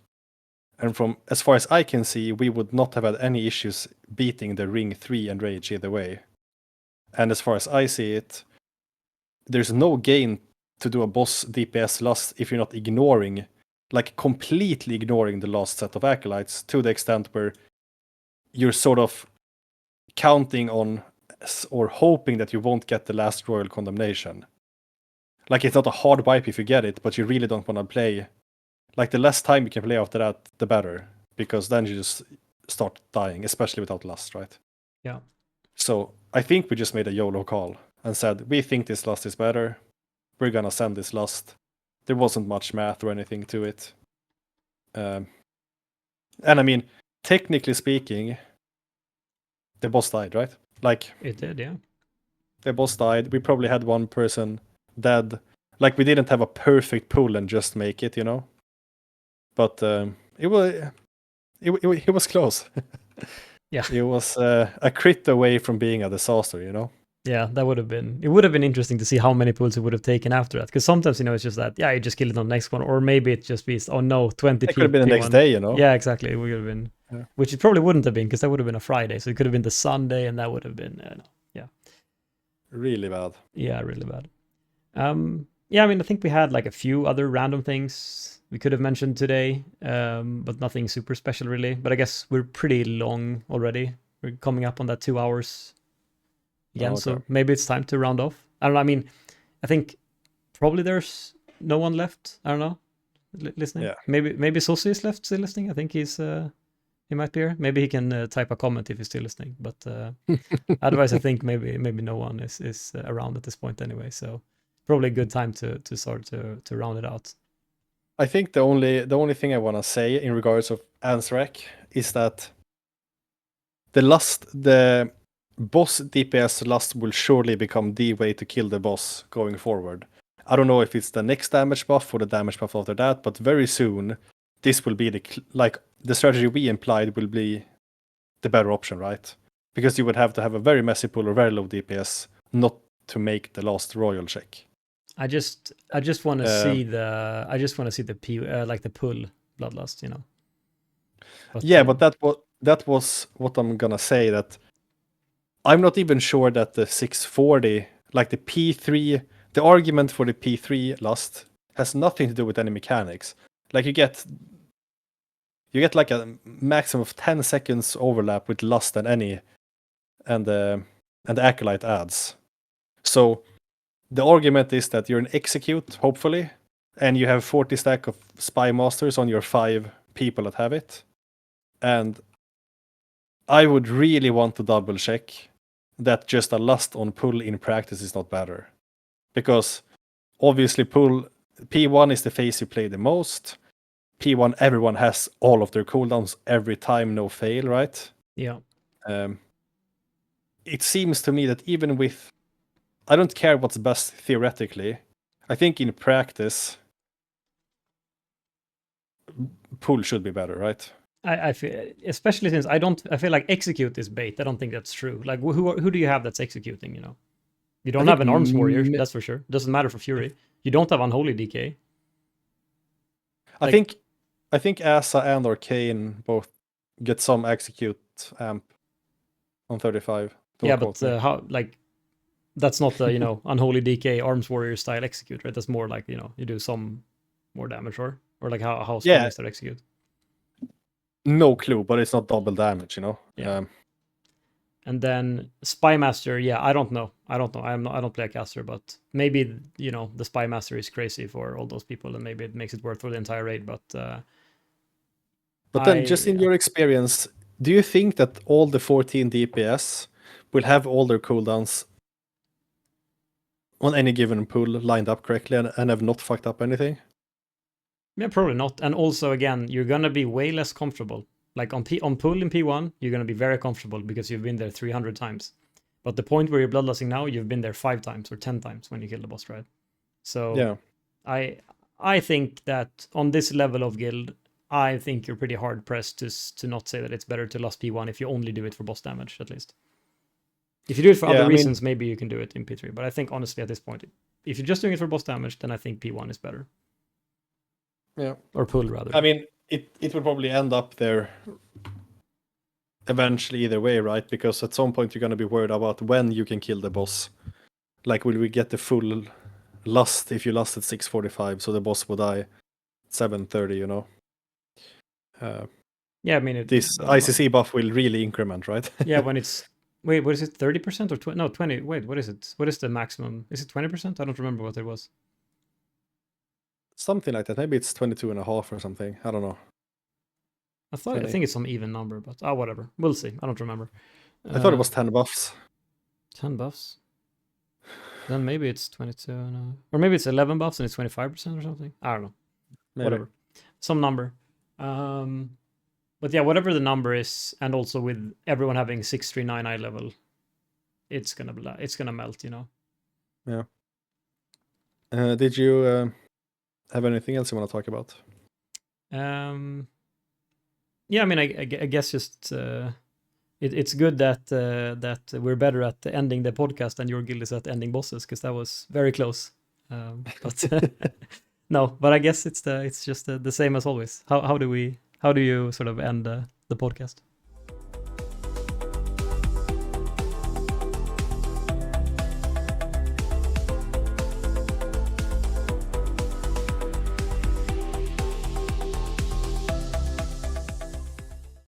And from as far as I can see, we would not have had any issues beating the Ring 3 Enrage either way. And as far as I see it, there's no gain to do a boss DPS lust if you're not ignoring, like completely ignoring the last set of acolytes to the extent where you're sort of counting on or hoping that you won't get the last royal condemnation. Like it's not a hard wipe if you get it, but you really don't want to play. Like the less time you can play after that, the better, because then you just start dying, especially without lust, right? Yeah. So I think we just made a YOLO call and said, we think this lust is better. We're gonna send this lust. There wasn't much math or anything to it. And I mean, technically speaking, the boss died, right? Like it did, yeah. The boss died. We probably had one person dead. Like we didn't have a perfect pool and just make it, But it was close. Yeah. It was a crit away from being a disaster, Yeah, that would have been. It would have been interesting to see how many pulls it would have taken after that. Because sometimes it's just that you just kill it on the next one, or maybe it just be oh no 20 It could have been the next P1. day, you know. Yeah, exactly. It would have been, Yeah. which it probably wouldn't have been because that would have been a Friday, so it could have been the Sunday, and that would have been yeah, Really bad. yeah, really bad. Yeah, I mean, I think we had like a few other random things we could have mentioned today, but nothing super special really. But I guess we're pretty long already. We're coming up on that 2 hours again, Oh, okay. so maybe it's time to round off. I don't know. I mean, I think probably there's no one left. I don't know, listening. Yeah. Maybe Sosi is left still listening. I think he might be here. Maybe he can type a comment if he's still listening. But otherwise, I think maybe no one is around at this point anyway. So probably a good time to start to round it out. I think the only thing I want to say in regards of Ansurek is that the boss DPS lust will surely become the way to kill the boss going forward. I don't know if it's the next damage buff or the damage buff after that, but very soon this will be the strategy we implied will be the better option, right? Because you would have to have a very messy pull or very low DPS not to make the last royal check. I just want to see the P like the pull bloodlust, you know. But, yeah, but that was what I'm gonna say, that I'm not even sure that the 640, like the P3, the argument for the P3 lust has nothing to do with any mechanics. Like you get like a maximum of 10 seconds overlap with lust and the acolyte adds. So the argument is that you're an execute, hopefully, and you have 40 stack of spy masters on your 5 people that have it. And I would really want to double check that just a lust on pull in practice is not better. Because obviously pull P1 is the phase you play the most. P1 everyone has all of their cooldowns every time, no fail, right? yeah. It seems to me that even with, I don't care what's best theoretically, I think in practice pull should be better, right? I feel, especially since I feel like execute is bait. I don't think that's true. Like who do you have that's executing? You know, you I don't think have an arms warrior, that's for sure. Doesn't matter for Fury. You don't have unholy DK. I think Asa and Arcane both get some execute amp on 35. Yeah, but how like that's not the unholy DK arms warrior style execute, right? That's more like you do some more damage or like how strong is that execute? No clue, but it's not double damage, Yeah. And then Spy Master, yeah, I don't know. I don't play a caster, but maybe the Spy Master is crazy for all those people, and maybe it makes it worth for the entire raid. But then, just in your experience, do you think that all the 14 DPS will have all their cooldowns on any given pool lined up correctly and have not fucked up anything? Yeah, probably not. And also, again, you're gonna be way less comfortable. Like on pool in P1, you're gonna be very comfortable because you've been there 300 times. But the point where you're bloodlusting now, you've been there 5 times or 10 times when you kill the boss, right? So Yeah. I think that on this level of guild, I think you're pretty hard pressed to not say that it's better to lust P1 if you only do it for boss damage, at least. If you do it for other reasons, maybe you can do it in P3. But I think honestly at this point, if you're just doing it for boss damage, then I think P1 is better. Yeah. Or pull rather. I mean, it will probably end up there eventually either way, right? Because at some point you're going to be worried about when you can kill the boss. Like, will we get the full lust if you lust at 6:45, so the boss will die at 7:30, Yeah, I mean, this ICC buff will really increment, right? Yeah, when it's wait, what is it? 30% or 20? No, 20. Wait, what is it? What is the maximum? Is it 20%? I don't remember what it was. Something like that. Maybe it's 22.5 or something. I don't know. I think it's some even number, but whatever. We'll see. I don't remember. I thought it was 10 buffs. 10 buffs. Then maybe it's 22, or maybe it's 11 buffs and it's 25% or something. I don't know. Maybe. Whatever, some number. But yeah, whatever the number is, and also with everyone having 639 eye level, it's gonna melt, Yeah. Did you have anything else you want to talk about? Yeah, I mean, I guess just it's good that that we're better at ending the podcast than your guild is at ending bosses, because that was very close. But no, but I guess it's just the same as always. How do you sort of end the podcast?